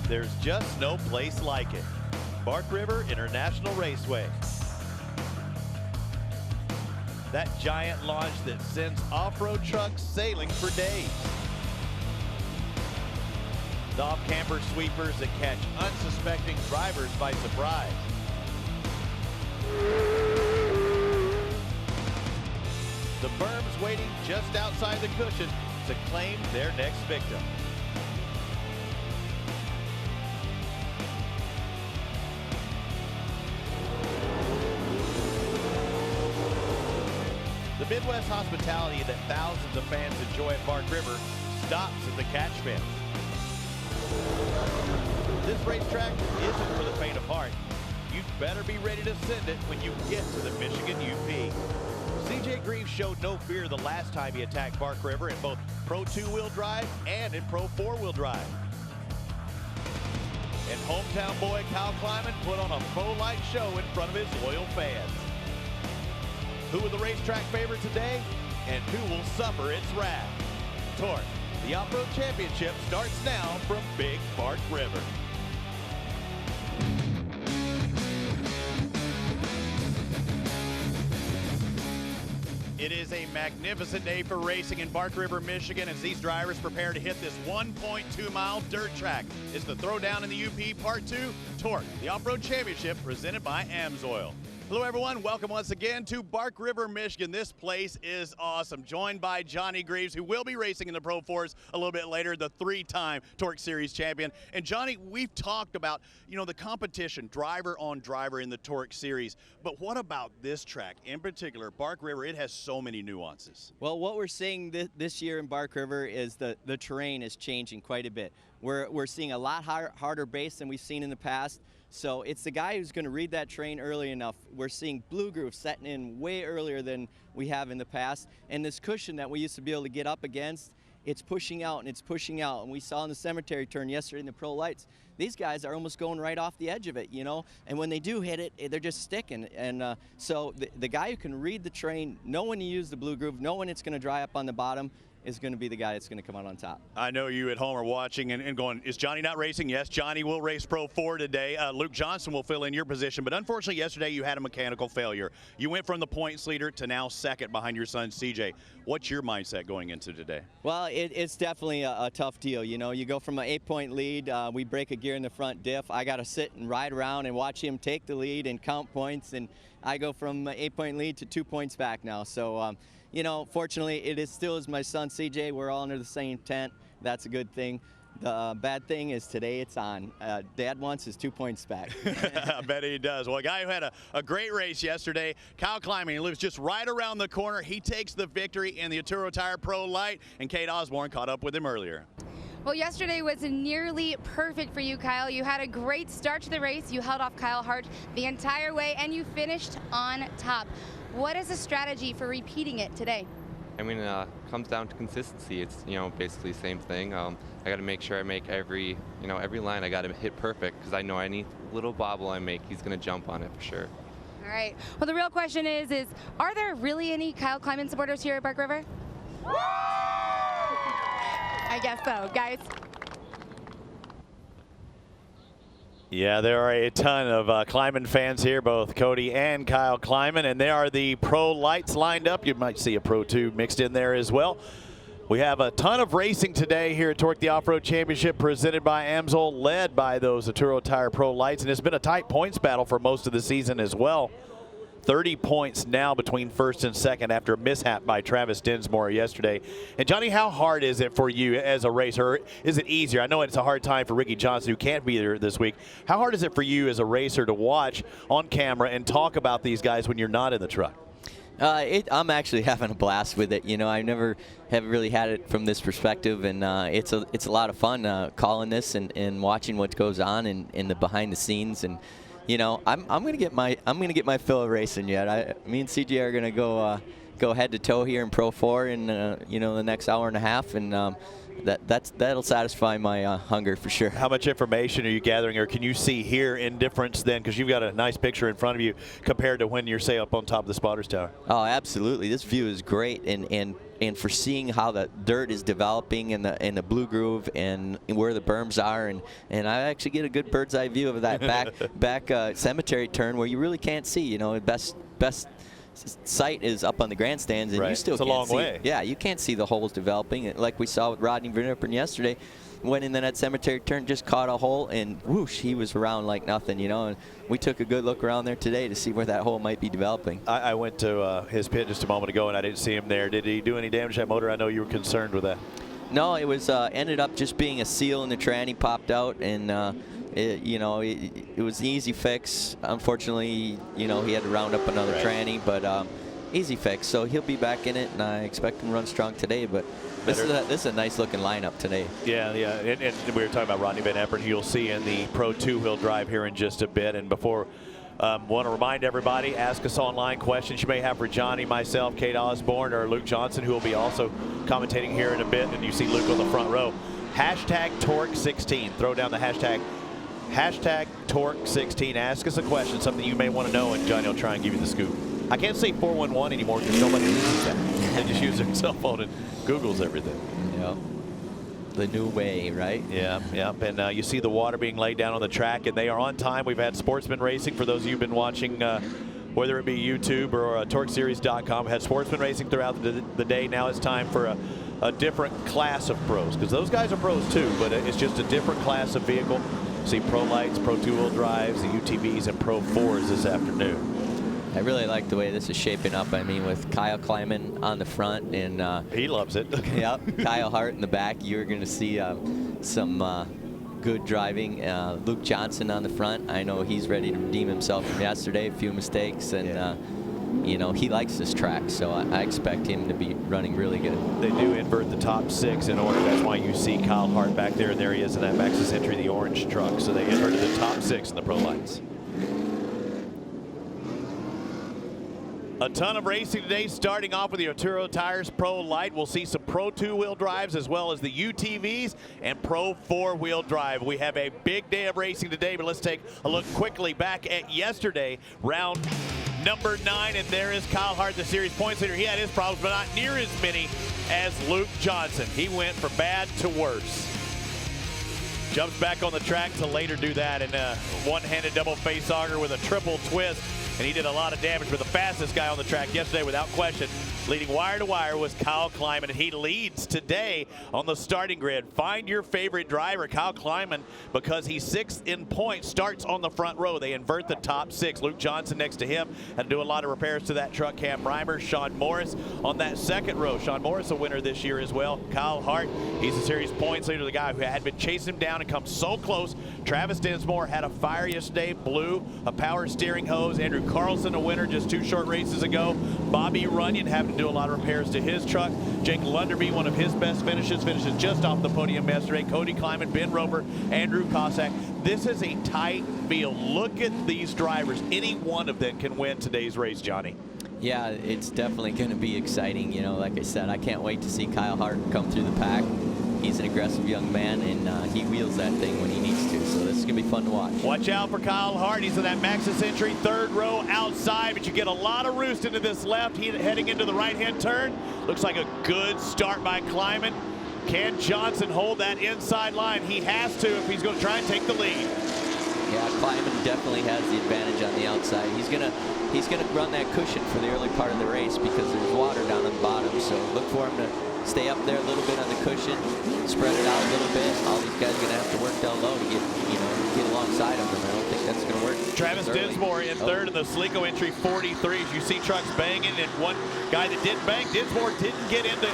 There's just no place like it. Bark River International Raceway. That giant launch that sends off-road trucks sailing for days. The off-camber sweepers that catch unsuspecting drivers by surprise. The berms waiting just outside the cushion to claim their next victim. The Midwest hospitality that thousands of fans enjoy at Bark River stops at the catch fence. This racetrack isn't for the faint of heart. You'd better be ready to send it when you get to the Michigan UP. CJ Greaves showed no fear the last time he attacked Bark River in both Pro 2-wheel drive and in Pro 4-wheel drive. And hometown boy Kyle Kleiman put on a pro-like show in front of his loyal fans. Who are the racetrack favorite today, and who will suffer its wrath? TORC, the Off-Road Championship, starts now from Big Bark River. It is a magnificent day for racing in Bark River, Michigan, as these drivers prepare to hit this 1.2-mile dirt track. It's the Throwdown in the UP Part 2, TORC, the Off-Road Championship, presented by AMSOIL. Hello, everyone. Welcome once again to Bark River, Michigan. This place is awesome. Joined by Johnny Greaves, who will be racing in the Pro 4s a little bit later, the three-time TORC Series champion. And Johnny, we've talked about, the competition, driver on driver in the TORC Series. But what about this track in particular, Bark River? It has so many nuances. Well, what we're seeing this year in Bark River is the terrain is changing quite a bit. We're seeing a lot harder base than we've seen in the past. So it's the guy who's going to read that terrain early enough. We're seeing blue grooves setting in way earlier than we have in the past. And this cushion that we used to be able to get up against, it's pushing out and it's pushing out. And we saw in the cemetery turn yesterday in the pro lights, these guys are almost going right off the edge of it, And when they do hit it, they're just sticking. And so the guy who can read the terrain, know when to use the blue groove, know when it's going to dry up on the bottom, is going to be the guy that's going to come out on top. I know you at home are watching and going, is Johnny not racing? Yes, Johnny will race Pro 4 today. Luke Johnson will fill in your position, but unfortunately yesterday you had a mechanical failure. You went from the points leader to now second behind your son CJ. What's your mindset going into today? Well, it's definitely a tough deal. You go from an 8-point lead, we break a gear in the front diff. I got to sit and ride around and watch him take the lead and count points, and I go from an 8-point lead to 2 points back now. So, fortunately, it still is my son, CJ. We're all under the same tent. That's a good thing. The bad thing is today it's on. Dad wants his 2 points back. I bet he does. Well, a guy who had a great race yesterday, Kyle Kleiman, he lives just right around the corner. He takes the victory in the Arturo Tire Pro Light, and Kate Osborne caught up with him earlier. Well, yesterday was nearly perfect for you, Kyle. You had a great start to the race. You held off Kyle Hart the entire way, and you finished on top. What is the strategy for repeating it today? I mean, it comes down to consistency. It's, basically the same thing. I got to make sure I make every line I got to hit perfect, because I know any little bobble I make, he's going to jump on it for sure. All right. Well, the real question is are there really any Kyle Kleiman supporters here at Bark River? I guess so, guys. Yeah, there are a ton of Kleiman fans here, both Cody and Kyle Kleiman, and there are the pro lights lined up. You might see a Pro 2 mixed in there as well. We have a ton of racing today here at TORC, the Off-Road Championship, presented by AMSOIL, led by those Arturo Tire Pro Lights, and it's been a tight points battle for most of the season as well. 30 points now between first and second after a mishap by Travis Dinsmore yesterday. And Johnny, how hard is it for you as a racer? Is it easier? I know it's a hard time for Ricky Johnson, who can't be there this week. How hard is it for you as a racer to watch on camera and talk about these guys when you're not in the truck? I'm actually having a blast with it. You know, I never have really had it from this perspective, and it's a lot of fun calling this and watching what goes on in the behind the scenes. And you know, I'm gonna get my fill of racing yet. Me and CJ are gonna go head to toe here in Pro 4 in you know, the next hour and a half, and that'll satisfy my hunger for sure. How much information are you gathering, or can you see here in difference then? Because you've got a nice picture in front of you compared to when you're, say, up on top of the spotters tower. Oh, absolutely. This view is great, and for seeing how the dirt is developing in the blue groove and where the berms are, and I actually get a good bird's eye view of that back cemetery turn where you really can't see. You know, the best sight is up on the grandstands, and right. You still it's can't a long see. way. Yeah, you can't see the holes developing, like we saw with Rodney Vernippern yesterday. Went in that cemetery turn, just caught a hole, and whoosh, he was around like nothing, you know. And we took a good look around there today to see where that hole might be developing. I went to his pit just a moment ago, and I didn't see him there. Did he do any damage to that motor? I know you were concerned with that. No, it was ended up just being a seal in the tranny popped out, and you know, it was an easy fix. Unfortunately, you know, he had to round up another tranny, but easy fix. So he'll be back in it, and I expect him to run strong today. But this is a nice looking lineup today. Yeah, yeah. And we were talking about Rodney Van Epperen, who you'll see in the Pro 2-wheel drive here in just a bit. And before, want to remind everybody, ask us online questions you may have for Johnny, myself, Kate Osborne, or Luke Johnson, who will be also commentating here in a bit. And you see Luke on the front row. Hashtag TORC16. Throw down the hashtag TORC16. Ask us a question, something you may want to know, and Johnny will try and give you the scoop. I can't say 411 anymore because nobody uses that. They just use their cell phone and Googles everything. Yeah. The new way, right? Yeah, yeah. And you see the water being laid down on the track, and they are on time. We've had sportsman racing for those of you who've been watching, whether it be YouTube or TORCseries.com. We've had sportsman racing throughout the day. Now it's time for a different class of pros, because those guys are pros too, but it's just a different class of vehicle. See Pro Lights, Pro 2-wheel drives, the UTVs, and Pro 4s this afternoon. I really like the way this is shaping up. I mean, with Kyle Kleiman on the front, and he loves it. Yep, Kyle Hart in the back. You're going to see some good driving. Luke Johnson on the front. I know he's ready to redeem himself from yesterday. A few mistakes, and you know, he likes this track, so I expect him to be running really good. They do invert the top 6 in order. That's why you see Kyle Hart back there, and there he is in that Maxxis entry, the orange truck. So they inverted the top 6 in the Pro Lights. A ton of racing today, starting off with the Arturo Tires Pro Light. We'll see some Pro 2-wheel drives as well as the UTVs and Pro 4-wheel drive. We have a big day of racing today, but let's take a look quickly back at yesterday, round number 9, and there is Kyle Hart, the series points leader. He had his problems, but not near as many as Luke Johnson. He went from bad to worse. Jumps back on the track to later do that in a one-handed double face auger with a triple twist. And he did a lot of damage, but the fastest guy on the track yesterday, without question, leading wire to wire, was Kyle Kleiman, and he leads today on the starting grid. Find your favorite driver, Kyle Kleiman, because he's 6th in points, starts on the front row. They invert the top 6. Luke Johnson next to him had to do a lot of repairs to that truck. Cam Reimer, Sean Morris on that second row. Sean Morris, a winner this year as well. Kyle Hart, he's the series points leader, the guy who had been chasing him down and come so close. Travis Dinsmore had a fire yesterday, blew a power steering hose. Andrew Carlson, a winner just 2 short races ago. Bobby Runyon having to do a lot of repairs to his truck. Jake Lunderby, one of his best finishes just off the podium yesterday. Cody Kleiman, Ben Rover, Andrew Cossack. This is a tight field. Look at these drivers. Any one of them can win today's race, Johnny. Yeah, it's definitely going to be exciting. You know, like I said, I can't wait to see Kyle Hart come through the pack. He's an aggressive young man, and he wheels that thing when he needs to, so this is going to be fun to watch. Watch out for Kyle Hart. He's in that Maxxis entry, 3rd row outside, but you get a lot of roost into this left. He's heading into the right-hand turn. Looks like a good start by Kleiman. Can Johnson hold that inside line? He has to if he's going to try and take the lead. Yeah, Kleiman definitely has the advantage on the outside. He's gonna run that cushion for the early part of the race because there's water down on the bottom, so look for him to stay up there a little bit on the cushion, spread it out a little bit. All these guys are going to have to work down low to get alongside of him. I don't think that's going to work. Travis Dinsmore in 3rd in the Slico entry, 43. As you see trucks banging, and one guy that didn't bang, Dinsmore didn't get into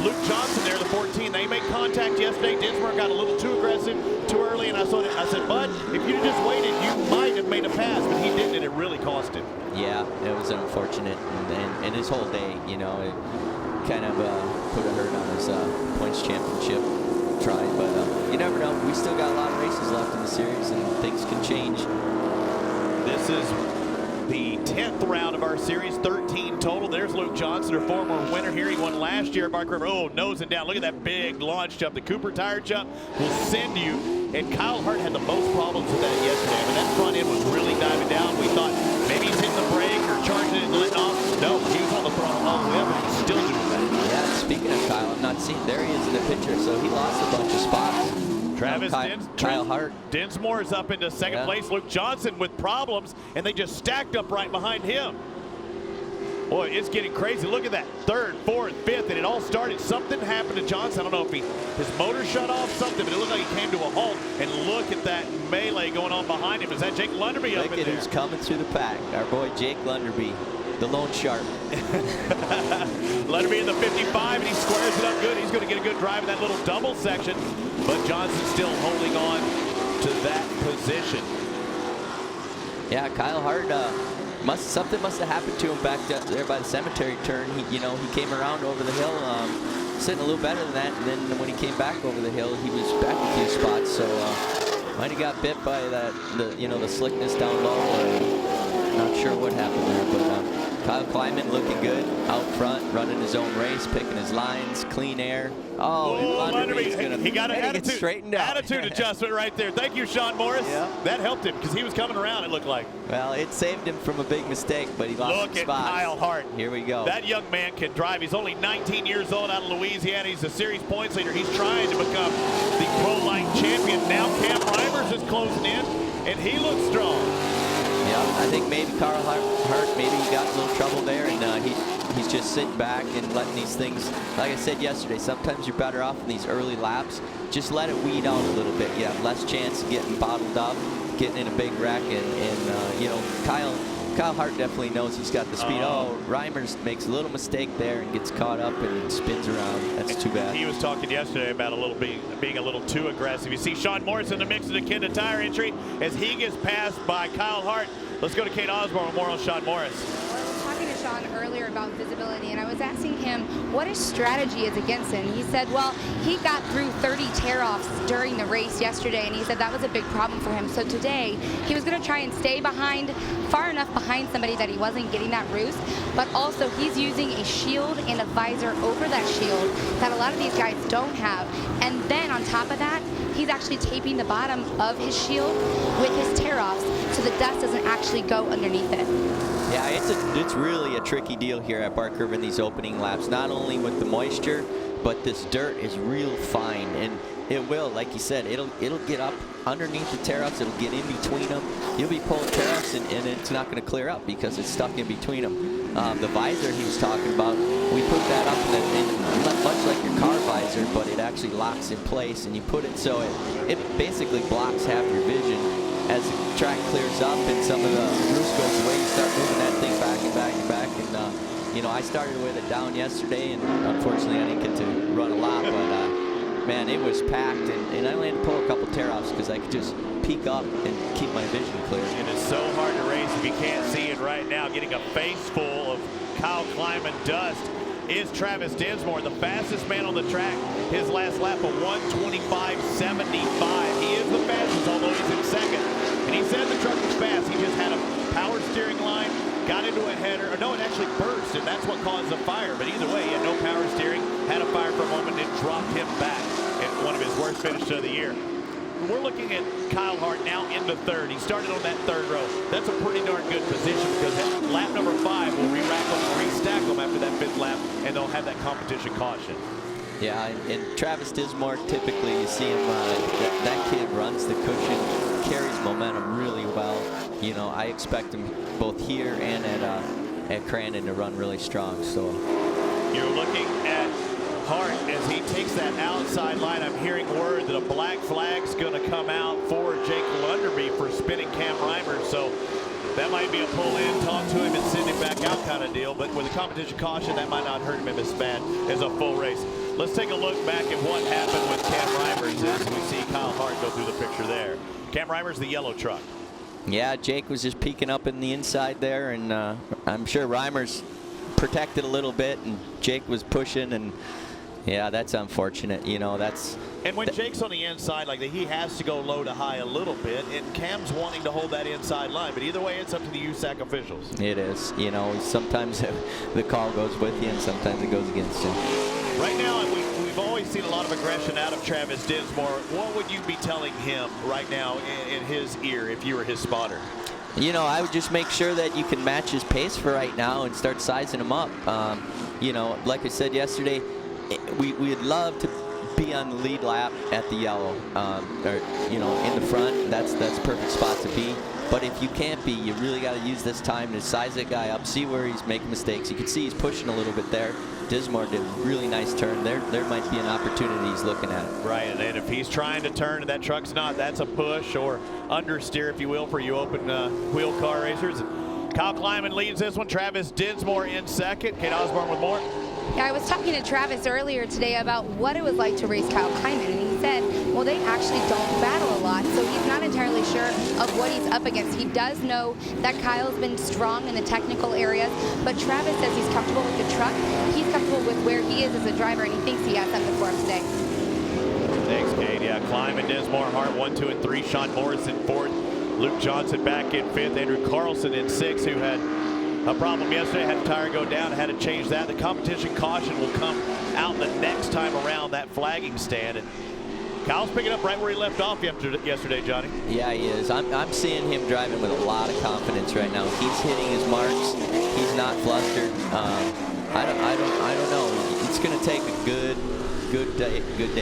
Luke Johnson there, the 14. They made contact yesterday. Dinsmore got a little too aggressive too early, and I said, Bud, if you just waited, you might have made a pass, but he didn't, and it really cost him. Yeah, it was unfortunate, and his whole day, you know, it kind of put a hurt on his points championship try. But you never know. We still got a lot of races left in the series, and things can change. This is the 10th round of our series, 13 total. There's Luke Johnson, our former winner here. He won last year at Bark River. Oh, nosing down. Look at that big launch jump. The Cooper tire jump will send you. And Kyle Hart had the most problems with that yesterday. I mean, that front end was really diving down. We thought maybe he's hitting the brake or charging it and letting off. No, he was on the throttle all the way up, and he's still doing that. Yeah, speaking of Kyle, I'm not seeing. There he is in the picture. So he lost a bunch of spots. Travis Kyle Hart. Dinsmore is up into second place. Luke Johnson with problems, and they just stacked up right behind him. Boy, it's getting crazy. Look at that. Third, fourth, fifth, and it all started. Something happened to Johnson. I don't know if his motor shut off, something, but it looked like he came to a halt. And look at that melee going on behind him. Is that Jake Lunderby up in there? Look at who's coming through the pack. Our boy Jake Lunderby, the lone shark. Lunderby in the 55, and he squares it up good. He's going to get a good drive in that little double section. But Johnson's still holding on to that position. Yeah, Kyle Hart, something must have happened to him back there by the cemetery turn. He came around over the hill, sitting a little better than that. And then when he came back over the hill, he was back a few spots. So might have got bit by the slickness down low. Not sure what happened there, but Kyle Kleiman looking good out front, running his own race, picking his lines, clean air. He got an attitude, straightened out. attitude adjustment right there. Thank you, Sean Morris. Yeah. That helped him because he was coming around, it looked like. Well, it saved him from a big mistake, but he lost some spots. Look at Kyle Hart. Here we go. That young man can drive. He's only 19 years old out of Louisiana. He's a series points leader. He's trying to become the Pro Light champion. Now Cam Reimers is closing in, and he looks strong. Yeah, I think maybe Kyle Hart, maybe he got a little trouble there, and he's just sitting back and letting these things, like I said yesterday, sometimes you're better off in these early laps. Just let it weed out a little bit. You have less chance of getting bottled up, getting in a big wreck, and you know, Kyle Hart definitely knows he's got the speed. Reimers makes a little mistake there and gets caught up and spins around. That's too bad. He was talking yesterday about being a little too aggressive. You see Sean Morris in the mix of the Kenda tire entry as he gets passed by Kyle Hart. Let's go to Kate Osborne with more on Sean Morris. I was talking to Sean earlier about visibility, and I was asking him what his strategy is against him. He said, well, he got through 30 tear-offs during the race yesterday, and he said that was a big problem for him. So today, he was going to try and stay far enough behind somebody that he wasn't getting that roost, but also he's using a shield and a visor over that shield that a lot of these guys don't have. And then on top of that, he's actually taping the bottom of his shield with his tear-offs so the dust doesn't actually go underneath it. Yeah, it's really a tricky deal here at Bark River in these opening laps, not only with the moisture, but this dirt is real fine, and it will, like you said, it'll get up underneath the tear-offs, it'll get in between them. You'll be pulling tear-offs, and it's not going to clear up because it's stuck in between them. The visor he was talking about, we put that up in much like your car visor, but it actually locks in place, and you put it so it basically blocks half your vision. As the track clears up and some of the roost goes away, you start moving that thing back and back and back. And you know, I started with it down yesterday, and unfortunately I didn't get to run a lot, but man, it was packed, and I only had to pull a couple tear-offs because I could just peek up and keep my vision clear. It is so hard to race if you can't see it right now. Getting a face full of Kyle Kleiman dust is Travis Dinsmore, the fastest man on the track. His last lap of 1:25.75. He is the fastest, although he's in second. And he said the truck was fast. He just had a power steering line, got into a header. Or no, it actually burst, and that's what caused the fire. But either way, he had no power steering, had a fire for a moment, and dropped him back in one of his worst finishes of the year. We're looking at Kyle Hart now into third. He started on that third row. That's a pretty darn good position because at lap number 5 will re-rack them, restack them after that 5th lap, and they'll have that competition caution. Yeah, and Travis Dinsmore, typically you see him, that kid runs the cushion, carries momentum really well. You know, I expect him both here and at Crandon to run really strong. So you're looking at Hart as he takes that outside line. I'm hearing word that a black flag's going to come out for Jake Lunderby for spinning Cam Reimers. So that might be a pull in, talk to him, and send him back out kind of deal. But with a competition caution, that might not hurt him as bad as a full race. Let's take a look back at what happened with Cam Reimers as we see Kyle Hart go through the picture there. Cam Reimers, the yellow truck. Yeah, Jake was just peeking up in the inside there, and I'm sure Reimer's protected a little bit, and Jake was pushing, and yeah, that's unfortunate. You know, that's. And when Jake's on the inside like that, he has to go low to high a little bit, and Cam's wanting to hold that inside line. But either way, it's up to the USAC officials. It is. You know, sometimes the call goes with you, and sometimes it goes against you. Right now, we've always seen a lot of aggression out of Travis Dinsmore. What would you be telling him right now in his ear if you were his spotter? You know, I would just make sure that you can match his pace for right now and start sizing him up. You know, like I said yesterday, we'd love to be on the lead lap at the yellow, or you know, in the front. That's a perfect spot to be. But if you can't be, you really got to use this time to size that guy up, see where he's making mistakes. You can see he's pushing a little bit there. Dismore did a really nice turn. There might be an opportunity he's looking at. Right, and if he's trying to turn and that truck's not, that's a push or understeer, if you will, for you open wheel car racers. Kyle Kleiman leads this one. Travis Dinsmore in second. Kate Osborne with more. Yeah, I was talking to Travis earlier today about what it was like to race Kyle Kleiman, and he said, well, they actually don't battle a lot, so he's not entirely sure of what he's up against. He does know that Kyle's been strong in the technical areas, but Travis says he's comfortable with the truck. He's comfortable with where he is as a driver, and he thinks he has something for him today. Thanks, Kate. Yeah, Kleiman, Dinsmore, Hart 1, 2, and 3. Sean Morris in 4th. Luke Johnson back in 5th. Andrew Carlson in 6th, who had a problem yesterday, had a tire go down, had to change that. The competition caution will come out the next time around that flagging stand. And Kyle's picking up right where he left off yesterday, Johnny. Yeah, he is. I'm seeing him driving with a lot of confidence right now. He's hitting his marks. He's not flustered. I don't know. It's going to take a good day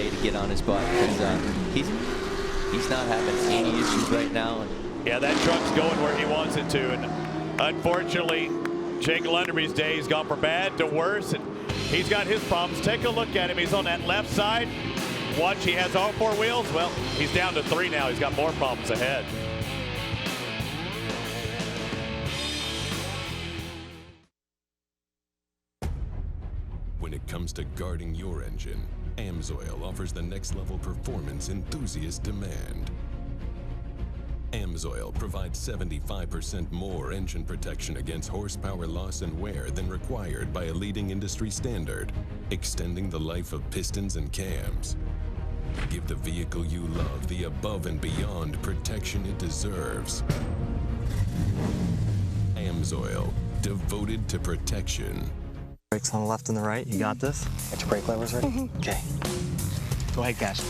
to get on his butt, because he's not having any issues right now. Yeah, that truck's going where he wants it to, and unfortunately, Jake Lunderby's day has gone from bad to worse, and he's got his problems. Take a look at him. He's on that left side. Watch, he has all 4 wheels. Well, he's down to 3 now. He's got more problems ahead. When it comes to guarding your engine, AMSOIL offers the next level performance enthusiasts demand. AMSOIL provides 75% more engine protection against horsepower loss and wear than required by a leading industry standard, extending the life of pistons and cams. Give the vehicle you love the above and beyond protection it deserves. AMSOIL, devoted to protection. Brakes on the left and the right. You got this? Got your brake levers ready? Okay. Go ahead, guys.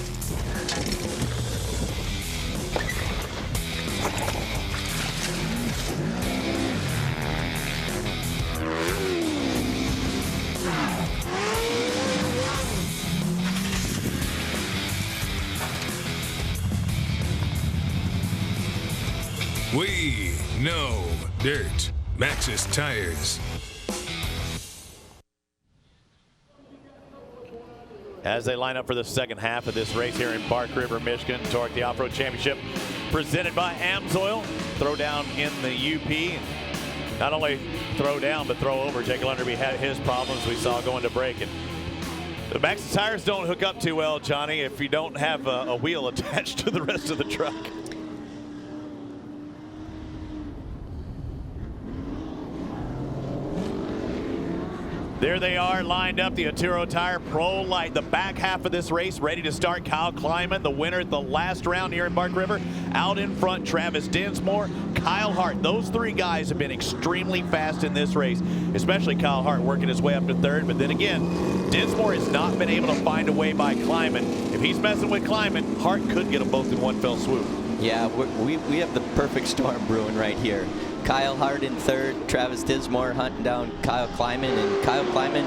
We know dirt. Maxxis tires. As they line up for the second half of this race here in Bark River, Michigan, TORC, the Off-Road Championship, presented by AMSOIL. Throw down in the UP. Not only throw down, but throw over. Jake Lunderby had his problems we saw going to break. And the Maxxis tires don't hook up too well, Johnny, if you don't have a wheel attached to the rest of the truck. There they are, lined up, the Arturo Tire Pro Light. The back half of this race ready to start. Kyle Kleiman, the winner at the last round here in Bark River. Out in front, Travis Dinsmore, Kyle Hart. Those 3 guys have been extremely fast in this race, especially Kyle Hart working his way up to 3rd. But then again, Dinsmore has not been able to find a way by Kleiman. If he's messing with Kleiman, Hart could get them both in one fell swoop. Yeah, we have the perfect storm brewing right here. Kyle Hart in 3rd, Travis Dinsmore hunting down Kyle Kleiman, and Kyle Kleiman.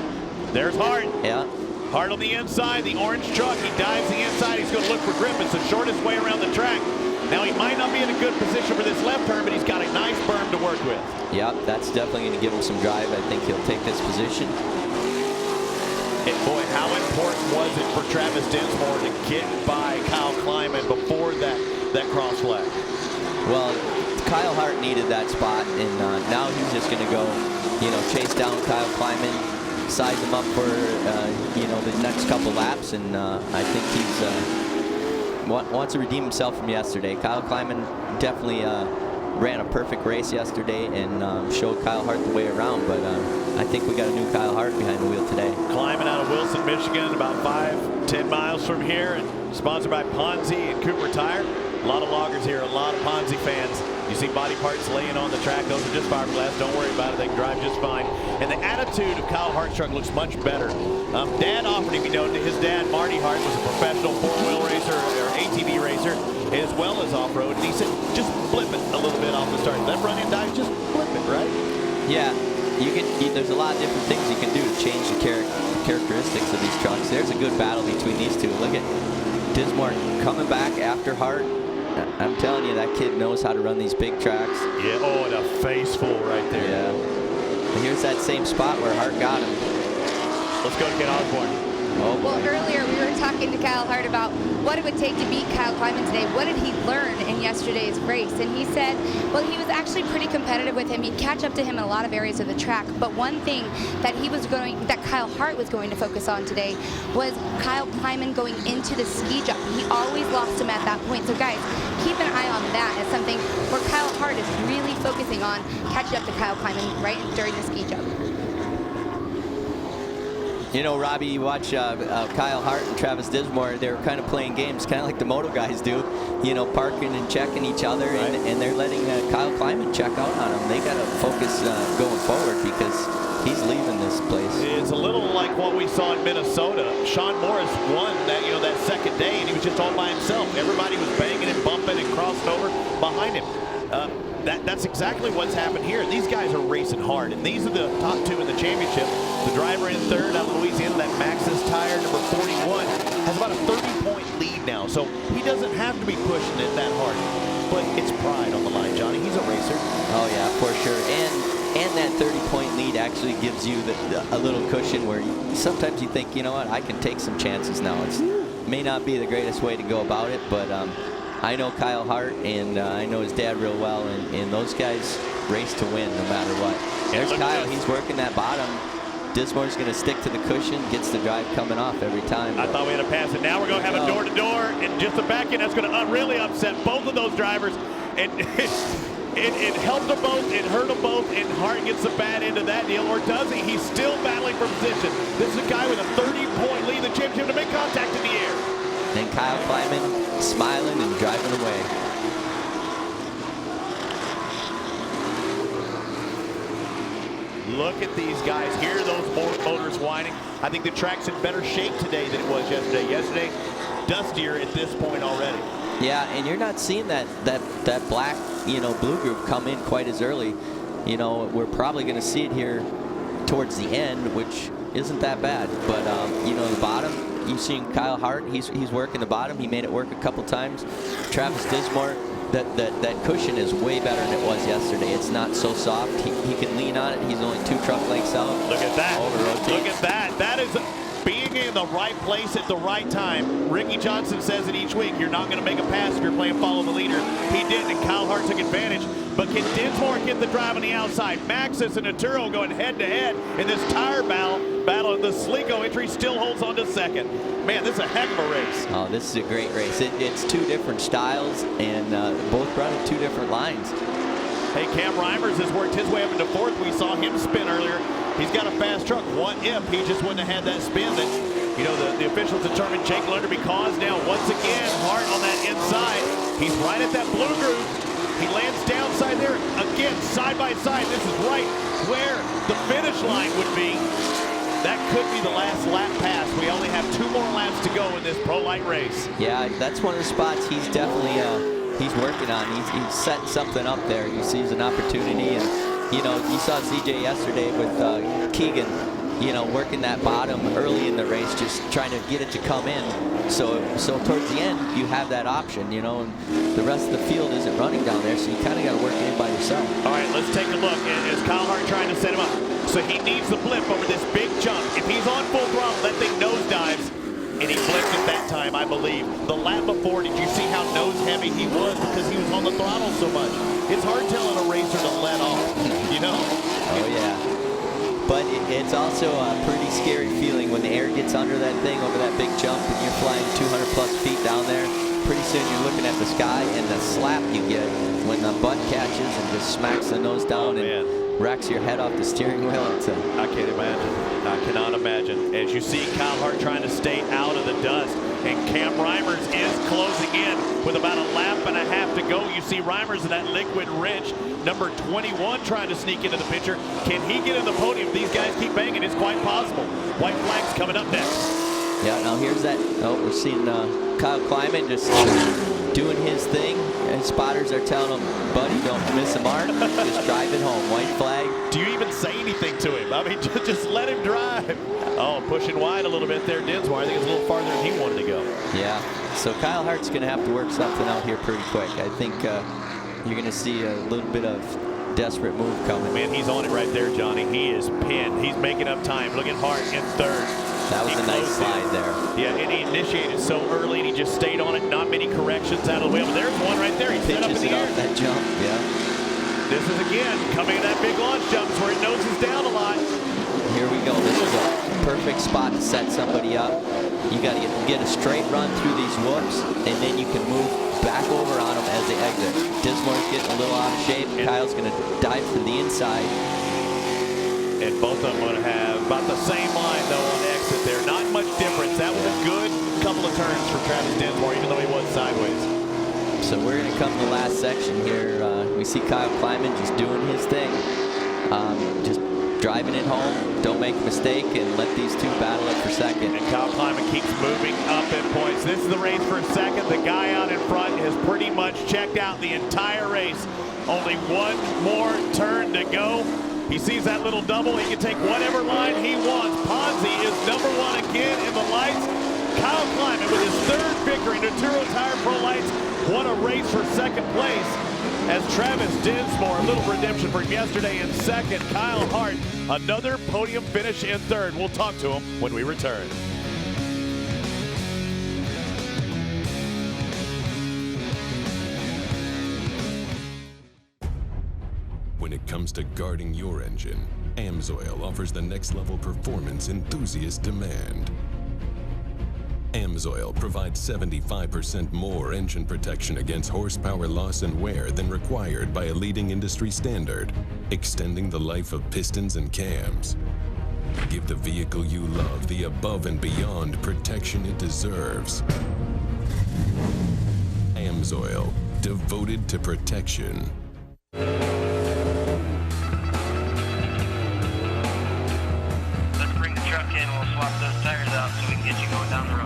There's Hart. Yeah. Hart on the inside, the orange truck. He dives the inside. He's going to look for grip. It's the shortest way around the track. Now, he might not be in a good position for this left turn, but he's got a nice berm to work with. Yeah, that's definitely going to give him some drive. I think he'll take this position. And boy, how important was it for Travis Dinsmore to get by Kyle Kleiman before that cross flag? Well, Kyle Hart needed that spot, and now he's just going to go, chase down Kyle Kleiman, size him up for, the next couple laps, and I think he's wants to redeem himself from yesterday. Kyle Kleiman definitely ran a perfect race yesterday and showed Kyle Hart the way around. But I think we got a new Kyle Hart behind the wheel today. Climbing out of Wilson, Michigan, about 5-10 miles from here, and sponsored by Ponzi and Cooper Tire. A lot of loggers here, a lot of Ponzi fans. You see body parts laying on the track. Those are just fiberglass. Don't worry about it. They can drive just fine. And the attitude of Kyle Hart's truck looks much better. Dad offered him, his dad, Marty Hart, was a professional four-wheel racer or ATV racer, as well as off-road. And he said, just flip it a little bit off the start. Left running dive, just flip it, right? Yeah. There's a lot of different things you can do to change the characteristics of these trucks. There's a good battle between these two. Look at Dismore coming back after Hart. I'm telling you, that kid knows how to run these big tracks. Yeah, oh, and a face full right there. Yeah. And here's that same spot where Hart got him. Let's go to Ken Osborne. Oh, boy. Well, earlier we were talking to Kyle Hart about what it would take to beat Kyle Kleiman today. What did he learn in yesterday's race? And he said, well, he was actually pretty competitive with him. He'd catch up to him in a lot of areas of the track. But one thing that Kyle Hart was going to focus on today was Kyle Kleiman going into the ski jump. He always lost him at that point. So guys, keep an eye on that as something where Kyle Hart is really focusing on catching up to Kyle Kleiman right during the ski jump. You know, Robbie, you watch Kyle Hart and Travis Dismore, they're kind of playing games, kind of like the moto guys do, parking and checking each other, right. and they're letting Kyle Kleiman check out on him. They got to focus going forward because he's leaving this place. It's a little like what we saw in Minnesota. Sean Morris won that, that second day, and he was just all by himself. Everybody was banging and bumping and crossing over behind him. That's exactly what's happened here. These guys are racing hard, and these are the top two in the championship. The driver in third out of Louisiana, that Maxxis tire, number 41, has about a 30-point lead now. So he doesn't have to be pushing it that hard. But it's pride on the line, Johnny. He's a racer. Oh, yeah, for sure. And that 30-point lead actually gives you a little cushion where sometimes you think, you know what, I can take some chances now. It may not be the greatest way to go about it, but I know Kyle Hart, and I know his dad real well, and those guys race to win no matter what. There's Kyle. He's working that bottom. Dismore's going to stick to the cushion, gets the drive coming off every time. I thought we had to pass it. Now we're going to have a door-to-door, and just the back end, that's going to really upset both of those drivers. And it helped them both, it hurt them both, and Hart gets the bad end of that deal, or does he? He's still battling for position. This is a guy with a 30-point lead in the championship to make contact in the air. And Kyle Kleiman smiling and driving away. Look at these guys. Hear those motors whining. I think the track's in better shape today than it was yesterday. Yesterday, dustier at this point already. Yeah, and you're not seeing that black, blue group come in quite as early. We're probably going to see it here towards the end, which isn't that bad. But, the bottom, you've seen Kyle Hart. He's working the bottom. He made it work a couple times. Travis Dismore, that cushion is way better than it was yesterday. It's not so soft. He can lean on it. He's only 2 truck lengths out. Look at that. Look at that. That is being in the right place at the right time. Ricky Johnson says it each week. You're not going to make a pass if you're playing follow the leader. He didn't, and Kyle Hart took advantage. But can Dinsmore get the drive on the outside? Maxxis and Naturo going head-to-head in this tire battle. The Slico entry still holds on to second. Man, this is a heck of a race. Oh, this is a great race. It's 2 different styles, and both running 2 different lines. Hey, Cam Reimers has worked his way up into 4th. We saw him spin earlier. He's got a fast truck. What if he just wouldn't have had that spin that, the officials determined Jake Lunderby caused. Now, once again, Hart on that inside. He's right at that blue groove. He lands downside there. Again, side by side. This is right where the finish line would be. That could be the last lap pass. We only have 2 more laps to go in this Pro Light race. Yeah, that's one of the spots he's definitely he's working on. He's setting something up there. He sees an opportunity, and you saw CJ yesterday with Keegan, working that bottom early in the race, just trying to get it to come in. So towards the end, you have that option, and the rest of the field isn't running down there, so you kind of got to work it in by yourself. All right, let's take a look. Is Kyle Hart trying to set him up? So he needs the blip over this big jump. If he's on full throttle, that thing nosedives. And he flipped at that time, I believe. The lap before, did you see how nose heavy he was because he was on the throttle so much? It's hard telling a racer to let off, Oh, yeah. But it's also a pretty scary feeling when the air gets under that thing over that big jump and you're flying 200+ feet down there. pretty soon you're looking at the sky and the slap you get when the butt catches and just smacks the nose down and wrecks your head off the steering wheel. I can't imagine. I cannot imagine. As you see Kyle Hart trying to stay out of the dust, and Cam Reimers is closing in with about a lap and a half to go. You see Reimers in that liquid wrench, number 21, trying to sneak into the picture. Can he get in the podium? These guys keep banging. It's quite possible. White flag's coming up next. Yeah, now here's that. Oh, we're seeing Kyle Kleiman just doing his thing. And spotters are telling him, buddy, don't miss a mark. Just drive it home. White flag. Do you even say anything to him? I mean, just let him drive. Oh, pushing wide a little bit there, Dinsmore. I think it's a little farther than he wanted to go. Yeah, so Kyle Hart's going to have to work something out here pretty quick. I think you're going to see a little bit of desperate move coming. Man, he's on it right there, Johnny. He is pinned. He's making up time. Look at Hart in third. That was a nice slide there. Yeah, and he initiated so early, and he just stayed on it. Not many corrections out of the way. But there's one right there. He set up in the air. Off that jump, yeah. This is, again, coming in that big launch jumps where he noses down a lot. Here we go. This is a perfect spot to set somebody up. You got to get a straight run through these whoops, and then you can move back over on them as they exit. Dinsmore's getting a little out of shape. Kyle's going to dive to the inside. And both of them would have about the same line, though, on exit there. Not much difference. That was a good couple of turns for Travis Dinsmore, even though he was sideways. So we're going to come to the last section here. We see Kyle Kleiman just doing his thing. Just driving it home. Don't make a mistake and let these two battle it for second. And Kyle Kleiman keeps moving up in points. This is the race for second. The guy out in front has pretty much checked out the entire race. Only one more turn to go. He sees that little double. He can take whatever line he wants. Ponzi is number one again in the lights. Kyle Kleiman with his third victory. Naturo Tire Pro Lights won a race for second place. As Travis Dinsmore, a little redemption for him yesterday in second. Kyle Hart, another podium finish in third. We'll talk to him when we return. When it comes to guarding your engine, AMSOIL offers the next level performance enthusiasts demand. AMSOIL provides 75% more engine protection against horsepower loss and wear than required by a leading industry standard, extending the life of pistons and cams. Give the vehicle you love the above and beyond protection it deserves. AMSOIL, devoted to protection. Let's bring the truck in. We'll swap those tires out so we can get you going down the road.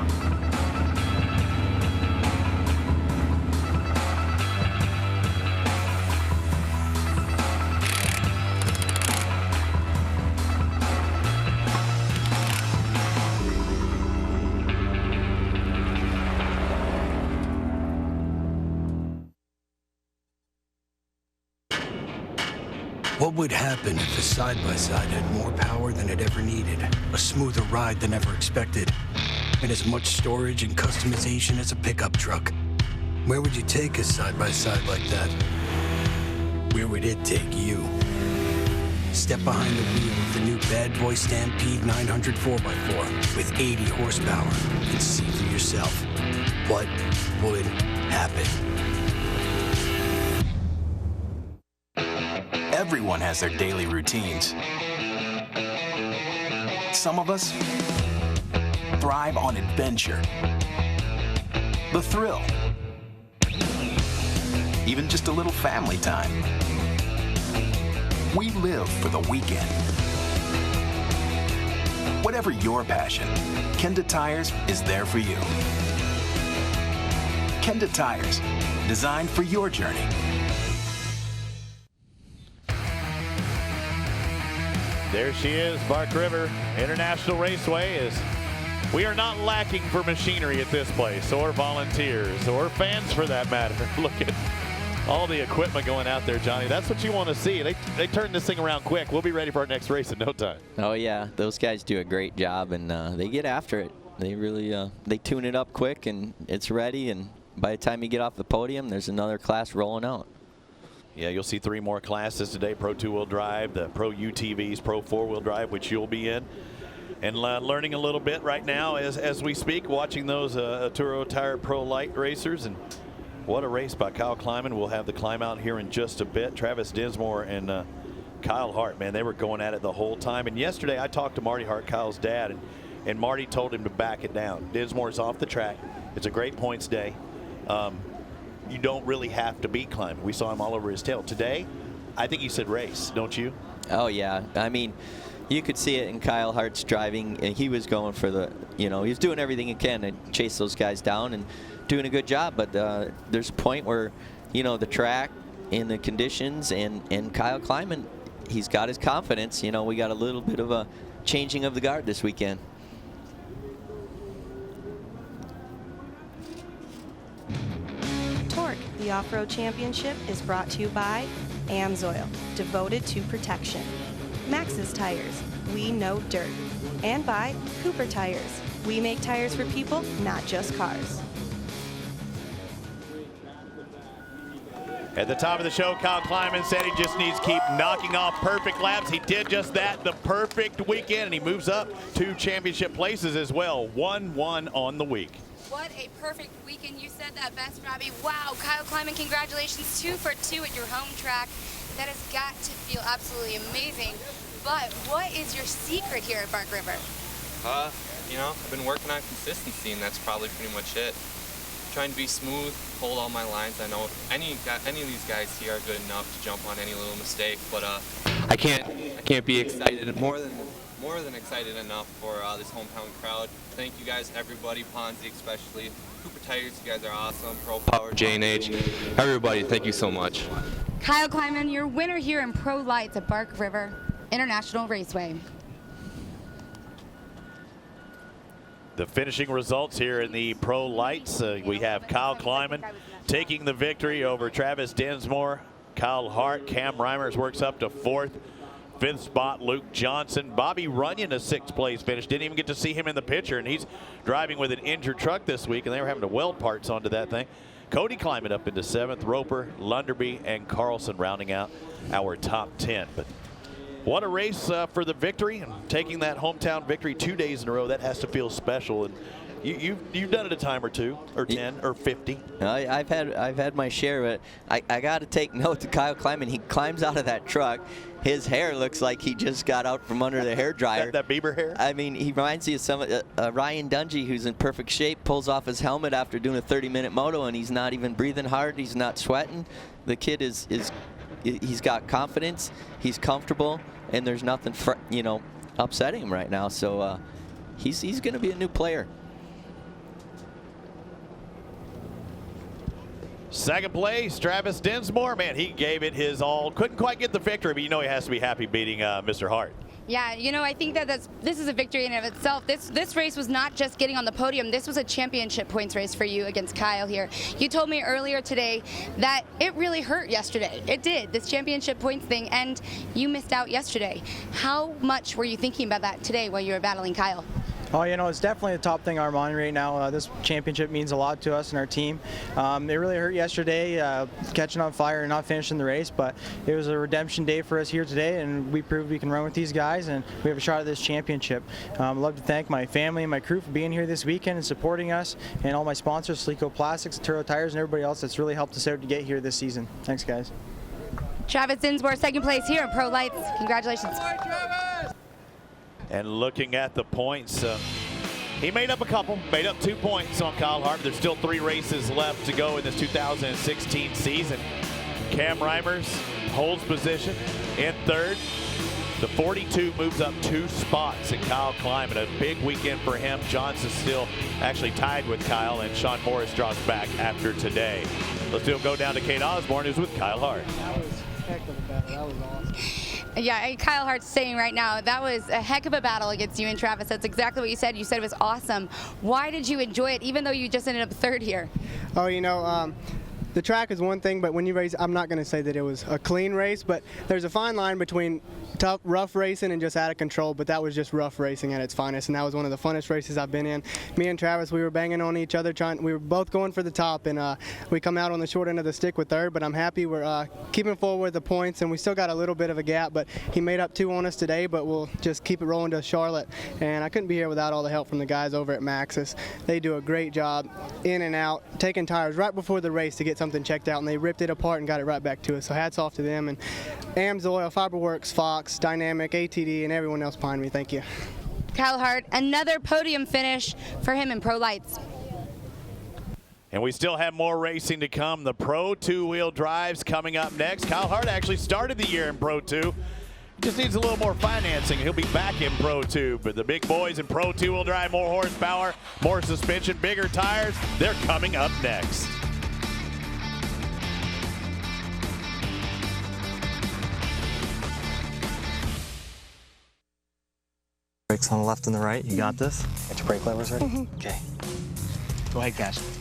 What would happen if the side-by-side had more power than it ever needed, a smoother ride than ever expected, and as much storage and customization as a pickup truck? Where would you take a side-by-side like that? Where would it take you? Step behind the wheel of the new Bad Boy Stampede 900 4x4 with 80 horsepower and see for yourself what would happen. Everyone has their daily routines. Some of us thrive on adventure, the thrill, even just a little family time. We live for the weekend. Whatever your passion, Kenda Tires is there for you. Kenda Tires, designed for your journey. There she is, Bark River International Raceway. We are not lacking for machinery at this place, or volunteers, or fans for that matter. Look at all the equipment going out there, Johnny. That's what you want to see. They turn this thing around quick. We'll be ready for our next race in no time. Oh yeah, those guys do a great job, and they get after it. They really they tune it up quick, and it's ready. And by the time you get off the podium, there's another class rolling out. Yeah, you'll see 3 more classes today: Pro 2-wheel drive, the Pro UTVs, Pro 4-wheel drive, which you'll be in. And learning a little bit right now as we speak, watching those Arturo Tire Pro Light racers. And what a race by Kyle Kleiman. We'll have the climb out here in just a bit. Travis Dinsmore and Kyle Hart, man, they were going at it the whole time. And yesterday I talked to Marty Hart, Kyle's dad, and Marty told him to back it down. Dinsmore's off the track. It's a great points day. You don't really have to beat Kleiman. We saw him all over his tail. Today, I think he said race, don't you? Oh, yeah. I mean, you could see it in Kyle Hart's driving, and he was going for the, he was doing everything he can to chase those guys down and doing a good job. But there's a point where, the track and the conditions and Kyle Kleiman, he's got his confidence. We got a little bit of a changing of the guard this weekend. TORC, the off-road championship, is brought to you by AMSOIL, devoted to protection. Maxxis Tires, we know dirt. And by Cooper Tires, we make tires for people, not just cars. At the top of the show, Kyle Kleiman said he just needs to keep knocking off perfect laps. He did just that, the perfect weekend, and he moves up 2 championship places as well. 1-1 on the week. What a perfect weekend. You said that best, Robbie. Wow, Kyle Kleiman, congratulations. 2 for 2 at your home track. That has got to feel absolutely amazing. But what is your secret here at Bark River? I've been working on consistency, and that's probably pretty much it. Trying to be smooth, hold all my lines. I know any of these guys here are good enough to jump on any little mistake, but I can't be excited more than excited enough for this hometown crowd. Thank you guys, everybody, Ponzi especially, Cooper Tires, you guys are awesome, Pro Power, J&H, everybody, thank you so much. Kyle Kleiman, your winner here in Pro Lights at Bark River International Raceway. The finishing results here in the Pro Lights. We have Kyle Kleiman taking the victory over Travis Dinsmore. Kyle Hart, Cam Reimers works up to 4th. 5th spot, Luke Johnson. Bobby Runyon, a 6th place finish. Didn't even get to see him in the picture, and he's driving with an injured truck this week, and they were having to weld parts onto that thing. Cody climbing up into 7th. Roper, Lunderby, and Carlson rounding out our top 10. But what a race for the victory, and taking that hometown victory 2 days in a row. That has to feel special. And you've done it a time or 2 or 10 or 50. I've had my share, but I got to take note to Kyle Kleiman. He climbs out of that truck. His hair looks like he just got out from under the hair dryer. that Bieber hair? I mean, he reminds me of some Ryan Dungey, who's in perfect shape, pulls off his helmet after doing a 30-minute moto, and he's not even breathing hard. He's not sweating. The kid he's got confidence. He's comfortable, and there's nothing upsetting him right now. So he's going to be a new player. 2nd place, Travis Dinsmore. Man, he gave it his all. Couldn't quite get the victory, but he has to be happy beating Mr. Hart. Yeah, I think this is a victory in and of itself. This race was not just getting on the podium. This was a championship points race for you against Kyle here. You told me earlier today that it really hurt yesterday. It did, this championship points thing, and you missed out yesterday. How much were you thinking about that today while you were battling Kyle? Oh, it's definitely the top thing on our mind right now. This championship means a lot to us and our team. It really hurt yesterday, catching on fire and not finishing the race, but it was a redemption day for us here today, and we proved we can run with these guys, and we have a shot at this championship. I'd love to thank my family and my crew for being here this weekend and supporting us, and all my sponsors, Sleeco Plastics, Arturo Tires, and everybody else that's really helped us out to get here this season. Thanks, guys. Travis Dinsmore, 2nd place here in Pro Lights. Congratulations. And looking at the points, he made up 2 points on Kyle Hart. There's still 3 races left to go in this 2016 season. Cam Reimers holds position in 3rd. The 42 moves up 2 spots, and Kyle Kleiman, a big weekend for him. Johnson's still actually tied with Kyle, and Sean Morris draws back after today. Let's go down to Kate Osborne, who's with Kyle Hart. That was a heck of a battle. That was awesome. Yeah, Kyle Hart's saying right now, that was a heck of a battle against you and Travis. That's exactly what you said. You said it was awesome. Why did you enjoy it, even though you just ended up 3rd here? Oh, the track is one thing, but when you race, I'm not going to say that it was a clean race, but there's a fine line between tough, rough racing and just out of control, but that was just rough racing at its finest, and that was one of the funnest races I've been in. Me and Travis, we were banging on each other, we were both going for the top, and we come out on the short end of the stick with third, but I'm happy we're keeping forward with the points, and we still got a little bit of a gap, but he made up 2 on us today, but we'll just keep it rolling to Charlotte, and I couldn't be here without all the help from the guys over at Maxxis. They do a great job in and out, taking tires right before the race to get something checked out, and they ripped it apart and got it right back to us, so hats off to them, and AMSOIL, Fiberworks, Fox, Dynamic, ATD, and everyone else behind me. Thank you. Kyle Hart, another podium finish for him in Pro Lights. And we still have more racing to come. The Pro 2-wheel drives coming up next. Kyle Hart actually started the year in Pro 2. Just needs a little more financing. He'll be back in Pro 2. But the big boys in Pro 2-wheel drive, more horsepower, more suspension, bigger tires, they're coming up next. Brakes on the left and the right. You got this? Get your brake levers ready? Mm-hmm. Okay. Go ahead, guys.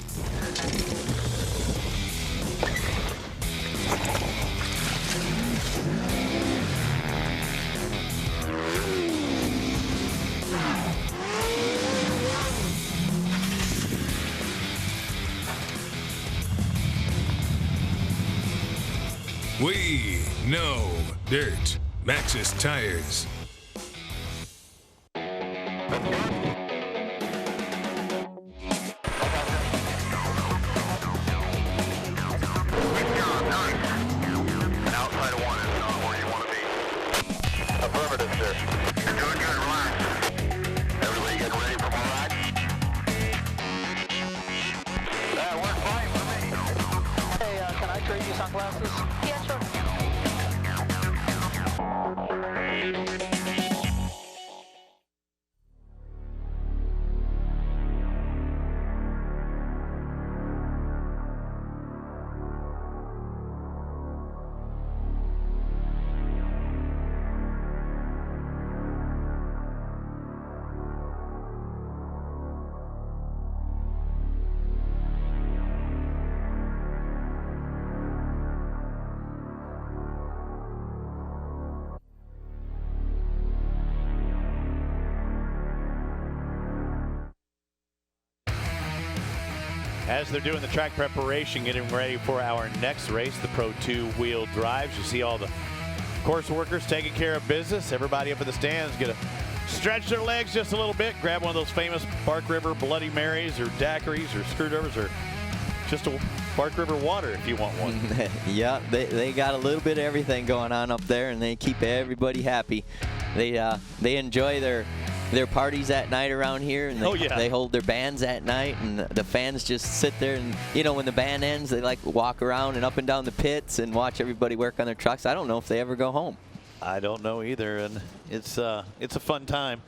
We know dirt. Maxxis tires. As they're doing the track preparation, getting ready for our next race, the Pro 2-wheel drives. You see all the course workers taking care of business. Everybody up in the stands going to stretch their legs just a little bit, grab one of those famous Bark River Bloody Marys or daiquiris or screwdrivers or just a Bark River water if you want one. Yeah, they got a little bit of everything going on up there, and they keep everybody happy. They enjoy their parties at night around here, and they hold their bands at night, and the fans just sit there, and when the band ends, they like walk around and up and down the pits and watch everybody work on their trucks. I don't know if they ever go home. I don't know either, and it's a fun time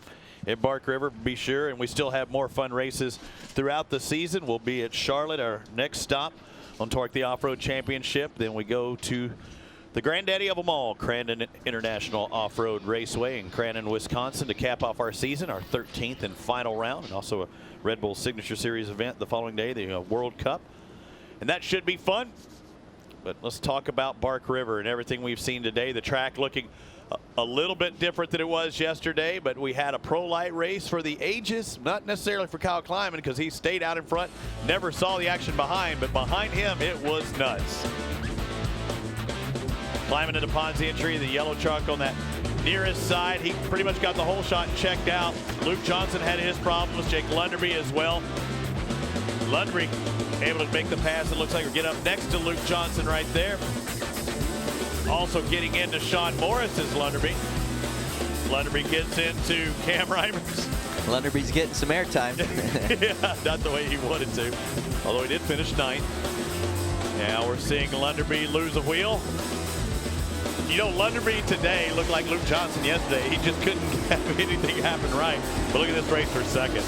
at Bark River, be sure, and we still have more fun races throughout the season. We'll be at Charlotte, our next stop on TORC the Off-Road Championship. Then we go to the granddaddy of them all, Crandon International Off-Road Raceway in Crandon, Wisconsin, to cap off our season, our 13th and final round, and also a Red Bull Signature Series event the following day, the World Cup. And that should be fun. But let's talk about Bark River and everything we've seen today. The track looking a little bit different than it was yesterday, but we had a pro light race for the ages, not necessarily for Kyle Kleiman because he stayed out in front, never saw the action behind, but behind him it was nuts. Climbing into Ponzi entry, the yellow truck on that nearest side. He pretty much got the whole shot checked out. Luke Johnson had his problems. Jake Lunderby as well. Lunderby able to make the pass. It looks like we'll get up next to Luke Johnson right there. Also getting into Sean Morris's Lunderby. Lunderby gets into Cam Reimers. Lunderby's getting some airtime. Yeah, not the way he wanted to, although he did finish 9th. Now we're seeing Lunderby lose a wheel. Lunderby today looked like Luke Johnson yesterday. He just couldn't have anything happen right. But look at this race for second.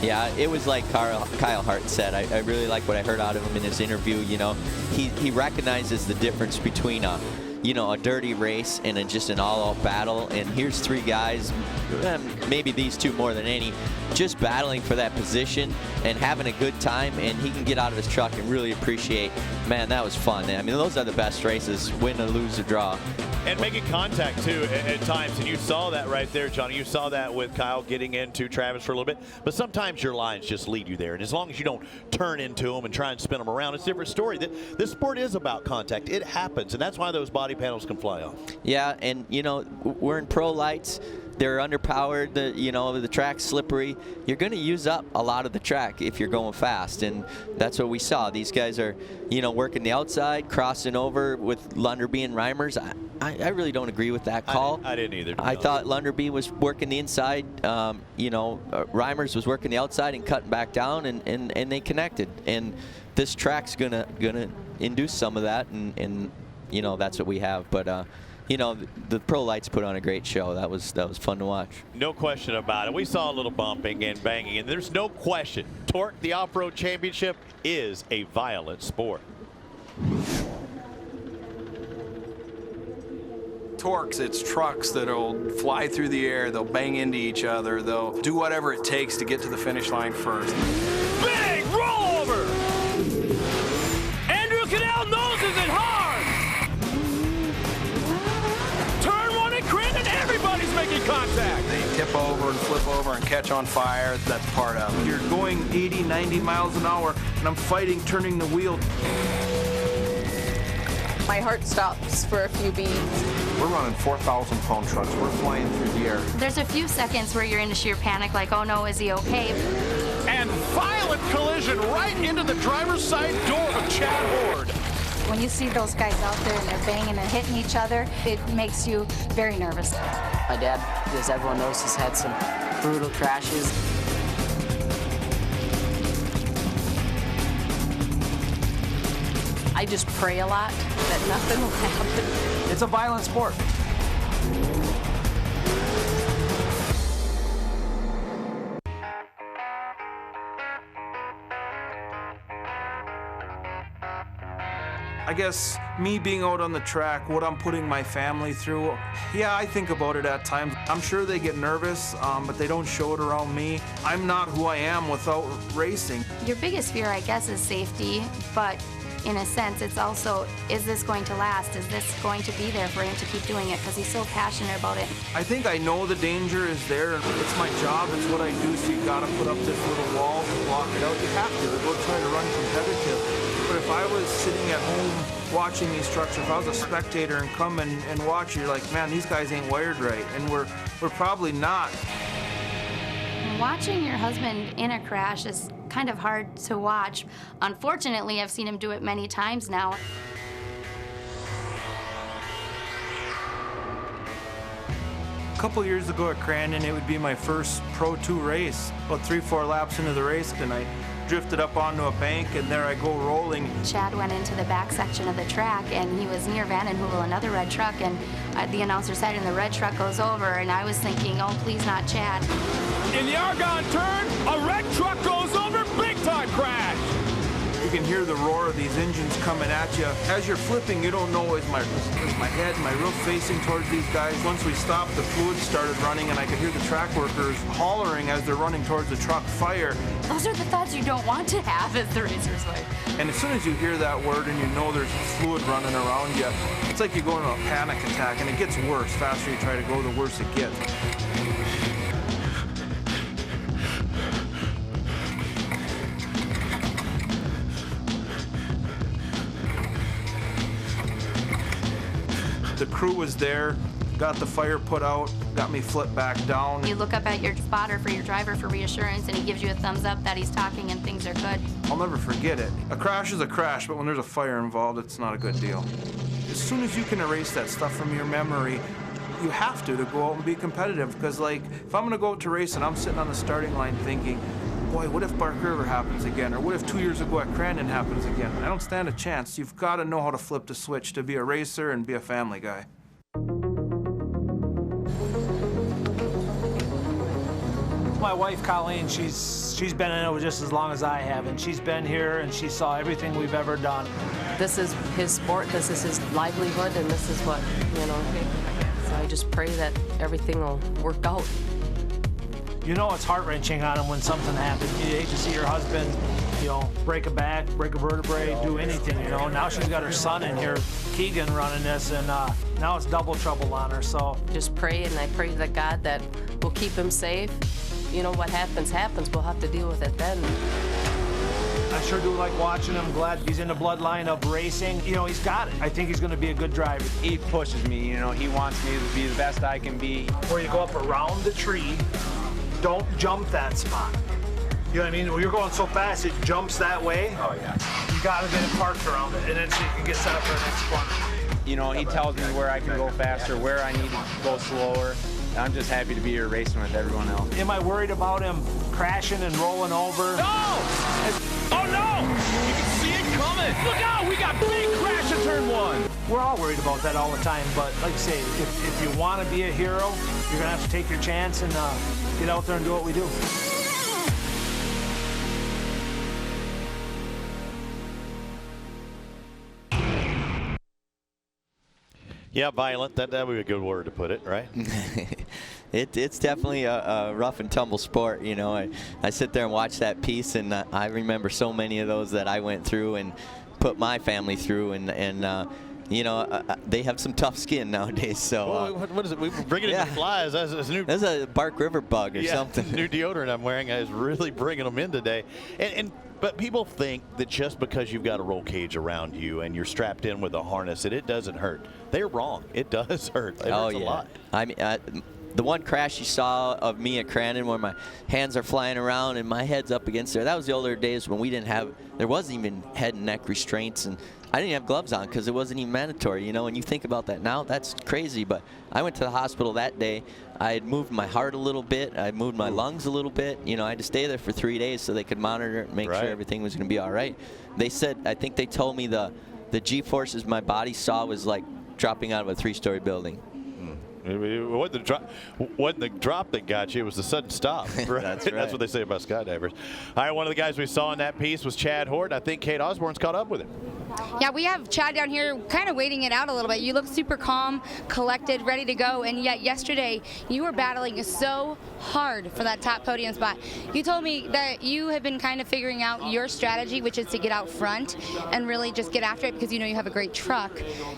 Yeah, it was like Kyle Hart said. I really like what I heard out of him in his interview. He recognizes the difference between you know, a dirty race and just an all-out battle. And here's 3 guys, maybe these 2 more than any, just battling for that position and having a good time. And he can get out of his truck and really appreciate, man, that was fun. I mean, those are the best races, win or lose or draw. And making contact, too, at times. And you saw that right there, Johnny. You saw that with Kyle getting into Travis for a little bit. But sometimes your lines just lead you there. And as long as you don't turn into them and try and spin them around, it's a different story. This sport is about contact. It happens. And that's why those body panels can fly off. Yeah, and, you know, we're in pro lights. They're underpowered, you know, the track's slippery. You're going to use up a lot of the track if you're going fast, and that's what we saw. These guys are, you know, working the outside, crossing over with Lunderby and Reimers. I really don't agree with that call. I didn't either. I thought Lunderby was working the inside, you know, Reimers was working the outside and cutting back down, and they connected. And this track's gonna induce some of that, and you know, that's what we have. But you know, the pro lights put on a great show. That was fun to watch. No question about it. We saw a little bumping and banging, and there's no question. TORC, the off-road championship, is a violent sport. TORCs, it's trucks that'll fly through the air, they'll bang into each other, they'll do whatever it takes to get to the finish line first. Big rollover! Andrew Cadell noses it hard! Turn 1 at Crin and everybody's making contact! They tip over and flip over and catch on fire, that's part of it. You're going 80, 90 miles an hour, and I'm fighting turning the wheel. My heart stops for a few beats. We're running 4,000-pound trucks. We're flying through the air. There's a few seconds where you're into sheer panic, like, oh no, is he okay? And violent collision right into the driver's side door of Chad Ward. When you see those guys out there and they're banging and hitting each other, it makes you very nervous. My dad, as everyone knows, has had some brutal crashes. I just pray a lot that nothing will happen. It's a violent sport. I guess me being out on the track, what I'm putting my family through, yeah, I think about it at times. I'm sure they get nervous, but they don't show it around me. I'm not who I am without racing. Your biggest fear, I guess, is safety, but in a sense, it's also, is this going to last? Is this going to be there for him to keep doing it? Because he's so passionate about it. I think I know the danger is there. It's my job. It's what I do. So you got to put up this little wall to block it out. You have to. Go try to run competitive. But if I was sitting at home watching these trucks, if I was a spectator and come and watch, you're like, man, these guys ain't wired right. And we're probably not. Watching your husband in a crash is kind of hard to watch. Unfortunately, I've seen him do it many times now. A couple years ago at Crandon, it would be my first Pro 2 race. About 3-4 laps into the race, and I drifted up onto a bank, and there I go rolling. Chad went into the back section of the track, and he was near Van den Heuvel, another red truck, and the announcer said, and the red truck goes over, and I was thinking, oh, please not Chad. In the Argonne turn, a red truck goes over, big time crash. You can hear the roar of these engines coming at you. As you're flipping, you don't know, is my head, my roof facing towards these guys? Once we stopped, the fluid started running, and I could hear the track workers hollering as they're running towards the truck, fire. Those are the thoughts you don't want to have as the racer's wife. And as soon as you hear that word and you know there's fluid running around you, it's like you go into a panic attack, and it gets worse. Faster you try to go, the worse it gets. The crew was there, got the fire put out, got me flipped back down. You look up at your spotter for your driver for reassurance, and he gives you a thumbs up that he's talking and things are good. I'll never forget it. A crash is a crash, but when there's a fire involved, it's not a good deal. As soon as you can erase that stuff from your memory, you have to go out and be competitive, because like, if I'm gonna go out to race and I'm sitting on the starting line thinking, boy, what if Bark River happens again? Or what if 2 years ago at Crandon happens again? I don't stand a chance. You've got to know how to flip the switch to be a racer and be a family guy. My wife, Colleen, she's been in it just as long as I have, and she's been here and she saw everything we've ever done. This is his sport, this is his livelihood, and this is what, you know, so I just pray that everything will work out. You know it's heart-wrenching on him when something happens. You hate to see your husband, you know, break a back, break a vertebrae, do anything, you know. Now she's got her son in here, Keegan, running this, and now it's double trouble on her, so. Just pray, and I pray to God that we'll keep him safe. You know, what happens, happens. We'll have to deal with it then. I sure do like watching him. Glad he's in the bloodline of racing. You know, he's got it. I think he's going to be a good driver. He pushes me, you know. He wants me to be the best I can be. Where you go up around the tree, don't jump that spot. You know what I mean? When you're going so fast, it jumps that way. Oh, yeah. You got to get it parked around it, and then so you can get set up for the next corner. You know, he tells me where I can go faster, where I need to go slower. I'm just happy to be here racing with everyone else. Am I worried about him crashing and rolling over? No! Oh, no! You can see it coming. Look out! We got big crash in turn 1. We're all worried about that all the time, but like I say, if you want to be a hero, you're going to have to take your chance and get out there and do what we do. Yeah, violent. That would be a good word to put it, right? It's definitely a rough and tumble sport. You know, I sit there and watch that piece, and I remember so many of those that I went through and put my family through, and you know, they have some tough skin nowadays. So what is it? We bring it in flies. That's new. That's a Bark River bug or something. New deodorant I'm wearing is really bringing them in today. But people think that just because you've got a roll cage around you and you're strapped in with a harness, that it doesn't hurt. They're wrong. It does hurt. It hurts a lot. I mean, the one crash you saw of me at Crandon where my hands are flying around and my head's up against there, that was the older days when we didn't have, there wasn't even head and neck restraints, and I didn't have gloves on because it wasn't even mandatory, you know. When you think about that now, that's crazy. But I went to the hospital that day. I had moved my heart a little bit. I moved my lungs a little bit. You know, I had to stay there for 3 days so they could monitor it and make sure everything was going to be all right. They said, I think they told me the G-forces my body saw was like dropping out of a 3-story building. It wasn't the drop that got you, it was the sudden stop. Right? That's right. That's what they say about skydivers. All right, one of the guys we saw in that piece was Chad Horton. I think Kate Osborne's caught up with him. Yeah, we have Chad down here kind of waiting it out a little bit. You look super calm, collected, ready to go, and yet yesterday you were battling so hard for that top podium spot. You told me that you have been kind of figuring out your strategy, which is to get out front and really just get after it because you know you have a great truck.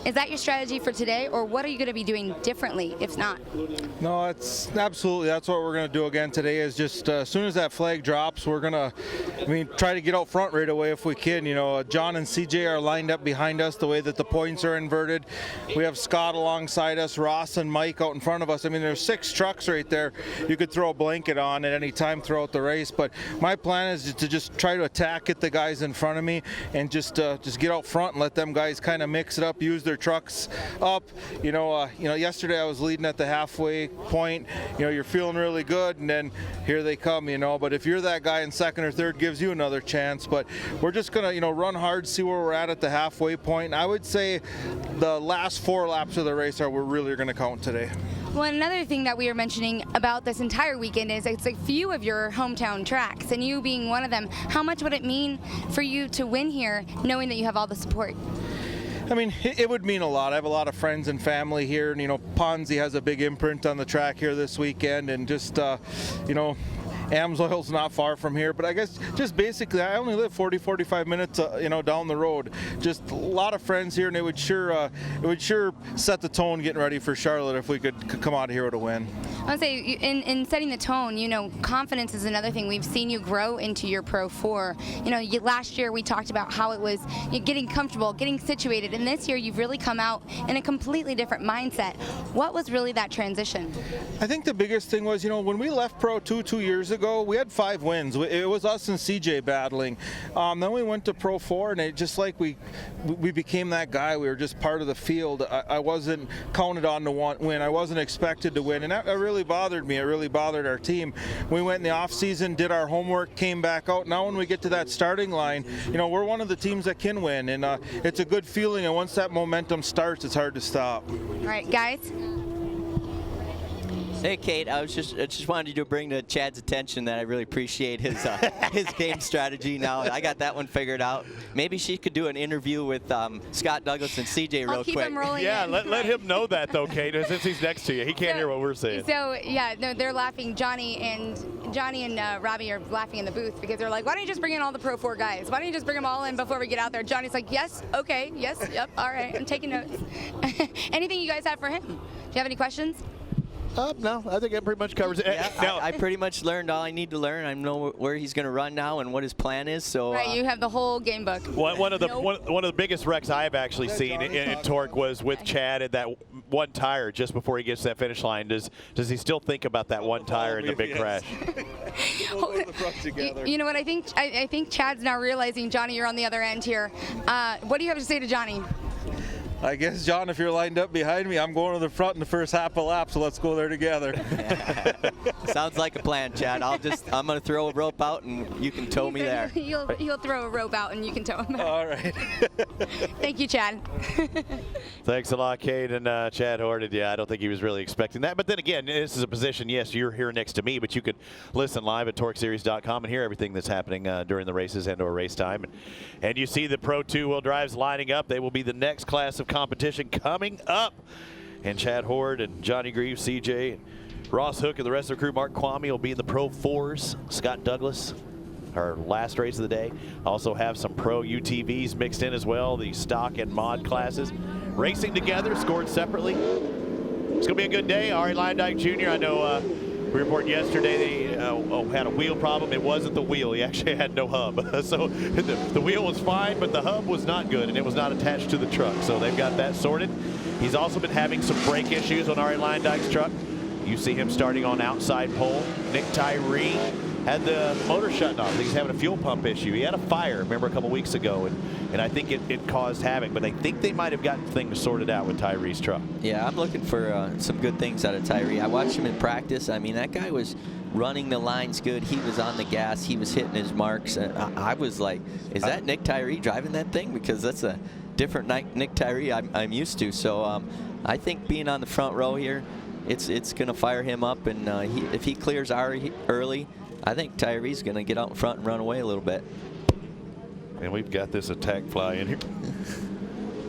Is that your strategy for today, or what are you going to be doing differently if not? No, it's absolutely, that's what we're going to do again today is just as soon as that flag drops, we're going to, try to get out front right away if we can. You know, John and CJ are lined up behind us the way that the points are inverted. We have Scott alongside us, Ross and Mike out in front of us. There's 6 trucks right there you could throw a blanket on at any time throughout the race, but my plan is to just try to attack at the guys in front of me and just get out front and let them guys kind of mix it up, use their trucks up. Yesterday I was leading at the halfway point. You're feeling really good, and then here they come, but if you're that guy in second or third, gives you another chance. But we're just gonna run hard, see where we're at the halfway point. And I would say the last 4 laps of the race we're really gonna count today. Well, another thing that we were mentioning about this entire weekend is it's a few of your hometown tracks, and you being one of them. How much would it mean for you to win here, knowing that you have all the support? It would mean a lot. I have a lot of friends and family here, and Ponzi has a big imprint on the track here this weekend, and just Amsoil's not far from here, but I guess just basically I only live 40-45 minutes down the road. Just a lot of friends here, and it would sure set the tone getting ready for Charlotte if we could come out of here with a win. I would say in setting the tone, confidence is another thing. We've seen you grow into your Pro 4. Last year we talked about how it was getting comfortable, getting situated, and this year you've really come out in a completely different mindset. What was really that transition? I think the biggest thing was, when we left Pro 2 years ago, we had 5 wins. It was us and CJ battling. Then we went to Pro 4, and it just like we became that guy. We were just part of the field. I wasn't counted on to win. I wasn't expected to win, and that really bothered me. It really bothered our team. We went in the off season, did our homework, came back out. Now when we get to that starting line, we're one of the teams that can win, and it's a good feeling. And once that momentum starts, it's hard to stop. All right, guys. Hey, Kate, I just wanted to bring to Chad's attention that I really appreciate his his game strategy. Now I got that one figured out. Maybe she could do an interview with Scott Douglas and CJ real keep quick. him rolling Yeah, in. let him know that though, Kate, since he's next to you. He can't hear what we're saying. So yeah, no, they're laughing. Johnny and Robbie are laughing in the booth because they're like, "Why don't you just bring in all the Pro 4 guys? Why don't you just bring them all in before we get out there?" Johnny's like, "Yes, okay, yes, yep, all right. I'm taking notes." Anything you guys have for him? Do you have any questions? No, I think that pretty much covers it. Yeah, Now, I pretty much learned all I need to learn. I know where he's going to run now and what his plan is. So Right, you have the whole game book. one of the biggest wrecks I've actually seen in TORC was with Chad at that one tire just before he gets to that finish line. Does he still think about that one tire and the big crash? You know what? I think Chad's now realizing, Johnny, you're on the other end here. What do you have to say to Johnny? I guess, John, if you're lined up behind me, I'm going to the front in the first half a lap, so let's go there together. Sounds like a plan, Chad. I'm going to throw a rope out and you can tow me there. You'll throw a rope out and you can tow him. All right. Thank you, Chad. Thanks a lot, Kate and Chad Horton. Yeah, I don't think he was really expecting that. But then again, this is a position, yes, you're here next to me, but you could listen live at TORCseries.com and hear everything that's happening during the races and or race time. And you see the Pro 2-wheel drives lining up. They will be the next class of competition coming up. And Chad Horde and Johnny Greaves, CJ, and Ross Hook, and the rest of the crew, Mark Kwame, will be in the Pro 4s. Scott Douglas, our last race of the day. Also have some Pro UTVs mixed in as well, the stock and mod classes. Racing together, scored separately. It's going to be a good day. Ari Leindyke Jr., I know we reported yesterday that he had a wheel problem. It wasn't the wheel. He actually had no hub. So the wheel was fine, but the hub was not good, and it was not attached to the truck. So they've got that sorted. He's also been having some brake issues on Ari Leindyke's truck. You see him starting on outside pole. Nick Tyree had the motor shutting off. He's having a fuel pump issue. He had a fire, remember, a couple weeks ago, and I think it caused havoc. But I think they might have gotten things sorted out with Tyree's truck. Yeah, I'm looking for some good things out of Tyree. I watched him in practice. I mean, that guy was running the lines good. He was on the gas. He was hitting his marks. I was like, is that Nick Tyree driving that thing? Because that's a different Nick Tyree I'm used to. So I think being on the front row here, it's going to fire him up. And if he clears Ari early, I think Tyree's going to get out in front and run away a little bit. And we've got this attack fly in here.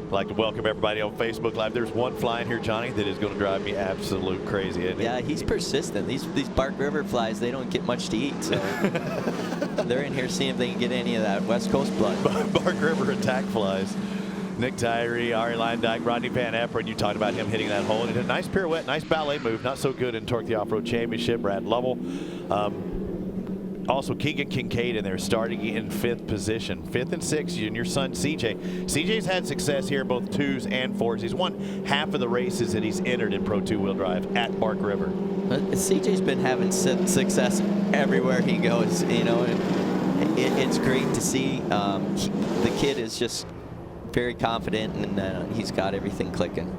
I'd like to welcome everybody on Facebook Live. There's one fly in here, Johnny, that is going to drive me absolute crazy. Yeah, he's persistent. These Bark River flies, they don't get much to eat. So they're in here seeing if they can get any of that West Coast blood. Bark River attack flies. Nick Tyree, Ari Leindyke, Rodney Van Eperen. You talked about him hitting that hole. He did a nice pirouette, nice ballet move. Not so good in TORC the Off-Road Championship. Brad Lovell. Also, Keegan Kincaid in there starting in 5th position. 5th and 6th, and your son, CJ. CJ's had success here, both 2s and 4s. He's won half of the races that he's entered in Pro 2-wheel drive at Bark River. CJ's been having success everywhere he goes, you know, and it's great to see. The kid is just very confident, and he's got everything clicking.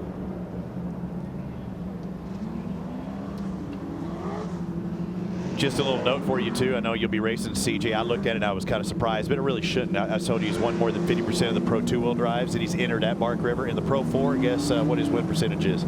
Just a little note for you, too. I know you'll be racing CJ. I looked at it and I was kind of surprised, but it really shouldn't. I told you he's won more than 50% of the Pro 2-wheel drives that he's entered at Bark River. In the Pro 4, guess what his win percentage is?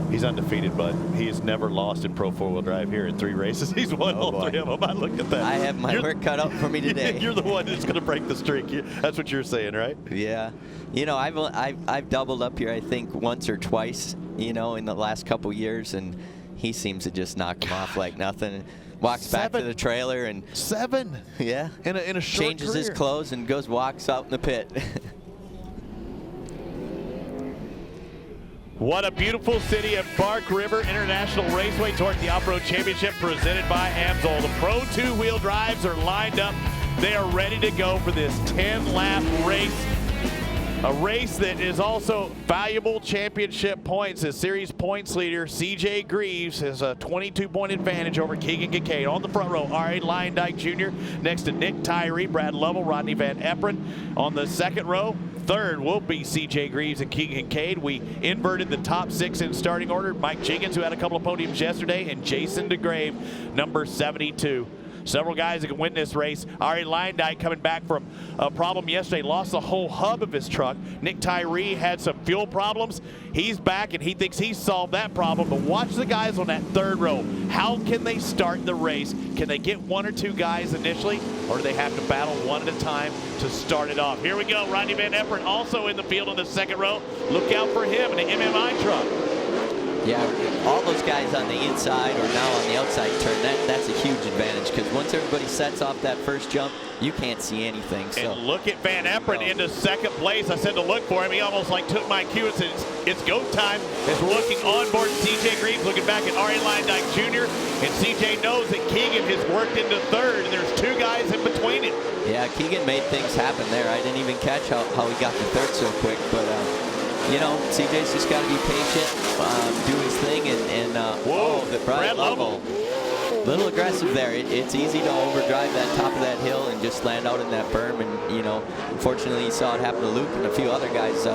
He's undefeated, but he has never lost in Pro 4-wheel drive here in 3 races. He's won all 3 of them. I look at that. I have my work cut out for me today. You're the one that's going to break the streak. That's what you're saying, right? Yeah. You know, I've doubled up here, I think, once or twice, you know, in the last couple years, and he seems to just knock him off like nothing. Walks back to the trailer and 7. Yeah. In a short changes career. his clothes and walks out in the pit. What a beautiful city at Bark River International Raceway. TORC the Off-Road Championship presented by AMSOIL. The Pro 2-wheel drives are lined up. They are ready to go for this 10-lap race. A race that is also valuable championship points. As series points leader, CJ Greaves has a 22-point advantage over Keegan Kincaid. On the front row, Ari Leindyke Jr. Next to Nick Tyree, Brad Lovell, Rodney Van Eperen. On the second row, third will be CJ Greaves and Keegan Kincaid. We inverted the top 6 in starting order. Mike Jiggins, who had a couple of podiums yesterday, and Jason DeGrave, number 72. several guys that can win this race. Ari Leindyke coming back from a problem yesterday, lost the whole hub of his truck. Nick Tyree had some fuel problems. He's back and he thinks he's solved that problem. But watch the guys on that third row. How can they start the race? Can they get one or two guys initially, or do they have to battle one at a time to start it off? Here we go. Rodney Van Epperen also in the field on the second row. Look out for him in the MMI truck. Yeah, all those guys on the inside or now on the outside turn, that's a huge advantage, because once everybody sets off that first jump, you can't see anything. So. And look at Van Epperen into second place. I said to look for him. He almost like took my cue and said, it's go time. As we're looking on board, CJ Greaves looking back at Ari Leindyke Jr. And CJ knows that Keegan has worked into third, and there's two guys in between him. Yeah, Keegan made things happen there. I didn't even catch how he got to third so quick, but you know, CJ's just got to be patient, do his thing, and whoa, the Brad Lovell. Little aggressive there. It's easy to overdrive that top of that hill and just land out in that berm, and you know, unfortunately you saw it happen to Luke and a few other guys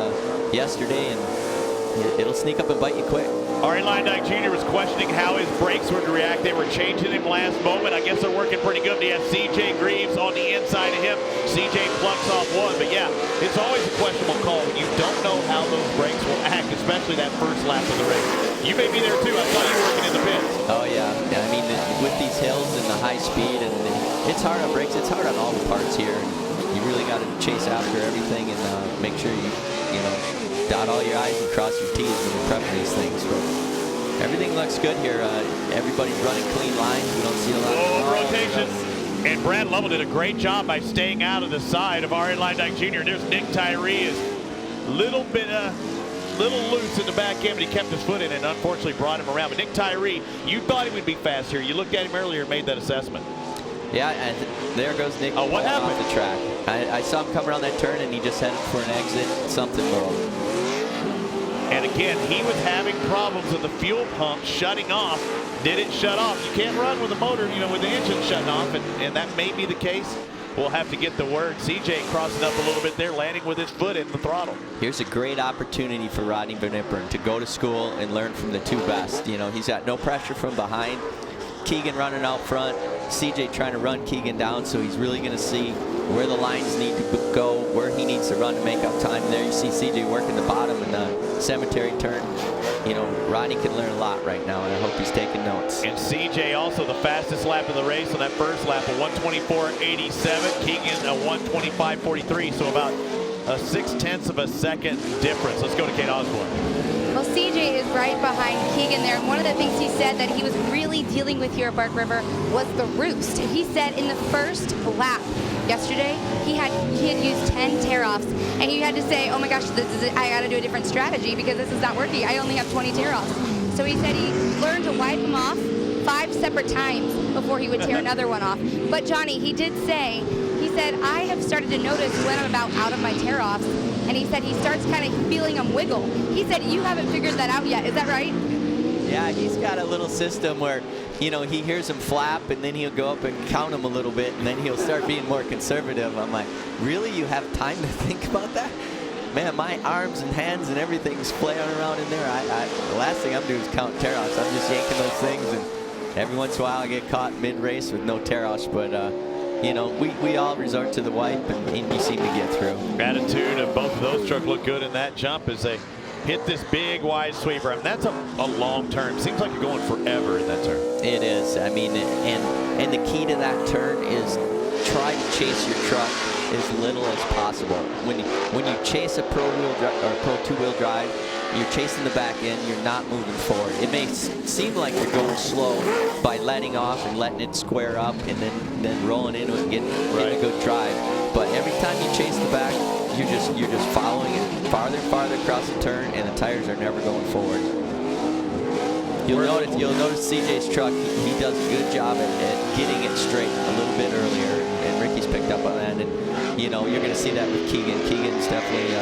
yesterday, and it'll sneak up and bite you quick. Ari Leindyke Jr. was questioning how his brakes were to react. They were changing him last moment. I guess they're working pretty good. He has CJ Greaves on the inside of him. CJ plucks off one. But yeah, it's always a questionable call when you don't know how those brakes will act, especially that first lap of the race. You may be there too. I saw you working in the pits. Oh yeah. I mean, with these hills and the high speed, and it's hard on brakes. It's hard on all the parts here. And you really got to chase after everything and make sure you know, dot all your I's and cross your T's when you're prepping these things. But everything looks good here. Everybody's running clean lines. We don't see a lot of rotation. And Brad Lovell did a great job by staying out of the side of Ari Leindyke Jr. There's Nick Tyree, is little loose in the back end, but he kept his foot in and unfortunately brought him around. But Nick Tyree, you thought he would be fast here. You looked at him earlier and made that assessment. Yeah, and there goes Nick what happened? Off the track. I saw him come around that turn, and he just headed for an exit. Something wrong. And again, he was having problems with the fuel pump shutting off. Did it shut off? You can't run with the motor, you know, with the engine shutting off, and that may be the case. We'll have to get the word. CJ crossing up a little bit there, landing with his foot in the throttle. Here's a great opportunity for Rodney Van Epperen to go to school and learn from the two best. You know, he's got no pressure from behind. Keegan running out front. CJ trying to run Keegan down, so he's really going to see where the lines need to go, where he needs to run to make up time. There you see CJ working the bottom in the cemetery turn. You know, Rodney can learn a lot right now, and I hope he's taking notes. And CJ also the fastest lap of the race on that first lap, a 1:24.87. Keegan a 1:25.43, so about a 0.6 of a second difference. Let's go to Kate Osborne. Well, CJ is right behind Keegan there, and one of the things he said that he was really dealing with here at Bark River was the roost. He said in the first lap yesterday, he had used 10 tear-offs, and he had to say, oh my gosh, I got to do a different strategy because this is not working. I only have 20 tear-offs. So he said he learned to wipe them off 5 separate times before he would tear another one off. But Johnny, he did say, he said, I have started to notice when I'm about out of my tear-offs, and he said he starts kind of feeling them wiggle. He said you haven't figured that out yet. Is that right? Yeah, he's got a little system where, you know, he hears them flap, and then he'll go up and count them a little bit, and then he'll start being more conservative. I'm like, really? You have time to think about that? Man, my arms and hands and everything's playing around in there. The last thing I'm doing is count tear-offs. I'm just yanking those things, and every once in a while I get caught mid-race with no tear-offs, but you know, we all resort to the wipe, and you seem to get through. Attitude of both of those trucks look good in that jump as they hit this big wide sweeper. I mean, that's a long turn. Seems like you're going forever in that turn. It is. I mean, and the key to that turn is try to chase your truck as little as possible. When you chase a pro two-wheel drive, you're chasing the back end, you're not moving forward. It may seem like you're going slow by letting off and letting it square up and then rolling into it and getting a good drive. But every time you chase the back, you're just following it farther and farther across the turn, and the tires are never going forward. You'll notice CJ's truck, he does a good job at getting it straight a little bit earlier, and Ricky's picked up on that. And you know, you're going to see that with Keegan. Keegan's definitely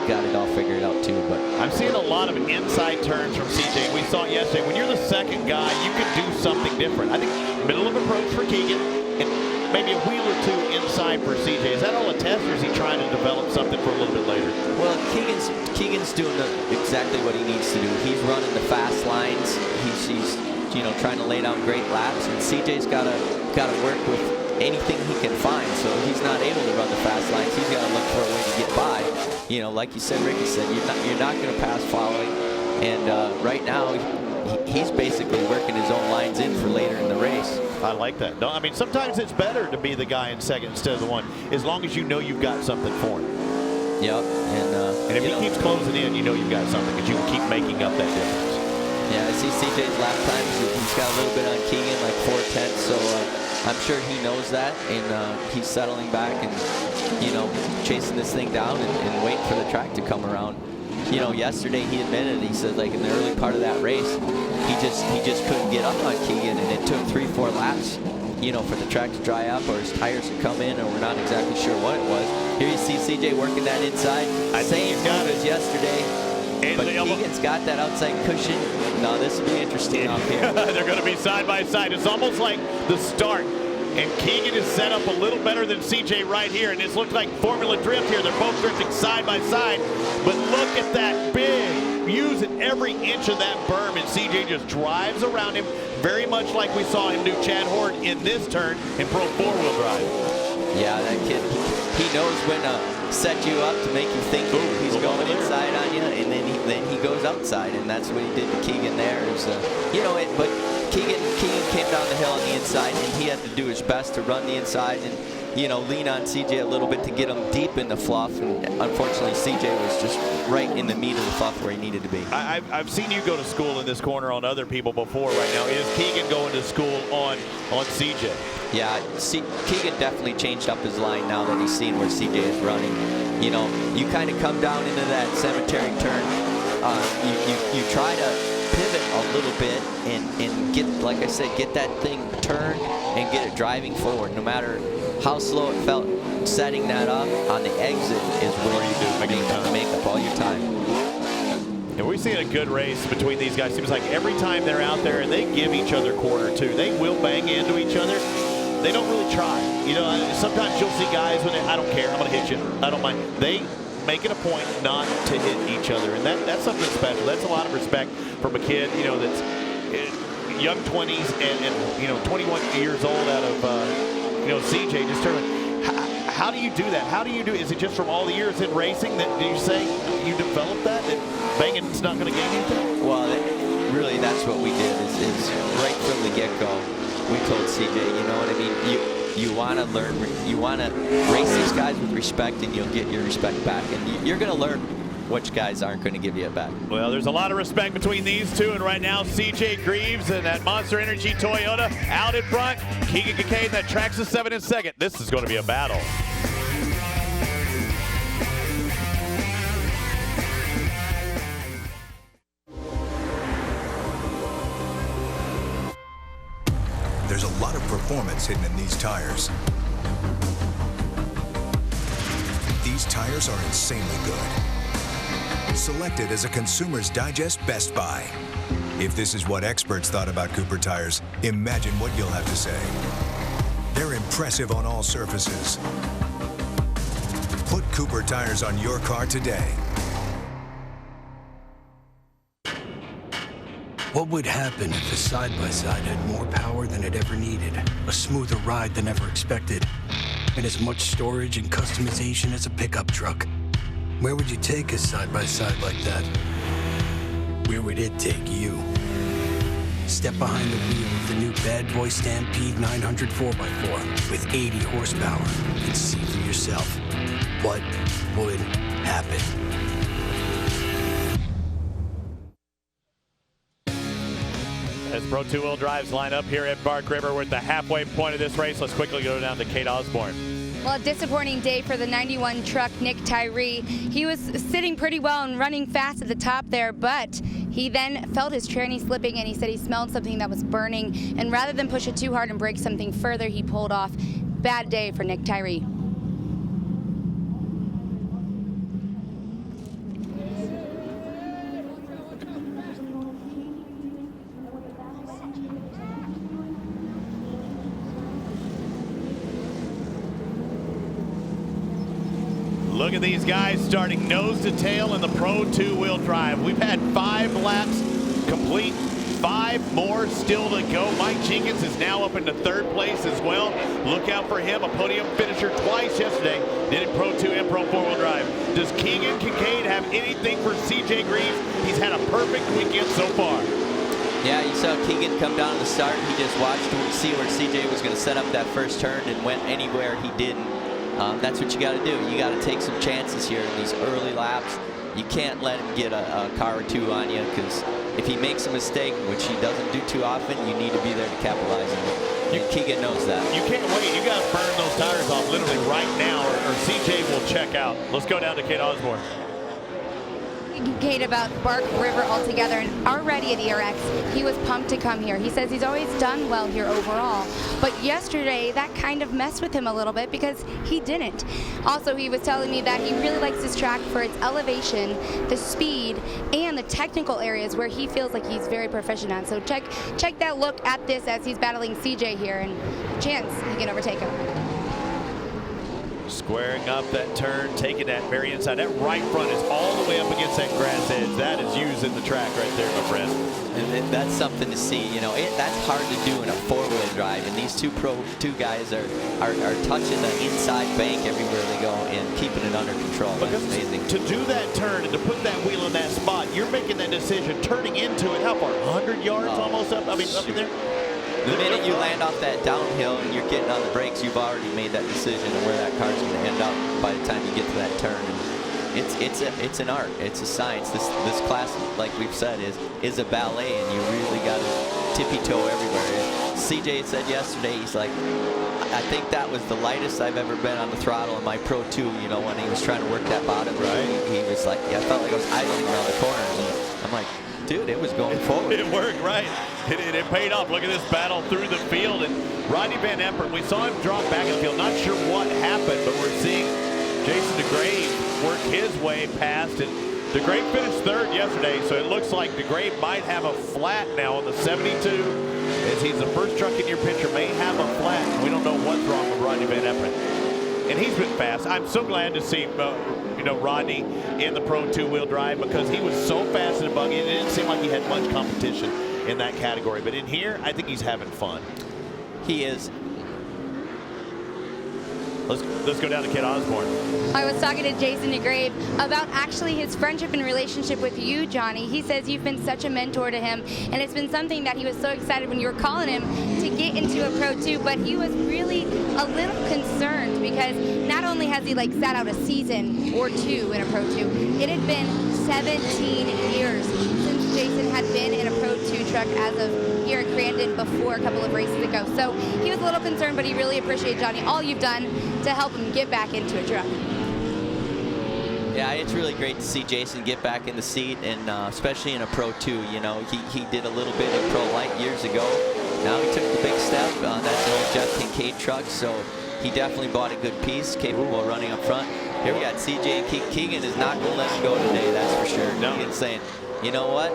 got it all figured out too. But I'm seeing a lot of inside turns from CJ. We saw it yesterday. When you're the second guy, you can do something different. I think middle of approach for Keegan, and maybe a wheel or two inside for CJ. Is that all a test, or is he trying to develop something for a little bit later? Well, Keegan's doing exactly what he needs to do. He's running the fast lines. He's you know, trying to lay down great laps. And CJ's got to work with anything he can find. So he's not able to run the fast lines. He's got to look for a way to get by. You know, like you said, Ricky said, you're not going to pass following. And right now, he's basically working his own lines in for later in the race. I like that. No, I mean, sometimes it's better to be the guy in second instead of the one, as long as you know you've got something for him. Yep. And if he keeps closing in, you know you've got something, because you can keep making up that difference. Yeah, I see CJ's lap times. He's got a little bit on Keegan, like 4:10. So I'm sure he knows that, and he's settling back and, you know, chasing this thing down and waiting for the track to come around. You know, yesterday he admitted, he said, like in the early part of that race, he just couldn't get up on Keegan, and it took 3-4 laps, you know, for the track to dry up or his tires to come in, or we're not exactly sure what it was. Here you see CJ working that inside. Same move as yesterday, but Keegan's got that outside cushion. No, this will be interesting off here. They're going to be side by side. It's almost like the start. And Keegan is set up a little better than CJ right here. And this looks like Formula Drift here. They're both drifting side by side. But look at that big, using every inch of that berm. And CJ just drives around him, very much like we saw him do Chad Hort in this turn in Pro 4-wheel drive. Yeah, that kid, he knows when to set you up to make you think he's going inside on you. And then he goes outside. And that's what he did to Keegan there. You know, but Keegan came down the hill on the inside, and he had to do his best to run the inside and, you know, lean on CJ a little bit to get him deep in the fluff. And unfortunately, CJ was just right in the meat of the fluff where he needed to be. I've seen you go to school in this corner on other people before right now. Is Keegan going to school on CJ? Yeah, Keegan definitely changed up his line now that he's seen where CJ is running. You know, you kind of come down into that cemetery turn. You try to pivot a little bit and get, like I said, get that thing turned and get it driving forward. No matter how slow it felt, setting that up on the exit is where you make up all your time. And we've seen a good race between these guys. Seems like every time they're out there, and they give each other quarter two. They will bang into each other. They don't really try. You know, sometimes you'll see guys when I don't care, I'm going to hit you. I don't mind. They make it a point not to hit each other, and that's something special. That's a lot of respect from a kid, you know, that's young 20s and you know, 21 years old out of you know, CJ just turned. How do you do that? How do you do it? Is it just from all the years in racing that you say you developed that banging's not going to gain anything? Well, really, that's what we did. Is right from the get-go, we told CJ, you know what I mean? You want to learn, you want to race these guys with respect, and you'll get your respect back. And you're going to learn which guys aren't going to give you it back. Well, there's a lot of respect between these two, and right now CJ Greaves and that Monster Energy Toyota out in front. Keegan Kincaid, that Traxxas 7 in second. This is going to be a battle. There's a lot of performance hidden in these tires. These tires are insanely good. Selected as a Consumer's Digest Best Buy. If this is what experts thought about Cooper tires, imagine what you'll have to say. They're impressive on all surfaces. Put Cooper tires on your car today. What would happen if a side-by-side had more power than it ever needed, a smoother ride than ever expected, and as much storage and customization as a pickup truck? Where would you take a side-by-side like that? Where would it take you? Step behind the wheel of the new Bad Boy Stampede 900 4x4 with 80 horsepower and see for yourself what would happen. As Pro 2-wheel drives line up here at Bark River, we're at the halfway point of this race. Let's quickly go down to Kate Osborne. Well, a disappointing day for the 91 truck, Nick Tyree. He was sitting pretty well and running fast at the top there, but he then felt his tranny slipping, and he said he smelled something that was burning. And rather than push it too hard and break something further, he pulled off. Bad day for Nick Tyree. Look at these guys starting nose to tail in the Pro 2-wheel drive. We've had 5 laps complete 5 more still to go. Mike Jenkins is now up into 3rd place as well. Look out for him, a podium finisher twice yesterday. Did it Pro 2 and Pro 4-wheel drive. Does Keegan Kincaid have anything for CJ Greaves? He's had a perfect weekend so far. Yeah, you saw Keegan come down to the start. He just watched to see where CJ was going to set up that first turn and went anywhere he didn't. That's what you got to do. You got to take some chances here in these early laps. You can't let him get a car or two on you, because if he makes a mistake, which he doesn't do too often, you need to be there to capitalize on it. And Keegan knows that. You can't wait. You got to burn those tires off literally right now, or CJ will check out. Let's go down to Kate Osborne. Kate about Bark River altogether, and already at ERX he was pumped to come here. He says he's always done well here overall, but yesterday that kind of messed with him a little bit because he didn't. Also, he was telling me that he really likes this track for its elevation, the speed, and the technical areas where he feels like he's very proficient at. So check that look at this as he's battling CJ here, and chance he can overtake him. Squaring up that turn, taking that very inside. That right front is all the way up against that grass edge. That is using the track right there, my friend. And that's something to see. You know, that's hard to do in a 4-wheel drive. And these two Pro 2 guys are touching the inside bank everywhere they go and keeping it under control. That's amazing. To do that turn and to put that wheel in that spot, you're making that decision, turning into it. How far? 100 yards almost up? I mean, up in there? The minute you land off that downhill and you're getting on the brakes, you've already made that decision of where that car's going to end up by the time you get to that turn. And it's an art. It's a science. This class, like we've said, is a ballet, and you really got to tippy-toe everywhere. CJ said yesterday, he's like, I think that was the lightest I've ever been on the throttle in my Pro 2. You know, when he was trying to work that bottom, he was like, I felt like I was idling around the corners. And I'm like, dude, it was going forward. It worked, right? It paid off. Look at this battle through the field. And Rodney Van Emper, we saw him drop back in the field. Not sure what happened, but we're seeing Jason DeGrave work his way past. And DeGrave finished 3rd yesterday, so it looks like DeGrave might have a flat now on the 72. As he's the first truck in your picture, may have a flat. We don't know what's wrong with Rodney Van Emper. And he's been fast. I'm so glad to see Rodney in the Pro 2-wheel drive, because he was so fast in the buggy. It didn't seem like he had much competition in that category. But in here, I think he's having fun. He is. Let's go down to Kate Osborne. I was talking to Jason DeGrave about actually his friendship and relationship with you, Johnny. He says you've been such a mentor to him, and it's been something that he was so excited when you were calling him to get into a Pro 2, but he was really a little concerned because not only has he sat out a season or 2 in a Pro 2, it had been 17 years since Jason had been in a Pro 2 truck as of here at Crandon before a couple of races ago. So he was a little concerned, but he really appreciated, Johnny, all you've done to help him get back into a truck. Yeah, it's really great to see Jason get back in the seat, and especially in a Pro 2. You know, he did a little bit of Pro Light years ago. Now he took the big step. That's an old Jeff Kincaid truck, so he definitely bought a good piece, capable of running up front. Here we got CJ and Keegan is not going to let him go today, that's for sure. No. Keegan's saying, you know what?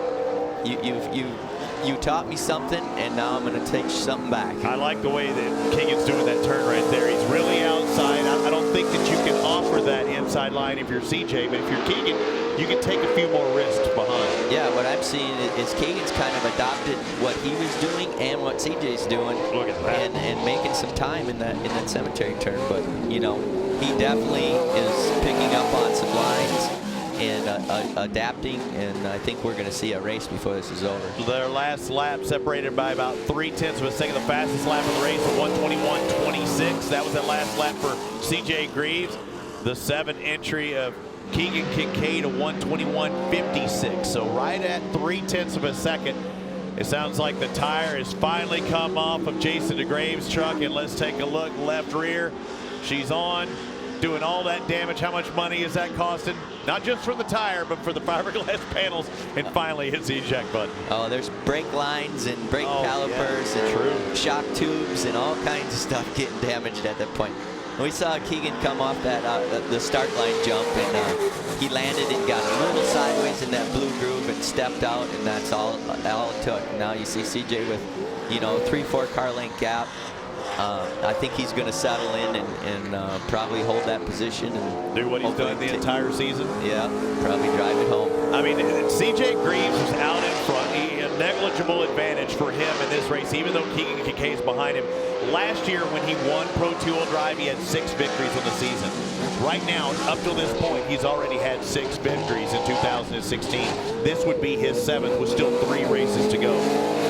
You taught me something, and now I'm going to take something back. I like the way that Keegan's doing that turn right there. He's really outside. I don't think that you can offer that inside line if you're CJ, but if you're Keegan, you can take a few more risks behind. Yeah, what I'm seeing is Keegan's kind of adopted what he was doing and what CJ's doing. Look at that. And making some time in that cemetery turn. But, you know, he definitely is picking up on some lines and adapting, and I think we're going to see a race before this is over. Their last lap separated by about 0.3 of a second. The fastest lap of the race was 1:21.26. That was that last lap for CJ Greaves. The 7th entry of Keegan Kincaid, a 1:21.56. So right at 0.3 of a second. It sounds like the tire has finally come off of Jason DeGrave's truck, and let's take a look. Left rear, she's on, doing all that damage. How much money is that costing? Not just for the tire, but for the fiberglass panels, and finally hits the eject button. Oh, there's brake lines and brake calipers and shock tubes and all kinds of stuff getting damaged at that point. We saw Keegan come off that the start line jump, and he landed and got a little sideways in that blue groove and stepped out, and that's all it took. Now you see CJ with, 3-4 car length gap. I think he's going to settle in and probably hold that position and do what he's done the entire season. Yeah, probably drive it home. I mean, CJ Greaves was out in front. negligible advantage for him in this race, even though Keegan Kincaid is behind him. Last year when he won Pro 2-wheel drive, he had 6 victories in the season. Right now, up till this point, he's already had 6 victories in 2016. This would be his 7th with still 3 races to go.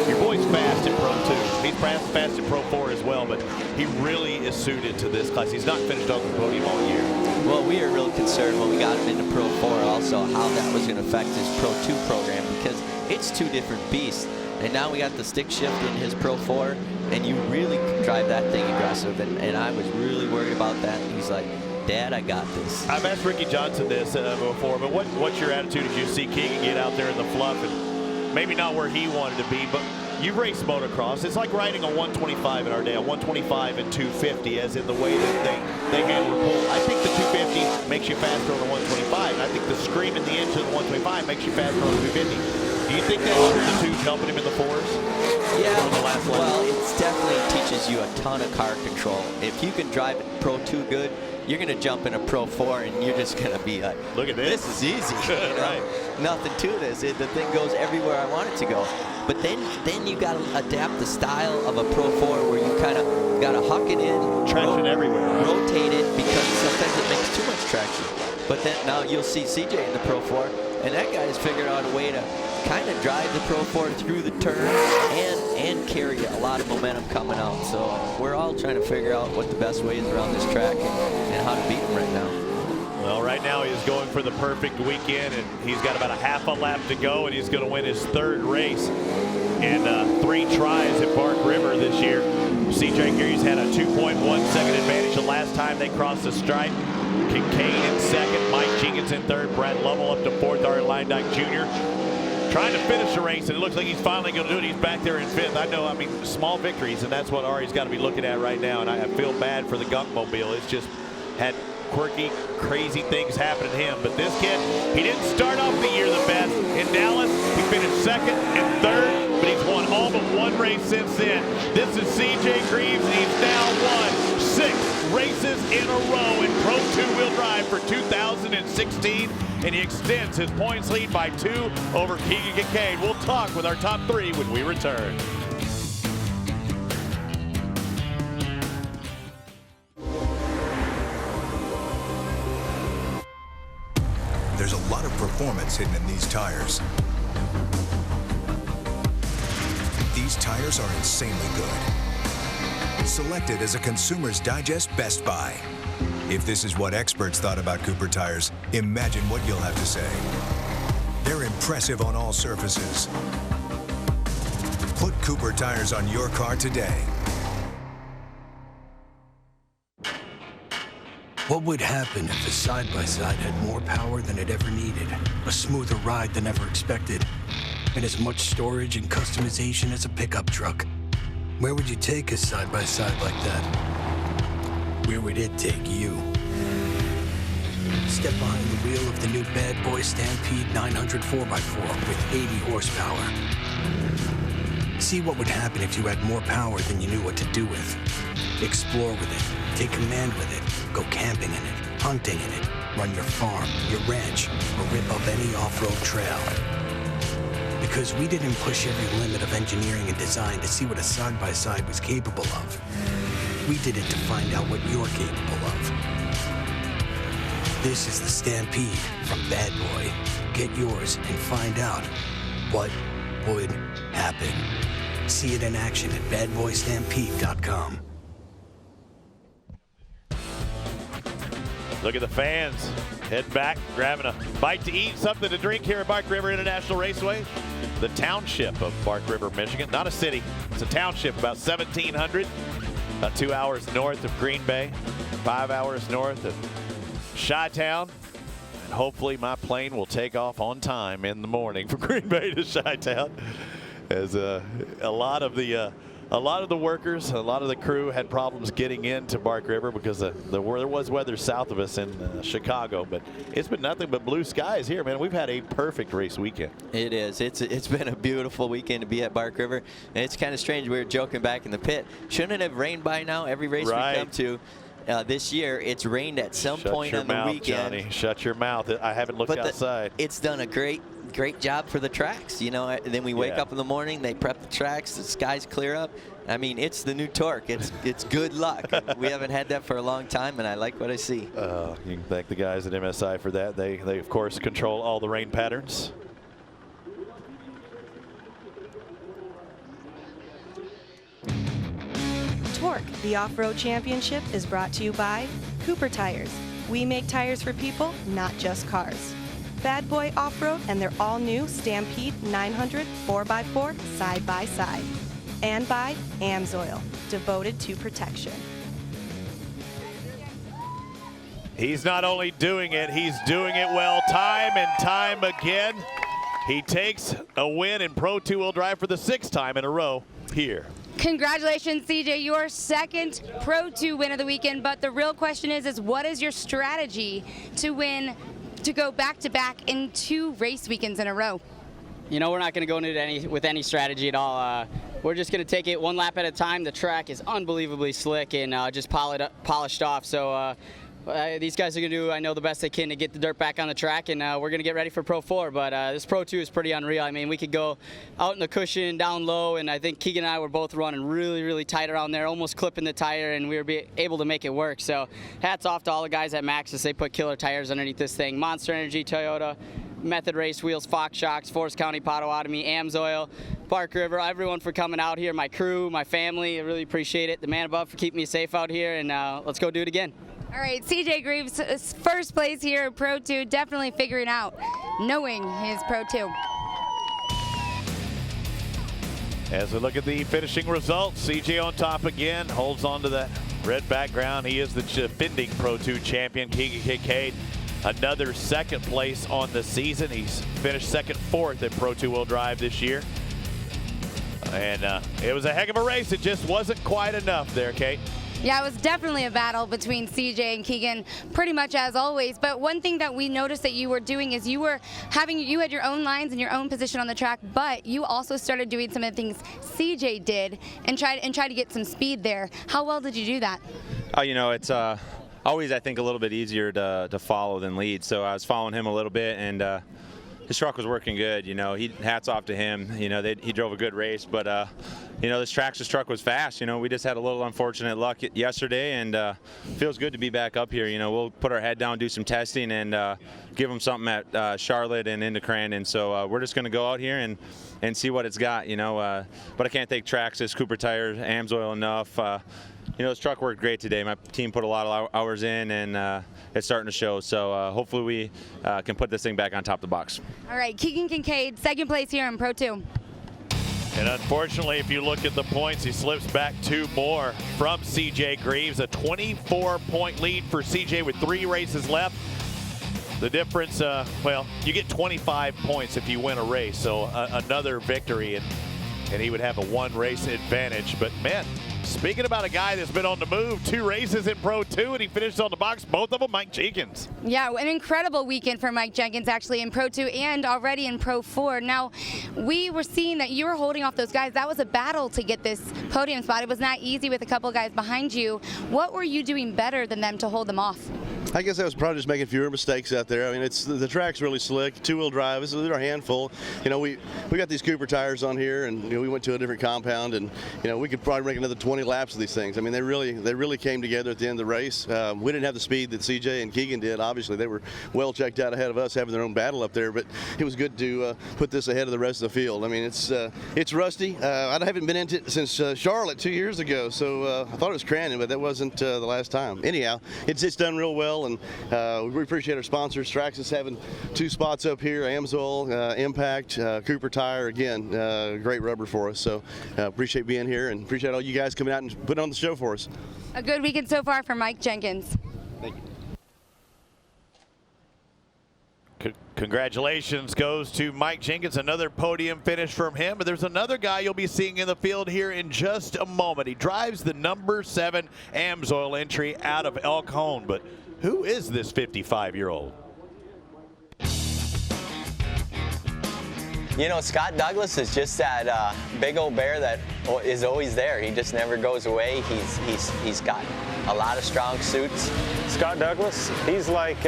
Your boy's fast in Pro 2. He's fast in Pro 4 as well, but he really is suited to this class. He's not finished on the podium all year. Well, we were real concerned when we got him into Pro 4 also how that was going to affect his Pro 2 program, because it's 2 different beasts. And now we got the stick shift in his Pro 4, and you really can drive that thing aggressive. And I was really worried about that. And he's like, Dad, I got this. I've asked Ricky Johnson this before, but what's your attitude as you see Keegan get out there in the fluff, and maybe not where he wanted to be, but you've raced motocross. It's like riding a 125 in our day, a 125 and 250, as in the way that they handle the pull. I think the 250 makes you faster on the 125, and I think the scream in the inch of the 125 makes you faster on the 250. Do you think that's true? The 2's helping him in the 4s? Yeah, well, it definitely teaches you a ton of car control. If you can drive Pro 2 good, you're going to jump in a Pro 4 and you're just going to be like, look at this. This is easy. You know? Right. Nothing to this. The thing goes everywhere I want it to go. But then you got to adapt the style of a Pro 4 where you kind of got to huck it in. Traction everywhere. Right? Rotate it, because sometimes it makes too much traction. But then now you'll see CJ in the Pro 4, and that guy has figured out a way to kind of drive the Pro 4 through the turn and carry a lot of momentum coming out. So we're all trying to figure out what the best way is around this track and how to beat him right now. Well, right now he's going for the perfect weekend, and he's got about a half a lap to go, and he's going to win his 3rd race in 3 tries at Bark River this year. CJ Geary's had a 2.1 second advantage the last time they crossed the stripe. Kincaid in 2nd, Mike Jenkins in 3rd, Brad Lovell up to 4th, Art Leindyke Jr. Trying to finish the race, and it looks like he's finally going to do it. He's back there in 5th. I know, I mean, small victories, and that's what Ari's got to be looking at right now, and I feel bad for the Gunk Mobile. It's just had quirky, crazy things happen to him. But this kid, he didn't start off the year the best. In Dallas, he finished 2nd and 3rd, but he's won all but 1 race since then. This is CJ Greaves, and he's now won 6 races in a row in Pro 2-wheel drive for 2016, and he extends his points lead by 2 over Keegan Kincaid. We'll talk with our top 3 when we return. There's a lot of performance hidden in these tires. These tires are insanely good. Selected as a Consumer's Digest Best Buy. If this is what experts thought about Cooper tires, imagine what you'll have to say. They're impressive on all surfaces. Put Cooper tires on your car today. What would happen if a side-by-side had more power than it ever needed, a smoother ride than ever expected, and as much storage and customization as a pickup truck? Where would you take a side-by-side like that? Where would it take you? Step behind the wheel of the new Bad Boy Stampede 900 4x4 with 80 horsepower. See what would happen if you had more power than you knew what to do with. Explore with it, take command with it, go camping in it, hunting in it, run your farm, your ranch, or rip up any off-road trail. Because we didn't push every limit of engineering and design to see what a side-by-side was capable of. We did it to find out what you're capable of. This is the Stampede from Bad Boy. Get yours and find out what would happen. See it in action at badboystampede.com. Look at the fans. Head back, grabbing a bite to eat, something to drink here at Bark River International Raceway. The township of Bark River, Michigan. Not a city, it's a township, about 1,700. About 2 hours north of Green Bay, 5 hours north of Chi-Town. And hopefully my plane will take off on time in the morning from Green Bay to Chi-Town. As a lot of the workers, a lot of the crew had problems getting into Bark River because there was weather south of us in Chicago, but it's been nothing but blue skies here, man. We've had a perfect race weekend. It is. It's been a beautiful weekend to be at Bark River, and it's kind of strange. We were joking back in the pit. Shouldn't it have rained by now? Every race we come to this year, it's rained at some point on the weekend. Johnny. Shut your mouth. I haven't looked outside. It's done a great great job for the tracks. You know, then we wake up in the morning, they prep the tracks, the skies clear up. I mean, it's the new TORC. It's good luck. We haven't had that for a long time, and I like what I see. You can thank the guys at MSI for that. They of course, control all the rain patterns. TORC, the Off-Road Championship, is brought to you by Cooper Tires. We make tires for people, not just cars. Bad Boy Off-Road and their all-new Stampede 900 4x4 side-by-side. And by AMSOIL, devoted to protection. He's not only doing it, he's doing it well time and time again. He takes a win in Pro 2-wheel drive for the 6th time in a row here. Congratulations, CJ, your 2nd Pro 2 win of the weekend. But the real question is what is your strategy to win, to go back-to-back in 2 race weekends in a row? You know, we're not going to go into it with any strategy at all. We're just going to take it one lap at a time. The track is unbelievably slick and just polished off. So these guys are going to do, I know, the best they can to get the dirt back on the track, and we're going to get ready for Pro 4. But this Pro 2 is pretty unreal. I mean, we could go out in the cushion, down low, and I think Keegan and I were both running really, really tight around there, almost clipping the tire, and we were able to make it work. So hats off to all the guys at Maxxis. They put killer tires underneath this thing. Monster Energy, Toyota, Method Race Wheels, Fox Shocks, Forest County Potawatomi, AMSOIL, Park River, everyone for coming out here, my crew, my family. I really appreciate it. The man above for keeping me safe out here, and let's go do it again. All right, CJ Greaves, 1st place here at Pro 2, definitely figuring out, knowing his Pro 2. As we look at the finishing results, CJ on top again, holds on to that red background. He is the defending Pro 2 champion. Keegan Kincaid, another 2nd place on the season. He's finished 2nd, 4th at Pro 2-wheel drive this year. And it was a heck of a race. It just wasn't quite enough there, Kate. Yeah, it was definitely a battle between CJ and Keegan, pretty much as always. But one thing that we noticed that you were doing is you had your own lines and your own position on the track, but you also started doing some of the things CJ did and tried to get some speed there. How well did you do that? Oh, you know, it's always, I think, a little bit easier to follow than lead. So I was following him a little bit, and his truck was working good. You know, hats off to him. You know, he drove a good race, but you know, this Traxxas truck was fast. You know, we just had a little unfortunate luck yesterday, and feels good to be back up here. You know, we'll put our head down, do some testing, and give them something at Charlotte and into Crandon. So we're just going to go out here and see what it's got. You know, but I can't thank Traxxas, Cooper Tires, AMSOIL enough. You know, this truck worked great today. My team put a lot of hours in, and it's starting to show. So hopefully we can put this thing back on top of the box. All right, Keegan Kincaid, 2nd place here in Pro 2. And unfortunately, if you look at the points, he slips back 2 more from CJ Greaves. A 24-point lead for CJ with 3 races left. The difference, well, you get 25 points if you win a race. So another victory, and he would have a 1-race advantage. But man, speaking about a guy that's been on the move, 2 races in Pro 2, and he finished on the box, both of them Mike Jenkins. Yeah, an incredible weekend for Mike Jenkins, actually, in Pro 2 and already in Pro 4. Now, we were seeing that you were holding off those guys. That was a battle to get this podium spot. It was not easy with a couple guys behind you. What were you doing better than them to hold them off? I guess I was probably just making fewer mistakes out there. I mean, the track's really slick, 2-wheel drive. This is our handful. You know, we got these Cooper tires on here, and you know, we went to a different compound, and you know, we could probably make another 20 laps of these things. I mean, they really came together at the end of the race. We didn't have the speed that CJ and Keegan did. Obviously, they were well checked out ahead of us, having their own battle up there. But it was good to put this ahead of the rest of the field. I mean, it's rusty. I haven't been into it since Charlotte 2 years ago, so I thought it was Crandon, but that wasn't the last time. Anyhow, it's done real well, and we appreciate our sponsors. Traxxas having 2 spots up here, AMSOIL, Impact, Cooper Tire, again, great rubber for us. So appreciate being here and appreciate all you guys coming out and putting on the show for us. A good weekend so far for Mike Jenkins. Thank you. Congratulations goes to Mike Jenkins, another podium finish from him. But there's another guy you'll be seeing in the field here in just a moment. He drives the number 7 AMSOIL entry out of El Cajon. But who is this 55-year-old? You know, Scott Douglas is just that big old bear that is always there. He just never goes away. He's got a lot of strong suits. Scott Douglas, he's like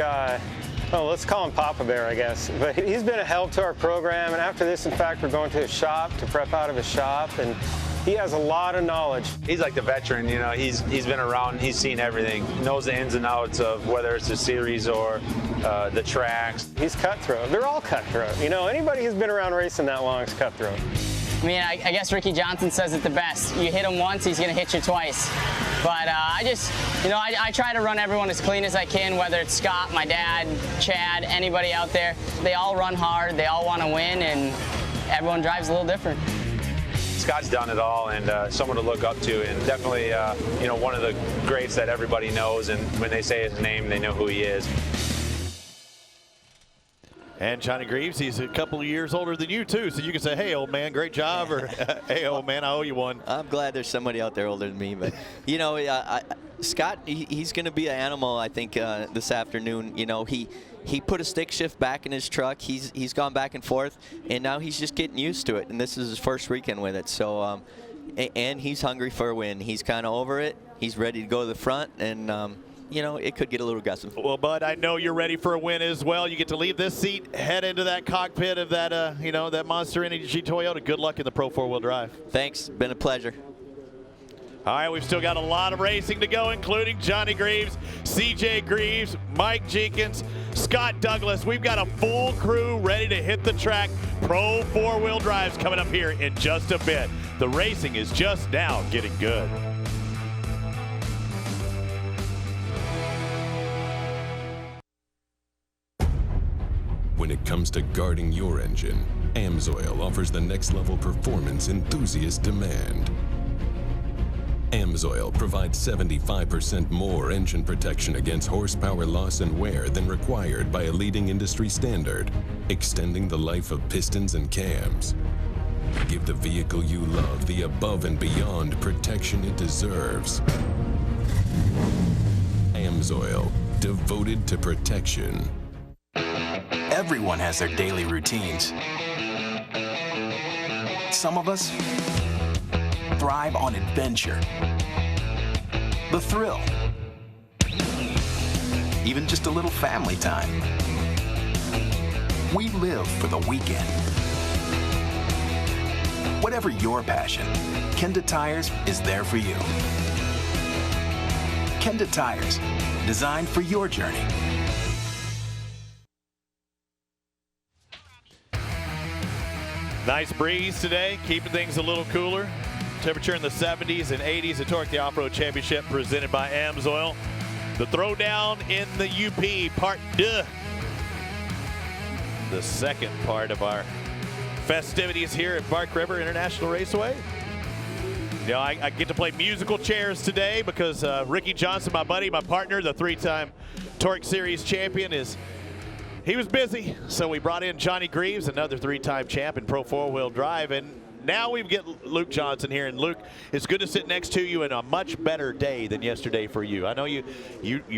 Oh, let's call him Papa Bear, I guess. But he's been a help to our program, and after this, in fact, we're going to his shop to prep out of his shop, and he has a lot of knowledge. He's like the veteran, you know, he's been around, he's seen everything, knows the ins and outs of whether it's the series or the tracks. He's cutthroat. They're all cutthroat. You know, anybody who's been around racing that long is cutthroat. I mean, I guess Ricky Johnson says it the best. You hit him once, he's going to hit you twice. But I just, you know, I try to run everyone as clean as I can, whether it's Scott, my dad, Chad, anybody out there. They all run hard, they all want to win, and everyone drives a little different. Scott's done it all, and someone to look up to, and definitely, you know, one of the greats that everybody knows, and when they say his name, they know who he is. And Johnny Greaves, he's a couple of years older than you, too, so you can say, hey, old man, great job, or hey, old man, I owe you one. I'm glad there's somebody out there older than me, but, you know, Scott, he's going to be an animal, I think, this afternoon. You know, he put a stick shift back in his truck. He's gone back and forth, and now he's just getting used to it, and this is his first weekend with it. So, and he's hungry for a win. He's kind of over it. He's ready to go to the front, and you know, it could get a little aggressive. Well, Bud, I know you're ready for a win as well. You get to leave this seat, head into that cockpit of that, you know, that Monster Energy Toyota. Good luck in the Pro 4-wheel drive. Thanks. Been a pleasure. All right, we've still got a lot of racing to go, including Johnny Greaves, CJ Greaves, Mike Jenkins, Scott Douglas. We've got a full crew ready to hit the track. Pro 4-wheel drives coming up here in just a bit. The racing is just now getting good. When it comes to guarding your engine, AMSOIL offers the next level performance enthusiasts demand. AMSOIL provides 75% more engine protection against horsepower loss and wear than required by a leading industry standard, extending the life of pistons and cams. Give the vehicle you love the above and beyond protection it deserves. AMSOIL, devoted to protection. Everyone has their daily routines. Some of us thrive on adventure, the thrill, even just a little family time. We live for the weekend. Whatever your passion, Kenda Tires is there for you. Kenda Tires, designed for your journey. Nice breeze today, keeping things a little cooler. Temperature in the 70s and 80s at TORC, the Off-Road Championship, presented by AMSOIL. The throwdown in the UP, part 2. The second part of our festivities here at Bark River International Raceway. You know, I get to play musical chairs today because Ricky Johnson, my buddy, my partner, the 3-time TORC Series champion, he was busy, so we brought in Johnny Greaves, another 3-time champ in Pro 4-wheel drive, and now we get Luke Johnson here. And Luke, it's good to sit next to you in a much better day than yesterday for you. I know you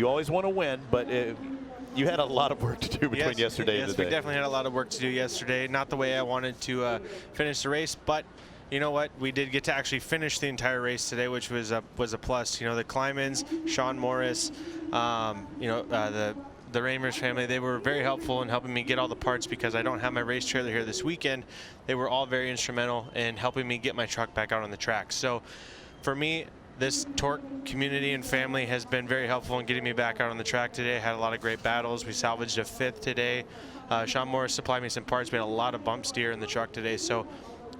always want to win, but you had a lot of work to do between yesterday and today. Yes, we definitely had a lot of work to do yesterday. Not the way I wanted to finish the race, but you know what? We did get to actually finish the entire race today, which was a plus. You know, the Klymans, Sean Morris, you know, the Ramers family, they were very helpful in helping me get all the parts because I don't have my race trailer here this weekend. They were all very instrumental in helping me get my truck back out on the track. So for me, this TORC community and family has been very helpful in getting me back out on the track today. I had a lot of great battles. We salvaged a 5th today. Sean Morris supplied me some parts. We had a lot of bump steer in the truck today. So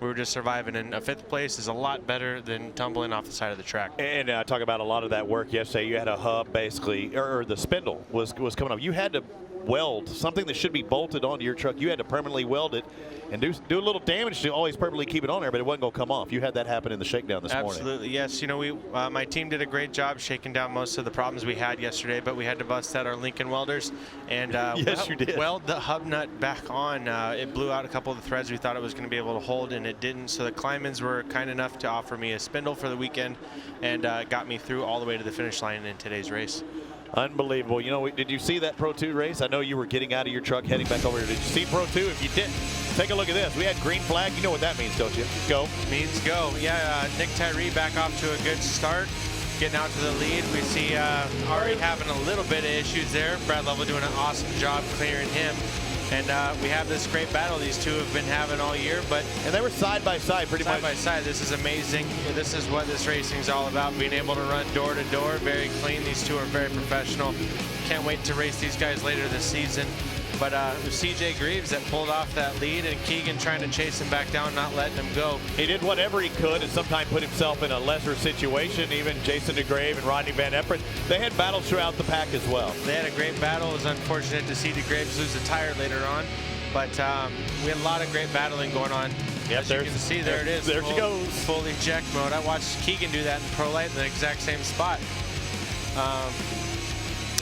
we were just surviving, and a 5th place is a lot better than tumbling off the side of the track. And talk about a lot of that work yesterday. You had a hub basically, or the spindle was coming up. You had to weld something that should be bolted onto your truck. You had to permanently weld it and do a little damage to always permanently keep it on there, but it wasn't going to come off. You had that happen in the shakedown this morning. Absolutely, yes. You know, my team did a great job shaking down most of the problems we had yesterday, but we had to bust out our Lincoln welders and yes, you did. Weld the hub nut back on. It blew out a couple of the threads we thought it was going to be able to hold, and it didn't. So the Klymans were kind enough to offer me a spindle for the weekend and got me through all the way to the finish line in today's race. Unbelievable. You know, did you see that Pro 2 race? I know you were getting out of your truck, heading back over here. Did you see Pro 2? If you didn't, take a look at this. We had green flag. You know what that means, don't you? Go. Means go. Yeah, Nick Tyree back off to a good start. getting out to the lead. We see Ari having a little bit of issues there. Brad Lovell doing an awesome job clearing him. And we have this great battle these two have been having all year. And they were side by side pretty much. Side by side. This is amazing. This is what this racing is all about, being able to run door to door, very clean. These two are very professional. Can't wait to race these guys later this season. But it was CJ Greaves that pulled off that lead, and Keegan trying to chase him back down, not letting him go. He did whatever he could and sometimes put himself in a lesser situation. Even Jason DeGrave and Rodney Van Eperen, they had battles throughout the pack as well. They had a great battle. It was unfortunate to see DeGraves lose a tire later on, but we had a lot of great battling going on. Yep, as you can see, there it is. There she goes. Full eject mode. I watched Keegan do that in Pro Light in the exact same spot.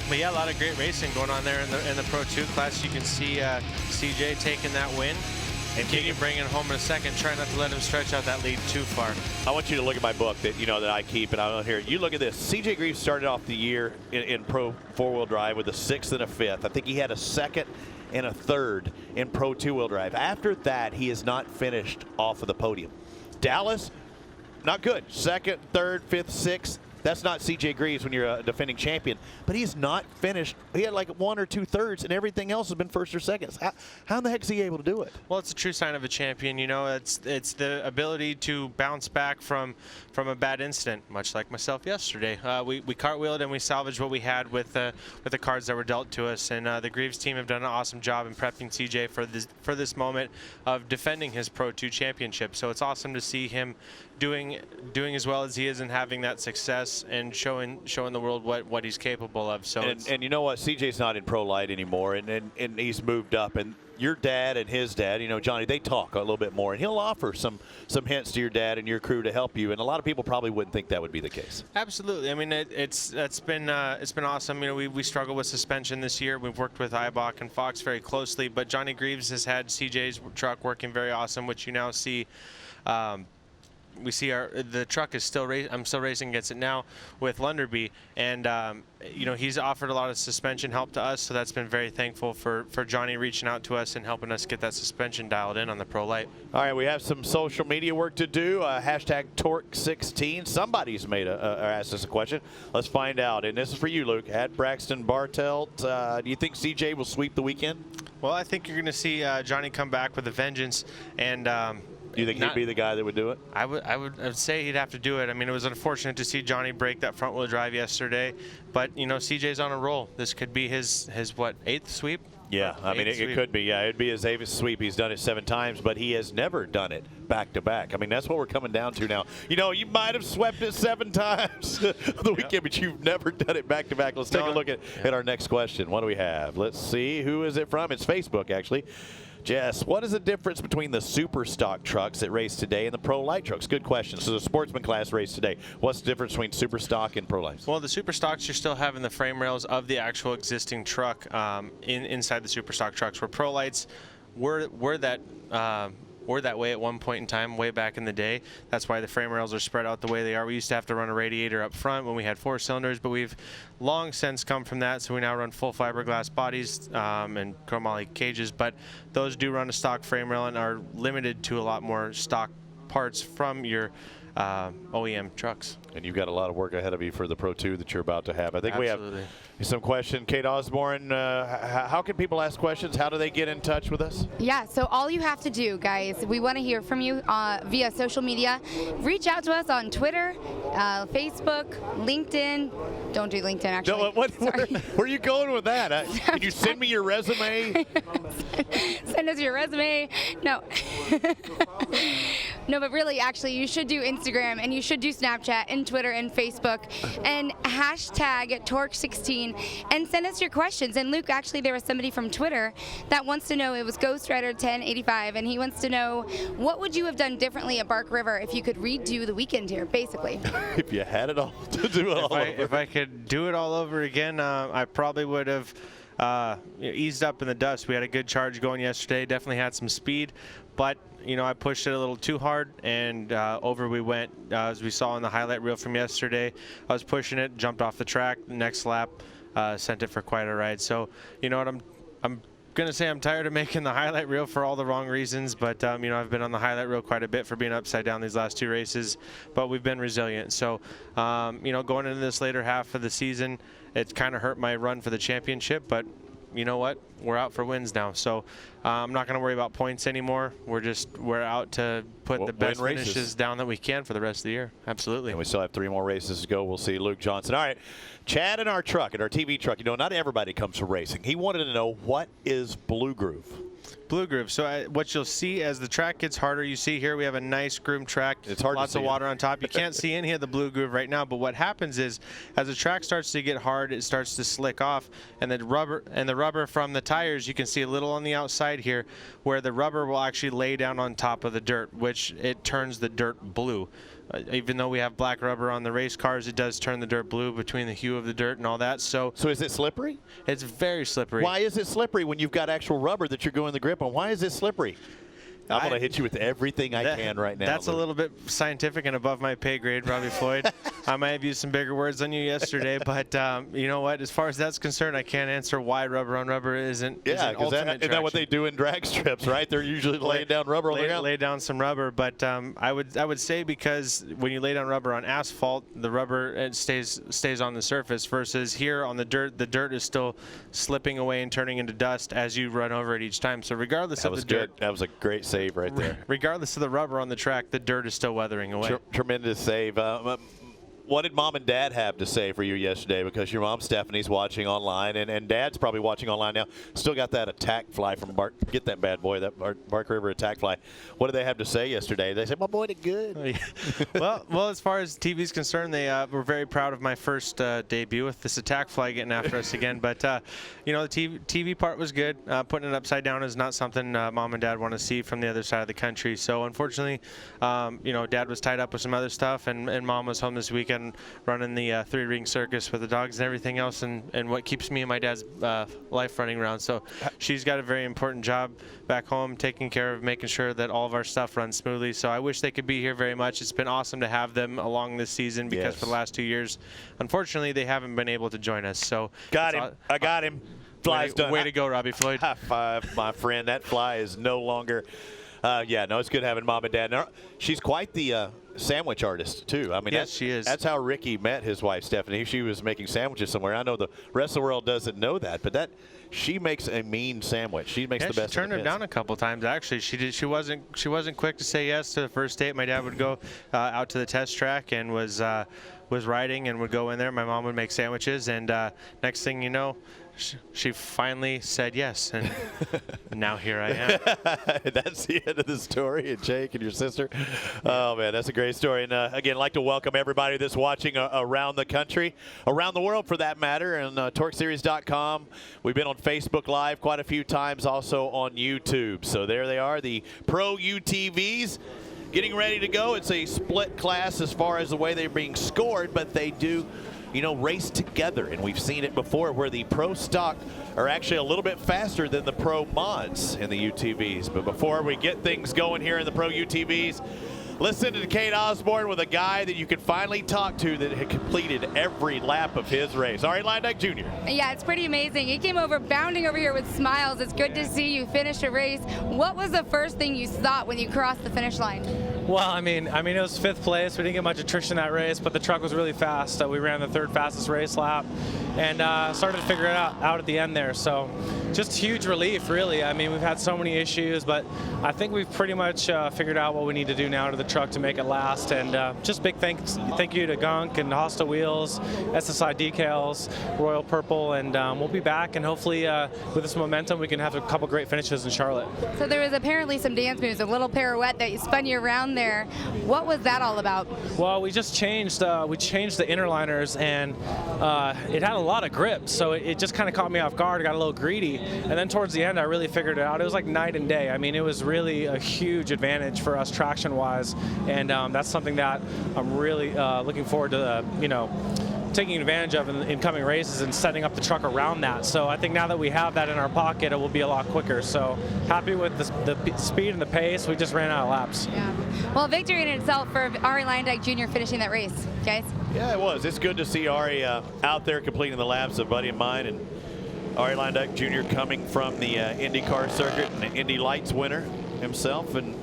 But yeah, a lot of great racing going on there in the Pro 2 class. You can see CJ taking that win, and Keegan bringing it home in a second, trying not to let him stretch out that lead too far. I want you to look at my book that that I keep, and I don't hear. You look at this. CJ Greaves started off the year in Pro 4-wheel drive with a 6th and a 5th. I think he had a 2nd and a 3rd in Pro 2-wheel drive. After that, he has not finished off of the podium. Dallas, not good. 2nd, 3rd, 5th, 6th. That's not CJ Greaves when you're a defending champion, but he's not finished. He had like 1 or 2/3, and everything else has been 1st or 2nd. How in the heck is he able to do it? Well, it's a true sign of a champion. It's the ability to bounce back from a bad incident, much like myself yesterday. We cartwheeled and we salvaged what we had with the cards that were dealt to us, and the Greaves team have done an awesome job in prepping CJ for this moment of defending his Pro 2 championship. So it's awesome to see him doing as well as he is and having that success and showing the world what he's capable of. So and you know what, CJ's not in Pro Light anymore, and he's moved up, and your dad and his dad, Johnny, they talk a little bit more, and he'll offer some hints to your dad and your crew to help you, and a lot of people probably wouldn't think that would be the case. Absolutely. I mean, it's been awesome. We struggle with suspension this year. We've worked with Eibach and Fox very closely, but Johnny Greaves has had CJ's truck working very awesome, which you now see. We see the truck is still I'm still racing against it now with Lunderby, and he's offered a lot of suspension help to us, so that's been very thankful for Johnny reaching out to us and helping us get that suspension dialed in on the Pro Light. All right, we have some social media work to do. Hashtag TORC16. Somebody's made asked us a question. Let's find out. And this is for you, Luke. At Braxton Bartelt, do you think CJ will sweep the weekend? Well, I think you're going to see Johnny come back with a vengeance, and do you think he'd be the guy that would do it? I would say he'd have to do it. I mean, it was unfortunate to see Johnny break that front wheel drive yesterday, but CJ's on a roll. This could be his what, 8th sweep? Yeah, I mean, it could be. Yeah, it'd be his 8th sweep. He's done it 7 times, but he has never done it back to back. I mean, that's what we're coming down to now. You might have swept it 7 times the weekend, but you've never done it back to back. Let's take a look at our next question. What do we have? Let's see. Who is it from? It's Facebook, actually. Jess, what is the difference between the super stock trucks that race today and the Pro Light trucks? Good question. So the sportsman class race today. What's the difference between super stock and Pro Lights? Well, the super stocks, you're still having the frame rails of the actual existing truck inside the super stock trucks, where Pro Lights were that way at one point in time, way back in the day. That's why the frame rails are spread out the way they are. We used to have to run a radiator up front when we had 4 cylinders, but we've long since come from that, so we now run full fiberglass bodies and chromoly cages, but those do run a stock frame rail and are limited to a lot more stock parts from your OEM trucks. And you've got a lot of work ahead of you for the Pro 2 that you're about to have. I think Absolutely. We have some question. Kate Osborne, how can people ask questions? How do they get in touch with us? Yeah, so all you have to do, guys, we want to hear from you via social media. Reach out to us on Twitter, Facebook, LinkedIn. Don't do LinkedIn, actually. No, where are you going with that? Can you send me your resume? Send us your resume. No. No, but really, actually, you should do Instagram, and you should do Snapchat and Twitter and Facebook, and hashtag TORC16, and send us your questions. And Luke, actually, there was somebody from Twitter that wants to know, it was Ghost Rider 1085, and he wants to know, what would you have done differently at Bark River if you could redo the weekend here, basically? If you had it all to do it all over. If I could do it all over again, I probably would have eased up in the dust. We had a good charge going yesterday, definitely had some speed, but I pushed it a little too hard, and over we went. As we saw in the highlight reel from yesterday, I was pushing it, jumped off the track, the next lap, sent it for quite a ride. So, you know what, I'm gonna say I'm tired of making the highlight reel for all the wrong reasons, but you know, I've been on the highlight reel quite a bit for being upside down these last 2 races, but we've been resilient. So you know, going into this later half of the season, it's kind of hurt my run for the championship, but you know what? We're out for wins now, so I'm not going to worry about points anymore. We're out to put the best finishes down that we can for the rest of the year. Absolutely. And we still have 3 more races to go. We'll see Luke Johnson. All right, Chad in our truck, in our TV truck. You know, not everybody comes from racing. He wanted to know, what is Blue Groove? Blue Groove. So what you'll see as the track gets harder, you see here we have a nice groomed track. It's hard lots to see of water on top. You can't see any of the Blue Groove right now, but what happens is as the track starts to get hard, it starts to slick off, and the rubber from the tires, you can see a little on the outside here where the rubber will actually lay down on top of the dirt, which it turns the dirt blue. Even though we have black rubber on the race cars, it does turn the dirt blue between the hue of the dirt and all that. So is it slippery? It's very slippery. Why is it slippery when you've got actual rubber that you're going the grip on? Why is it slippery? I'm going to hit you with everything I can right now. That's a little bit scientific and above my pay grade, Robbie Floyd. I might have used some bigger words on you yesterday, but you know what? As far as that's concerned, I can't answer why rubber on rubber isn't because isn't that what they do in drag strips, right? They're usually laying down rubber on the ground. Lay down some rubber, but I would say because when you lay down rubber on asphalt, the rubber stays on the surface versus here on the dirt is still slipping away and turning into dust as you run over it each time. So regardless of the dirt, that was a great save right there. Regardless of the rubber on the track, the dirt is still weathering away. Tremendous save. What did Mom and Dad have to say for you yesterday? Because your mom, Stephanie's, watching online, and Dad's probably watching online now. Still got that attack fly from get that bad boy, that Bark River attack fly. What did they have to say yesterday? They said, my boy did good. well, as far as TV's concerned, they were very proud of my first debut with this attack fly getting after us again. But, you know, the TV part was good. Putting it upside down is not something Mom and Dad want to see from the other side of the country. So, unfortunately, you know, Dad was tied up with some other stuff, and Mom was home this weekend running the 3-ring circus with the dogs and everything else, and what keeps me and my dad's life running around. So she's got a very important job back home, taking care of making sure that all of our stuff runs smoothly. So I wish they could be here very much. It's been awesome to have them along this season because for the last 2 years, unfortunately, they haven't been able to join us. So I got him. Fly's done. Way to go, Robbie Floyd. High five, my friend. That fly is no longer. It's good having Mom and Dad. Now, she's quite the sandwich artist, too. I mean, yes, she is. That's how Ricky met his wife, Stephanie. She was making sandwiches somewhere. I know the rest of the world doesn't know that, but she makes a mean sandwich. She makes the best. She turned him down a couple times, actually. She wasn't quick to say yes to the first date. My dad would go out to the test track and was riding and would go in there. My mom would make sandwiches, and next thing you know, she finally said yes, and now here I am. That's the end of the story, and Jake and your sister. Oh, man, that's a great story. And, again, I'd like to welcome everybody that's watching around the country, around the world for that matter, and TORCseries.com. We've been on Facebook Live quite a few times, also on YouTube. So there they are, the Pro UTVs. Getting ready to go. It's a split class as far as the way they're being scored, but they do, you know, race together. And we've seen it before where the Pro Stock are actually a little bit faster than the Pro Mods in the UTVs. But before we get things going here in the Pro UTVs, listen to Kate Osborne with a guy that you can finally talk to that had completed every lap of his race. Ari Leindeck Jr. Yeah, it's pretty amazing. He came over bounding over here with smiles. It's good to see you finish a race. What was the first thing you thought when you crossed the finish line? Well, I mean, it was 5th place. We didn't get much attrition in that race, but the truck was really fast. We ran the 3rd fastest race lap and started to figure it out at the end there. So just huge relief, really. I mean, we've had so many issues, but I think we've pretty much figured out what we need to do now to the truck to make it last. And just big thank you to Gunk and Hostile Wheels, SSI Decals, Royal Purple, and we'll be back. And hopefully with this momentum, we can have a couple great finishes in Charlotte. So there was apparently some dance moves, a little pirouette that spun you around there. What was that all about? Well, we just changed the inner liners, and it had a lot of grip, so it just kind of caught me off guard. I got a little greedy, and then towards the end I really figured it out. It was like night and day. I mean, it was really a huge advantage for us traction wise, and that's something that I'm really looking forward to taking advantage of in coming races and setting up the truck around that. So I think now that we have that in our pocket, it will be a lot quicker. So happy with the speed and the pace. We just ran out of laps. Yeah. Well, victory in itself for Ari Leindeck Jr. finishing that race, guys. Yeah, it was. It's good to see Ari out there completing the laps, a buddy of mine, and Ari Landuck Jr. coming from the IndyCar circuit and the Indy Lights winner himself, and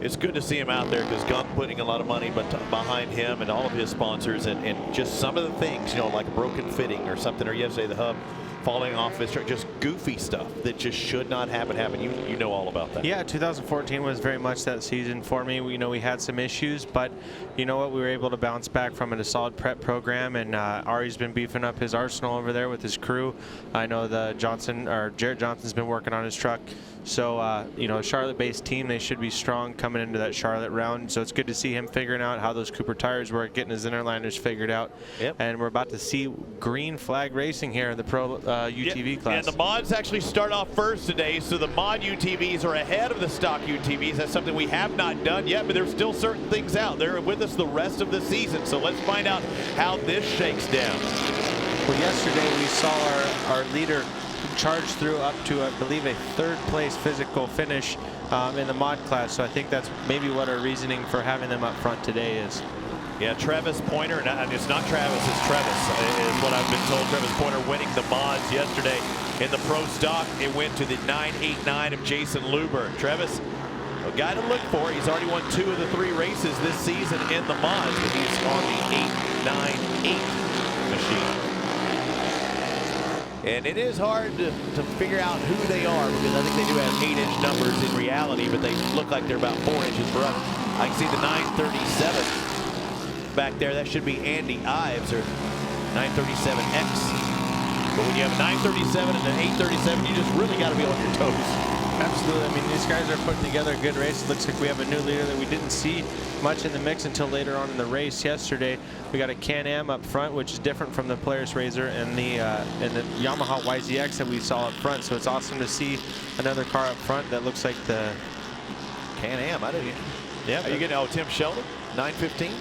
it's good to see him out there because Gunk putting a lot of money behind him and all of his sponsors, and just some of the things, you know, like a broken fitting or something, or yesterday the hub falling off his truck, just goofy stuff that just should not happen. You know all about that. Yeah, 2014 was very much that season for me. We had some issues, but you know what, we were able to bounce back from it, a solid prep program, and Ari's been beefing up his arsenal over there with his crew. I know Jarrett Johnson's been working on his truck. So, you know, a Charlotte-based team, they should be strong coming into that Charlotte round. So it's good to see him figuring out how those Cooper tires work, getting his inner liners figured out. Yep. And we're about to see green flag racing here in the Pro UTV class. And the mods actually start off first today, so the mod UTVs are ahead of the stock UTVs. That's something we have not done yet, but there's still certain things out. They're with us the rest of the season, so let's find out how this shakes down. Well, yesterday we saw our leader charge through up to, I believe, a third place physical finish in the mod class. So I think that's maybe what our reasoning for having them up front today is. Yeah, Travis Pointer, and it's not Travis, it's Travis, is what I've been told. Travis Pointer winning the mods yesterday in the pro stock. It went to the 989 of Jason Luber. Travis, a guy to look for. He's already won 2 of the 3 races this season in the mods, but he's on the 898 machine. And it is hard to figure out who they are, because I think they do have 8-inch numbers in reality, but they look like they're about 4 inches for us. I can see the 937 back there. That should be Andy Ives, or 937X. But when you have a 937 and an 837, you just really got to be on your toes. Absolutely. I mean, these guys are putting together a good race. It looks like we have a new leader that we didn't see much in the mix until later on in the race yesterday. We got a Can-Am up front, which is different from the Polaris RZR and the Yamaha YZX that we saw up front. So it's awesome to see another car up front that looks like the Can-Am. I didn't. Yeah. Are you getting Tim Sheldon? 915.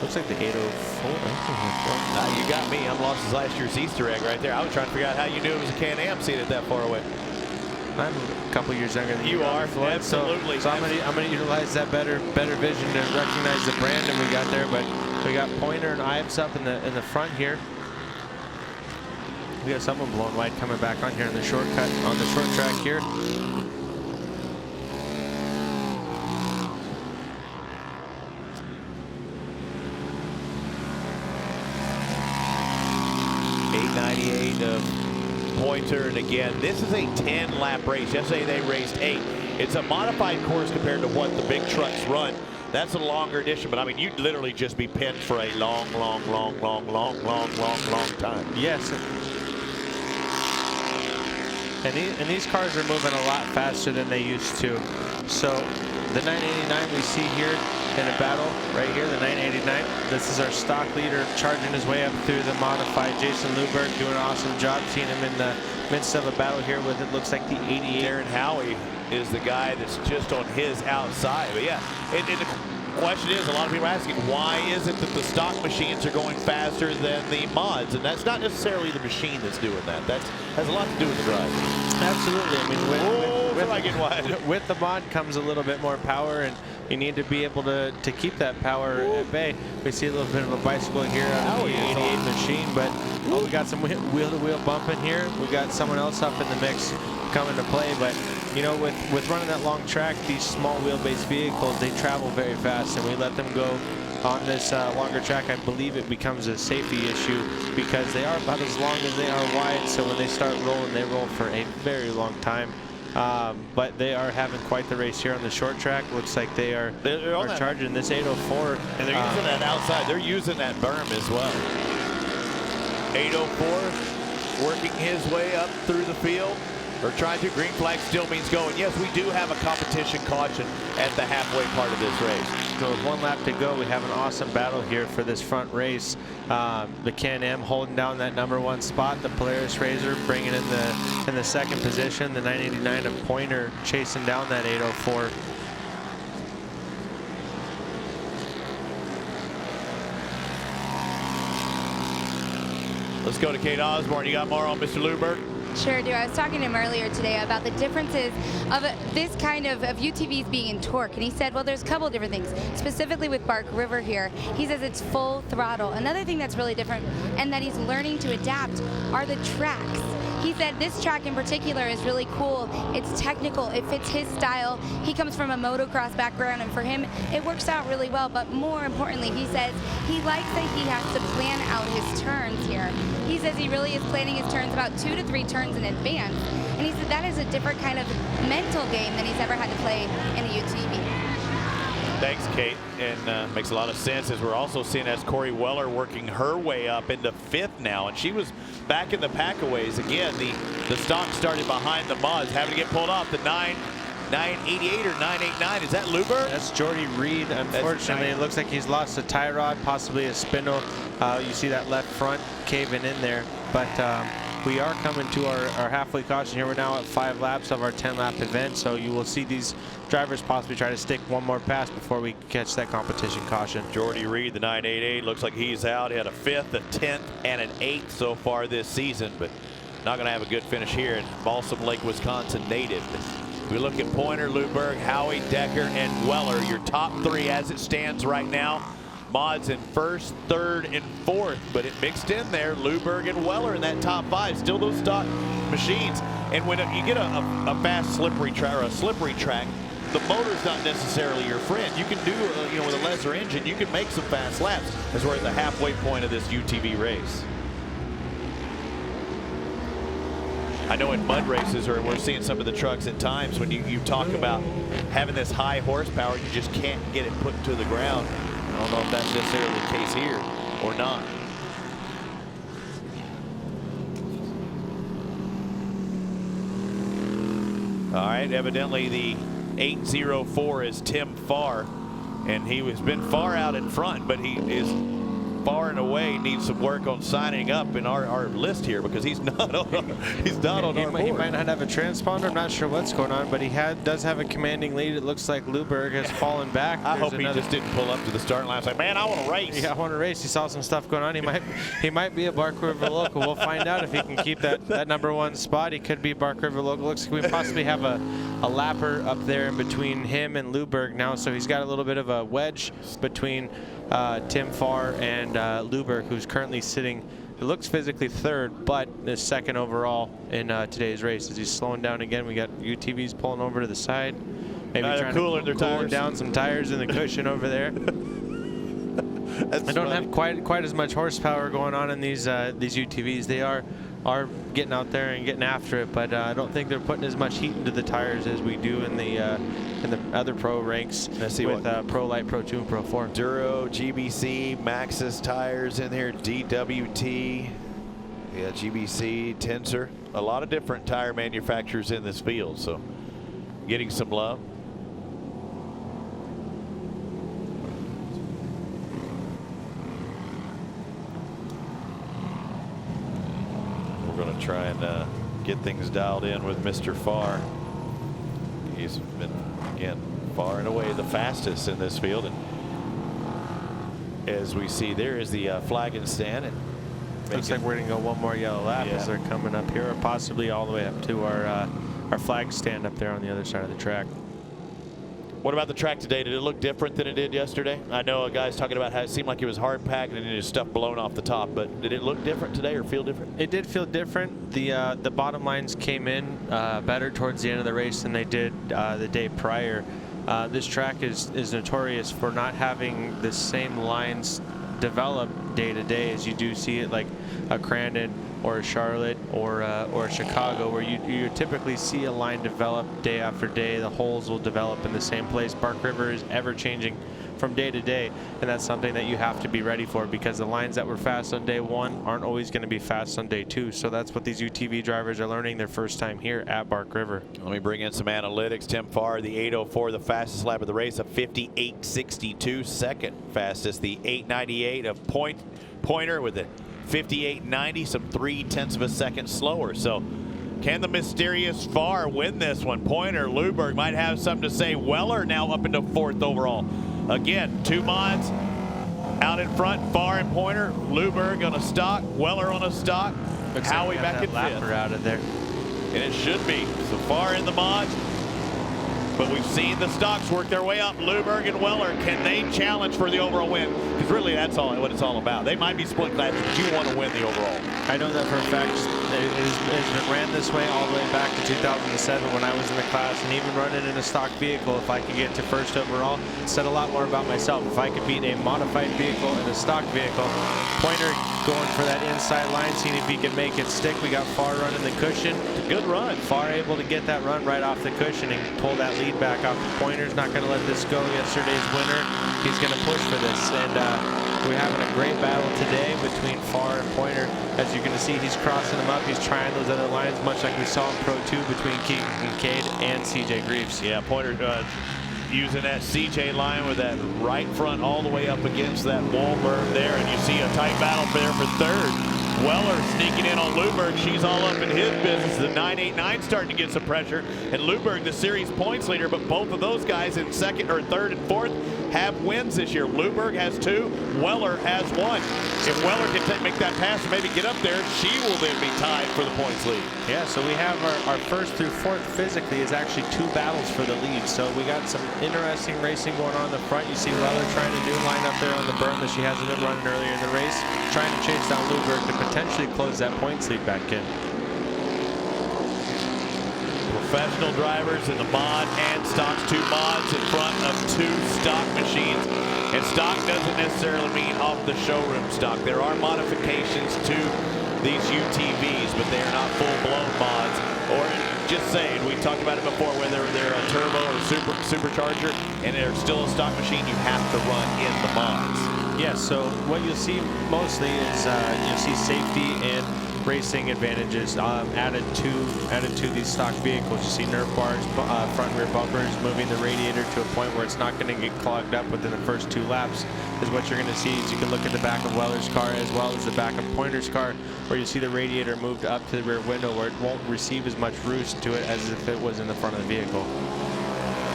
Looks like the 804. You got me. I'm lost as last year's Easter egg right there. I was trying to figure out how you knew it was a Can-Am seeing it that far away. I'm a couple years younger than you are. Floyd, Absolutely. So I'm gonna utilize that better vision to recognize the brand that we got there. But we got Pointer and Ives up in the front here. We got someone blown wide coming back on here in the shortcut on the short track here. Pointer, and again, this is a 10-lap race. Yesterday they raced 8. It's a modified course compared to what the big trucks run. That's a longer edition, but I mean, you'd literally just be pinned for a long time. Yes. And these cars are moving a lot faster than they used to. So the 989 we see here in a battle right here, the 989. This is our stock leader charging his way up through the modified. Jason Luberg doing an awesome job. Seeing him in the midst of a battle here with, it looks like, the 88. Darren Howie is the guy that's just on his outside. But yeah, and the question is, a lot of people are asking, why is it that the stock machines are going faster than the mods? And that's not necessarily the machine that's doing that. That has a lot to do with the drive. Absolutely. I mean, with the mod comes a little bit more power, and you need to be able to keep that power at bay. We see a little bit of a bicycle here on the 88 machine, but we got some wheel-to-wheel bumping here. We got someone else up in the mix coming to play, but you know, with running that long track, these small wheelbase vehicles, they travel very fast, and we let them go on this longer track. I believe it becomes a safety issue because they are about as long as they are wide, so when they start rolling, they roll for a very long time. But they are having quite the race here on the short track. Looks like they are charging this 804. And they're using that outside. They're using that berm as well. 804 working his way up through the field. Or trying to. Green flag still means going. Yes, we do have a competition caution at the halfway part of this race. So with 1 lap to go, we have an awesome battle here for this front race. The Can-Am holding down that #1 spot. The Polaris RZR bringing in the second position. The 989 of Pointer chasing down that 804. Let's go to Kate Osborne. You got more on Mr. Luberg? Sure do. I was talking to him earlier today about the differences of this kind of UTVs being in torque, and he said, well, there's a couple of different things. Specifically with Bark River here, he says it's full throttle. Another thing that's really different and that he's learning to adapt are the tracks. He said this track in particular is really cool. It's technical. It fits his style. He comes from a motocross background, and for him, it works out really well. But more importantly, he says he likes that he has to plan out his turns here. He says he really is planning his turns about 2 to 3 turns in advance. And he said that is a different kind of mental game than he's ever had to play in a UTV. Thanks, Kate, and makes a lot of sense as we're also seeing as Corey Weller working her way up into 5th now, and she was back in the pack-aways. Again, the stock started behind the mods, having to get pulled off. The 988 or 989, is that Luber? That's Jordy Reed. Unfortunately, it looks like he's lost a tie rod, possibly a spindle. You see that left front caving in there, but we are coming to our halfway caution here. We're now at 5 laps of our 10-lap event, so you will see these drivers possibly try to stick one more pass before we catch that competition caution. Jordy Reed, the 988, looks like he's out. He had a 5th, a 10th, and an 8th so far this season, but not going to have a good finish here. In Balsam Lake, Wisconsin native. We look at Pointer, Luberg, Howie, Decker, and Weller, your top 3 as it stands right now. Mods in 1st, 3rd, and 4th, but it mixed in there. Luberg and Weller in that top 5. Still those stock machines. And when you get a fast, slippery track or a slippery track, the motor's not necessarily your friend. You can do, with a lesser engine, you can make some fast laps as we're at the halfway point of this UTV race. I know in mud races, or we're seeing some of the trucks at times when you talk about having this high horsepower, you just can't get it put to the ground. I don't know if that's necessarily the case here or not. All right, evidently the 804 is Tim Farr, and he has been far out in front, but he is far and away needs some work on signing up in our list here because he's not on our board. He might not have a transponder. I'm not sure what's going on, but he does have a commanding lead. It looks like Luberg has fallen back. I hope he just didn't pull up to the starting line and say, man, I want to race. Yeah, I want to race. He saw some stuff going on. He might be a Bark River local. We'll find out if he can keep that #1 spot. He could be Bark River local. Looks like we possibly have a lapper up there in between him and Luberg now, so he's got a little bit of a wedge between Tim Farr and Luberg, who's currently sitting, it looks physically 3rd, but is 2nd overall in today's race. As he's slowing down again, we got UTVs pulling over to the side, maybe trying to cool down some tires in the cushion over there. I don't have quite as much horsepower going on in these UTVs. They are getting out there and getting after it, but I don't think they're putting as much heat into the tires as we do in the other pro ranks with Pro Light, Pro 2, and Pro 4. Duro, GBC, Maxxis tires in here, DWT, yeah, GBC, Tensor, a lot of different tire manufacturers in this field, so getting some love. Going to try and get things dialed in with Mr. Farr. He's been, again, far and away the fastest in this field. And as we see, there is the flag and stand. And looks like we're going to go one more yellow lap as they're coming up here, or possibly all the way up to our flag stand up there on the other side of the track. What about the track today? Did it look different than it did yesterday? I know a guy's talking about how it seemed like it was hard packed and his stuff blown off the top, but did it look different today or feel different? It did feel different. The bottom lines came in better towards the end of the race than they did the day prior. This track is notorious for not having the same lines develop day to day as you do see it like a Crandon or a Charlotte or a Chicago, where you typically see a line develop day after day. The holes will develop in the same place. Bark River is ever changing from day to day, and that's something that you have to be ready for, because the lines that were fast on day 1 aren't always going to be fast on day 2. So that's what these UTV drivers are learning their first time here at Bark River. Let me bring in some analytics. Tim Farr, the 804, the fastest lap of the race, a 58.62, second fastest. The 898 of Pointer with a 58.90, some 0.3 of a second slower. So can the mysterious Farr win this one? Pointer, Luberg might have something to say. Weller now up into 4th overall. Again, 2 mods out in front, Farr and Pointer. Luberg on a stock, Weller on a stock. Howie back in 5th. Out of there. And it should be. So Farr in the mods. But we've seen the stocks work their way up. Luberg and Weller, can they challenge for the overall win? Because really, that's what it's all about. They might be split classes, but you want to win the overall. I know that for a fact. It's been ran this way all the way back to 2007 when I was in the class, and even running in a stock vehicle, if I could get to first overall, it said a lot more about myself. If I could beat a modified vehicle and a stock vehicle, Pointer going for that inside line, seeing if he can make it stick. We got Farr running the cushion. Good run. Farr able to get that run right off the cushion and pull that lead back off. Pointer's not going to let this go. Yesterday's winner, he's going to push for this. And we're having a great battle today between Farr and Pointer. As you're going to see, he's crossing them up. He's trying those other lines, much like we saw in Pro 2 between Keegan Kincaid and CJ Greaves. Yeah, Pointer using that CJ line with that right front all the way up against that wall berm there, and you see a tight battle there for third. Weller sneaking in on Luberg. She's all up in his business. The 989 starting to get some pressure, and Luberg the series points leader, but both of those guys in second or third and fourth have wins this year. Luberg has 2, Weller has 1. If Weller can make that pass and maybe get up there, she will then be tied for the points lead. Yeah, so we have our first through fourth physically is actually 2 battles for the lead. So we got some interesting racing going on in the front. You see Weller trying to line up there on the berm that she hasn't been running earlier in the race, trying to chase down Luberg to potentially close that points lead back in. Professional drivers in the mod and stocks, 2 mods in front of 2 stock machines. And stock doesn't necessarily mean off the showroom stock. There are modifications to these UTVs, but they are not full-blown mods. Or just saying, we talked about it before, whether they're a turbo or supercharger, and they're still a stock machine, you have to run in the mods. Yes, so what you'll see mostly is you'll see safety and racing advantages added to these stock vehicles. You see Nerf bars, front and rear bumpers, moving the radiator to a point where it's not going to get clogged up within the first 2 laps is what you're going to see. As you can look at the back of Weller's car as well as the back of Pointer's car, where you see the radiator moved up to the rear window where it won't receive as much roost to it as if it was in the front of the vehicle.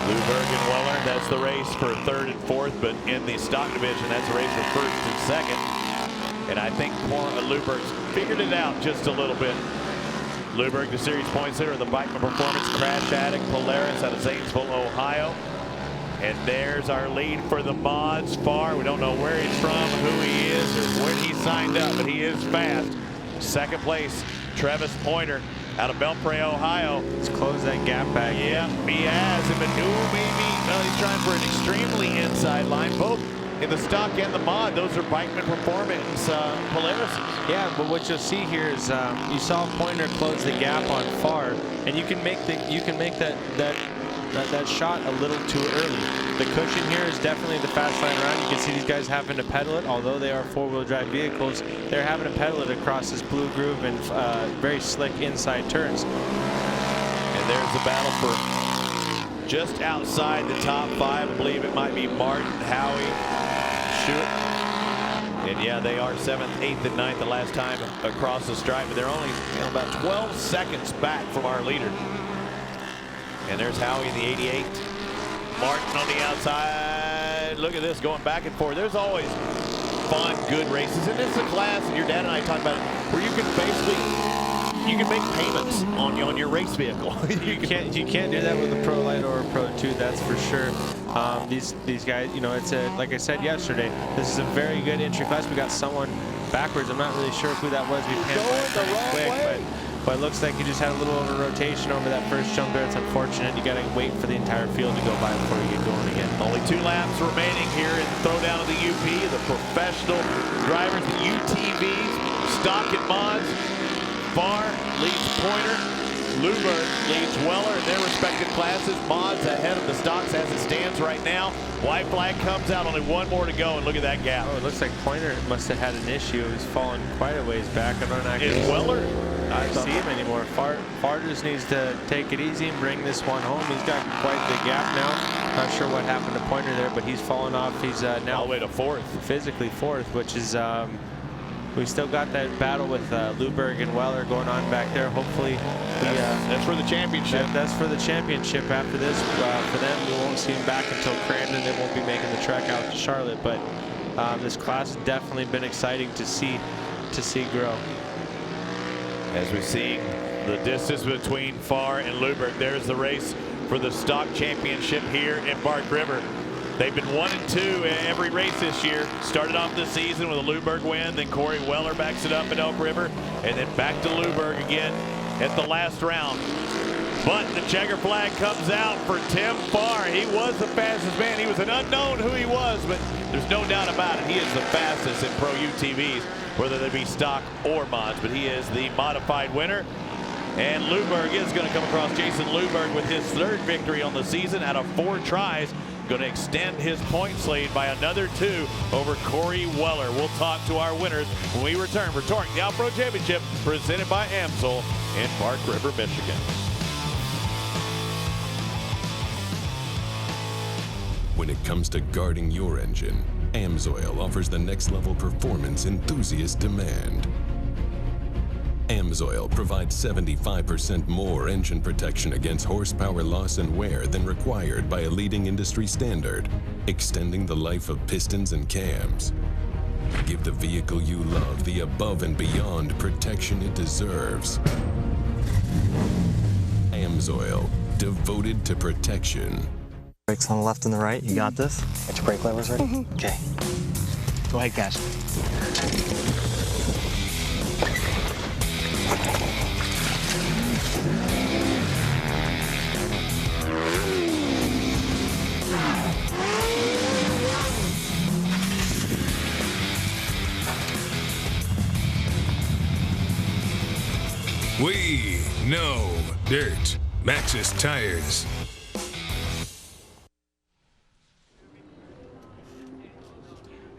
Luberg and Weller, that's the race for third and fourth, but in the stock division, that's the race for first and second. And I think Luberg's figured it out just a little bit. Luberg, the series points leader of the Bikeman Performance Crash Addict Polaris out of Zanesville, Ohio. And there's our lead for the mods. Farr, we don't know where he's from, who he is, or when he signed up, but he is fast. Second place, Travis Pointer out of Belpre, Ohio. Let's close that gap back. Yeah, he has. He's trying for an extremely inside line. Both in the stock and the mod, those are Bikeman Performance Polaris. Yeah, but what you'll see here is you saw Pointer close the gap on Farr, and you can make that shot a little too early. The cushion here is definitely the fast line around. You can see these guys having to pedal it, although they are 4-wheel drive vehicles. They're having to pedal it across this blue groove and very slick inside turns. And there's the battle for just outside the top 5. I believe it might be Martin, Howie, Schuett. And yeah, they are 7th, 8th, and 9th the last time across the stripe, but they're only about 12 seconds back from our leader. And there's Howie in the 88. Martin on the outside. Look at this going back and forth. There's always fun, good races. And this is a class, and your dad and I talked about it, where you can make payments on your race vehicle. you can't do that with a Pro Light or a Pro 2, that's for sure. These guys, you know, it's like I said yesterday, this is a very good entry class. We got someone backwards. I'm not really sure who that was. We panned quick, but it looks like you just had a little over rotation over that first jump there. It's unfortunate. You got to wait for the entire field to go by before you get going again. Only 2 laps remaining here in the throwdown of the UP. The professional drivers, the UTVs, stock and mods. Farr leads Pointer. Luberg leads Weller in their respective classes. Mods ahead of the stocks as it stands right now. White flag comes out, only 1 more to go, and look at that gap. Oh, it looks like Pointer must have had an issue. He's fallen quite a ways back. I don't actually Is Weller? I don't see him anymore. Farr just needs to take it easy and bring this one home. He's got quite the gap now. Not sure what happened to Pointer there, but he's fallen off. He's now all the way to 4th. Physically 4th, which is we still got that battle with Luberg and Weller going on back there. Hopefully, that's for the championship. That's for the championship. After this, for them, we won't see them back until Crandon. They won't be making the trek out to Charlotte. But this class has definitely been exciting to see grow. As we see the distance between Farr and Luberg, there's the race for the stock championship here in Bark River. They've been 1-2 in every race this year. Started off the season with a Luberg win, then Corey Weller backs it up at Elk River, and then back to Luberg again at the last round. But the checker flag comes out for Tim Farr. He was the fastest man. He was an unknown who he was, but there's no doubt about it. He is the fastest in Pro UTVs, whether they be stock or mods, but he is the modified winner. And Luberg is going to come across Jason Luberg with his 3rd victory on the season out of 4 tries. Going to extend his points lead by another 2 over Corey Weller. We'll talk to our winners when we return for TORC, the Off-Road Championship, presented by AMSOIL in Bark River, Michigan. When it comes to guarding your engine, AMSOIL offers the next level performance enthusiasts demand. AMSOIL provides 75% more engine protection against horsepower loss and wear than required by a leading industry standard, extending the life of pistons and cams. Give the vehicle you love the above and beyond protection it deserves. AMSOIL, devoted to protection. Brakes on the left and the right, you got this? Got your brake levers ready? Okay. Go ahead, Cash. We know dirt. Maxxis Tires.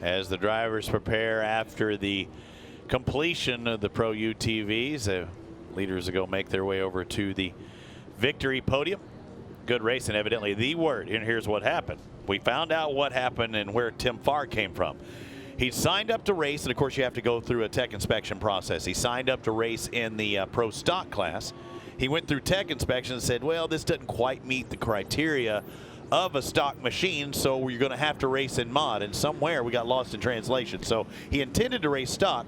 As the drivers prepare after the completion of the Pro UTVs, the leaders will go make their way over to the victory podium. Good race, and evidently the word. And here's what happened. We found out what happened and where Tim Farr came from. He signed up to race, and of course you have to go through a tech inspection process. He signed up to race in the Pro Stock class. He went through tech inspection and said, well, this doesn't quite meet the criteria of a stock machine, so you're going to have to race in mod. And somewhere we got lost in translation. So he intended to race stock,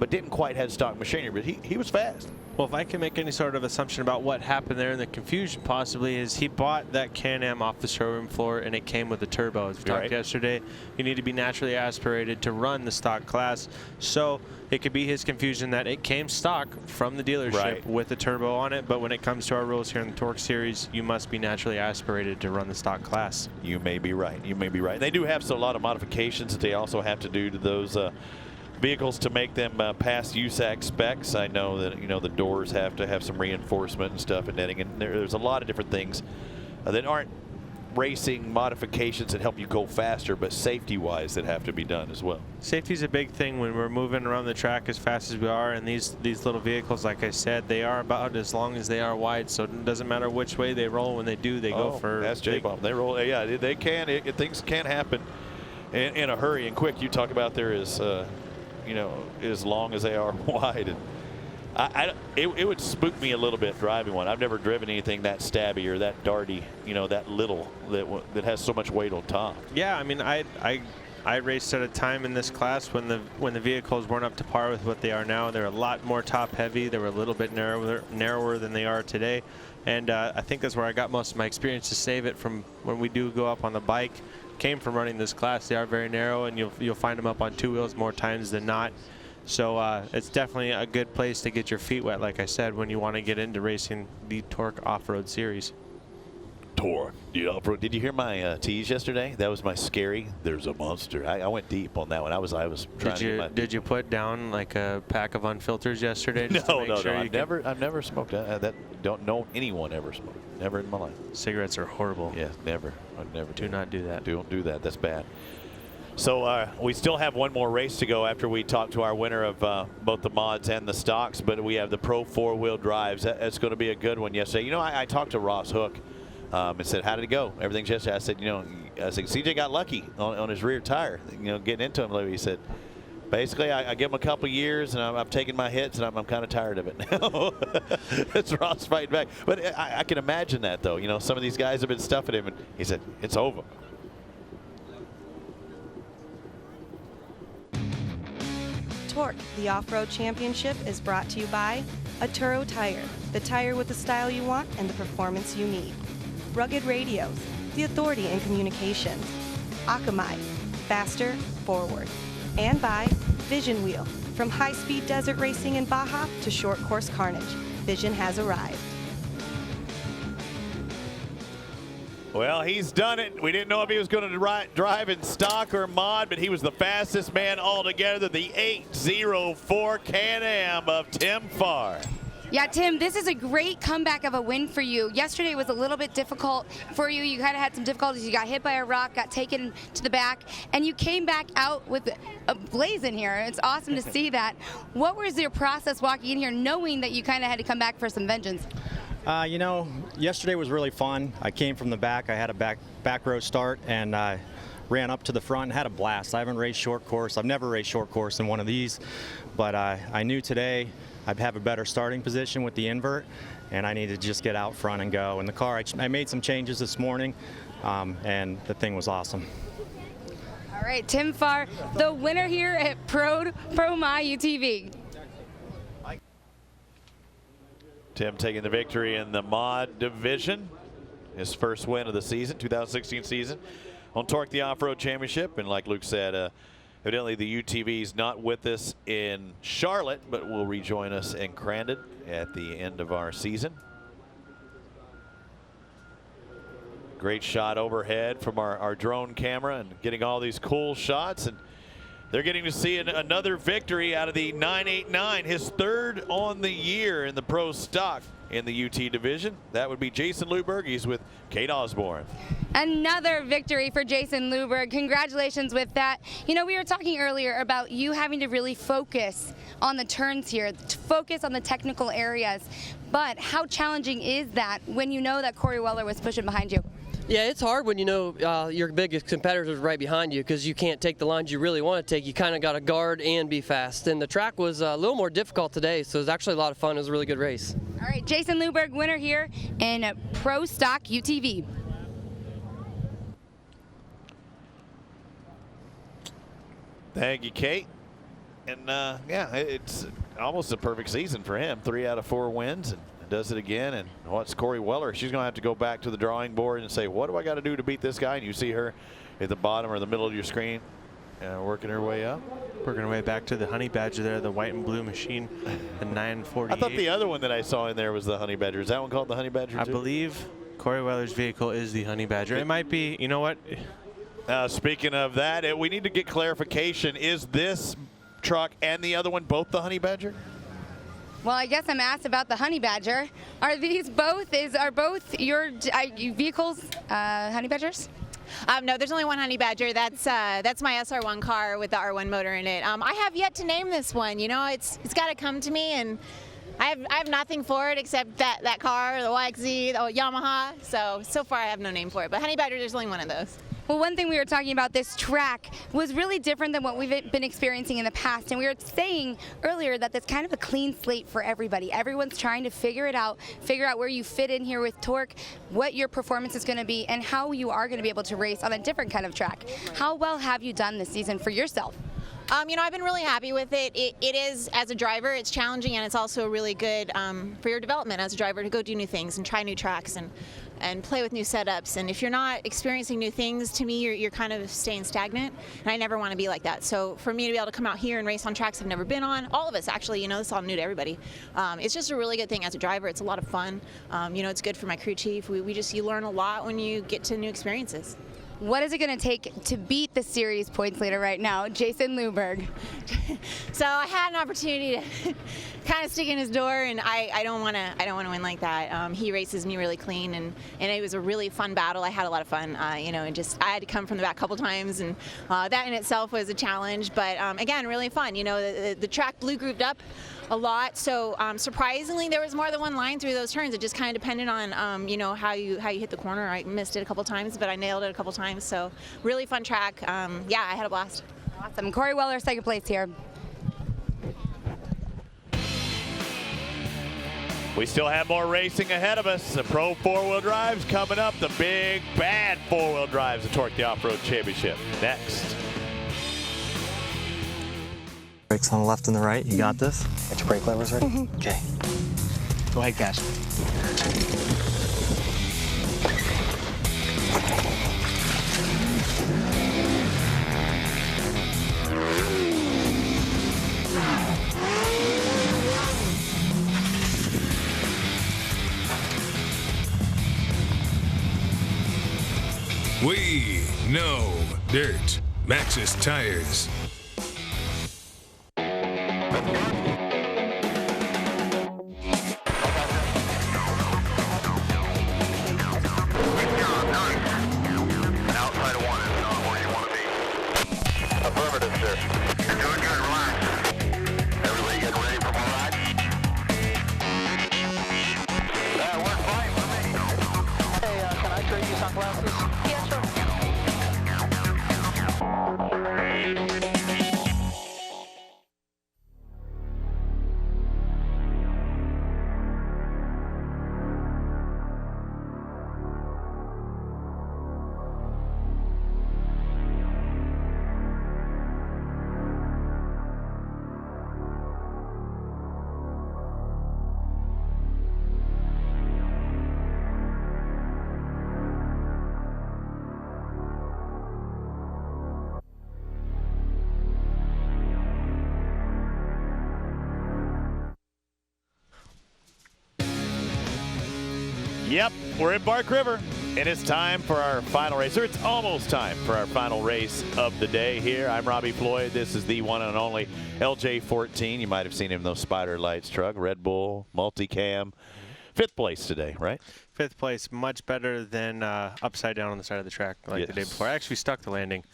but didn't quite have stock machinery, but he was fast. Well, if I can make any sort of assumption about what happened there, and the confusion possibly is he bought that Can-Am off the showroom floor and it came with a turbo. As we talked yesterday, you need to be naturally aspirated to run the stock class. So it could be his confusion that it came stock from the dealership with a turbo on it, but when it comes to our rules here in the TORC series, you must be naturally aspirated to run the stock class. You may be right. You may be right. They do have a lot of modifications that they also have to do to those vehicles to make them pass USAC specs. I know that the doors have to have some reinforcement and stuff and netting, and there's a lot of different things that aren't racing modifications that help you go faster, but safety-wise that have to be done as well. Safety is a big thing when we're moving around the track as fast as we are, and these little vehicles, like I said, they are about as long as they are wide, so it doesn't matter which way they roll. When they do, they go for that's J-bomb. They roll. Yeah, they can. Things can happen in a hurry and quick. You talk about there is as long as they are wide. And it would spook me a little bit driving one. I've never driven anything that stabby or that darty, that little, that has so much weight on top. Yeah, I mean, I raced at a time in this class when the vehicles weren't up to par with what they are now. They're a lot more top heavy. They were a little bit narrower than they are today. And I think that's where I got most of my experience to save it from when we do go up on the bike. Came from running this class. They are very narrow, and you'll find them up on 2 wheels more times than not. So it's definitely a good place to get your feet wet, like I said, when you want to get into racing the TORC off-road series. TORC, the off-road. Did you hear my tease yesterday? That was my scary. There's a monster. I went deep on that one. I was trying. Did you put down like a pack of unfilters yesterday? No. I've never smoked that. Don't know anyone ever smoked. Never in my life. Cigarettes are horrible. Yeah, never. I'd never. Do not do that. Don't do that. That's bad. So we still have one more race to go after we talk to our winner of both the mods and the stocks, but we have the Pro 4-wheel drives. That's going to be a good one yesterday. I talked to Ross Hook and said, how did it go? Everything's yesterday. I said, CJ got lucky on his rear tire, getting into him. He said, basically, I give him a couple years, and I'm taking my hits, and I'm kind of tired of it now. That's Ross fighting back. But I can imagine that, though. Some of these guys have been stuffing him, and he said, it's over. TORC, the Off-Road Championship, is brought to you by Arturo Tire, the tire with the style you want and the performance you need. rugged radios, the authority in communications. Akamai, faster, forward. And by Vision Wheel. From high-speed desert racing in Baja to short course carnage, Vision has arrived. Well, he's done it. We didn't know if he was going to drive in stock or mod, but he was the fastest man altogether, the 8:04 Can-Am of Tim Farr. Yeah, Tim, this is a great comeback of a win for you. Yesterday was a little bit difficult for you. You kind of had some difficulties. You got hit by a rock, got taken to the back, and you came back out with a blaze in here. It's awesome to see that. What was your process walking in here knowing that you kind of had to come back for some vengeance? You know, yesterday was really fun. I came from the back. I had a back row start, and I ran up to the front and had a blast. I haven't raced short course. I've never raced short course in one of these, but I knew today I'd have a better starting position with the invert, and I needed to just get out front and go. In the car, I made some changes this morning, and the thing was awesome. All right, Tim Farr, the winner here at Pro My UTV. Tim taking the victory in the mod division. His first win of the season, 2016 season, on TORC the Off-Road Championship. And like Luke said, evidently the UTV's not with us in Charlotte, but will rejoin us in Crandon at the end of our season. Great shot overhead from our drone camera and getting all these cool shots. And they're getting to see another victory out of the 989, his third on the year in the pro stock in the UT division. That would be Jason Luberg. He's with Kate Osborne. Another victory for Jason Luberg. Congratulations with that. You know, we were talking earlier about you having to really focus on the turns here, to focus on the technical areas. But how challenging is that when you know that Corey Weller was pushing behind you? Yeah, it's hard when you know your biggest competitor is right behind you because you can't take the lines you really want to take. You kind of got to guard and be fast. And the track was a little more difficult today, so it was actually a lot of fun. It was a really good race. All right, Jason Luberg, winner here in Pro Stock UTV. Thank you, Kate. And yeah, it's almost a perfect season for him. 3 out of 4 wins. And does it again, and what's Corey Weller? She's going to have to go back to the drawing board and say, what do I got to do to beat this guy? And you see her at the bottom or the middle of your screen working her way up. Working her way back to the Honey Badger there, the white and blue machine, the 948. I thought the other one that I saw in there was the Honey Badger. Is that one called the Honey Badger too? I believe Corey Weller's vehicle is the Honey Badger. It might be, you know what? Speaking of that, we need to get clarification. Is this truck and the other one both the Honey Badger? Well, I guess I'm asked about the Honey Badger. Are both your vehicles Honey Badgers? No, there's only one Honey Badger. That's my SR1 car with the R1 motor in it. I have yet to name this one. You know, it's got to come to me, and I have nothing for it except that car, the YXZ, the Yamaha. So far I have no name for it. But Honey Badger, there's only one of those. Well, one thing we were talking about, this track was really different than what we've been experiencing in the past. And we were saying earlier that it's kind of a clean slate for everybody. Everyone's trying to figure out where you fit in here with TORC, what your performance is going to be, and how you are going to be able to race on a different kind of track. How well have you done this season for yourself? You know, I've been really happy with it. It is, as a driver, it's challenging, and it's also really good for your development as a driver to go do new things and try new tracks and play with new setups. And if you're not experiencing new things, to me, you're kind of staying stagnant, and I never want to be like that. So for me to be able to come out here and race on tracks I've never been on, all of us actually, you know, this is all new to everybody. It's just a really good thing as a driver. It's a lot of fun. You know, it's good for my crew chief. You learn a lot when you get to new experiences. What is it going to take to beat the series points leader right now, Jason Luberg? So I had an opportunity to kind of stick in his door, and I don't want to win like that. He races me really clean, and it was a really fun battle. I had a lot of fun, you know, and just I had to come from the back a couple times, and that in itself was a challenge. But again, really fun. You know, the track blue grouped up a lot, so surprisingly there was more than one line through those turns. It just kind of depended on you know, how you hit the corner. I missed it a couple times, but I nailed it a couple times. So really fun track. Yeah, I had a blast. Awesome. Corey Weller, second place here. We still have more racing ahead of us. The Pro 4-wheel drives coming up. The big, bad 4-wheel drives, the TORC the Off-Road Championship. Next. Brakes on the left and the right. You got this? Got your brake levers ready? Mm-hmm. Okay. Go ahead, guys. dirt, Maxxis Tires. Outside of 1 is not where you want to be. Affirmative, sir. You're doing good. Relax. Everybody get ready for more ride? That worked fine for me. Hey, can I trade you sunglasses? Yeah, sure. Yep, we're in Bark River, and it's time for our final race, or it's almost time for our final race of the day here. I'm Robbie Floyd. This is the one and only LJ14. You might have seen him in those Spider Lights truck, Red Bull, multicam. 5th place today, right? 5th place, much better than upside down on the side of the track like the day before. I actually stuck the landing.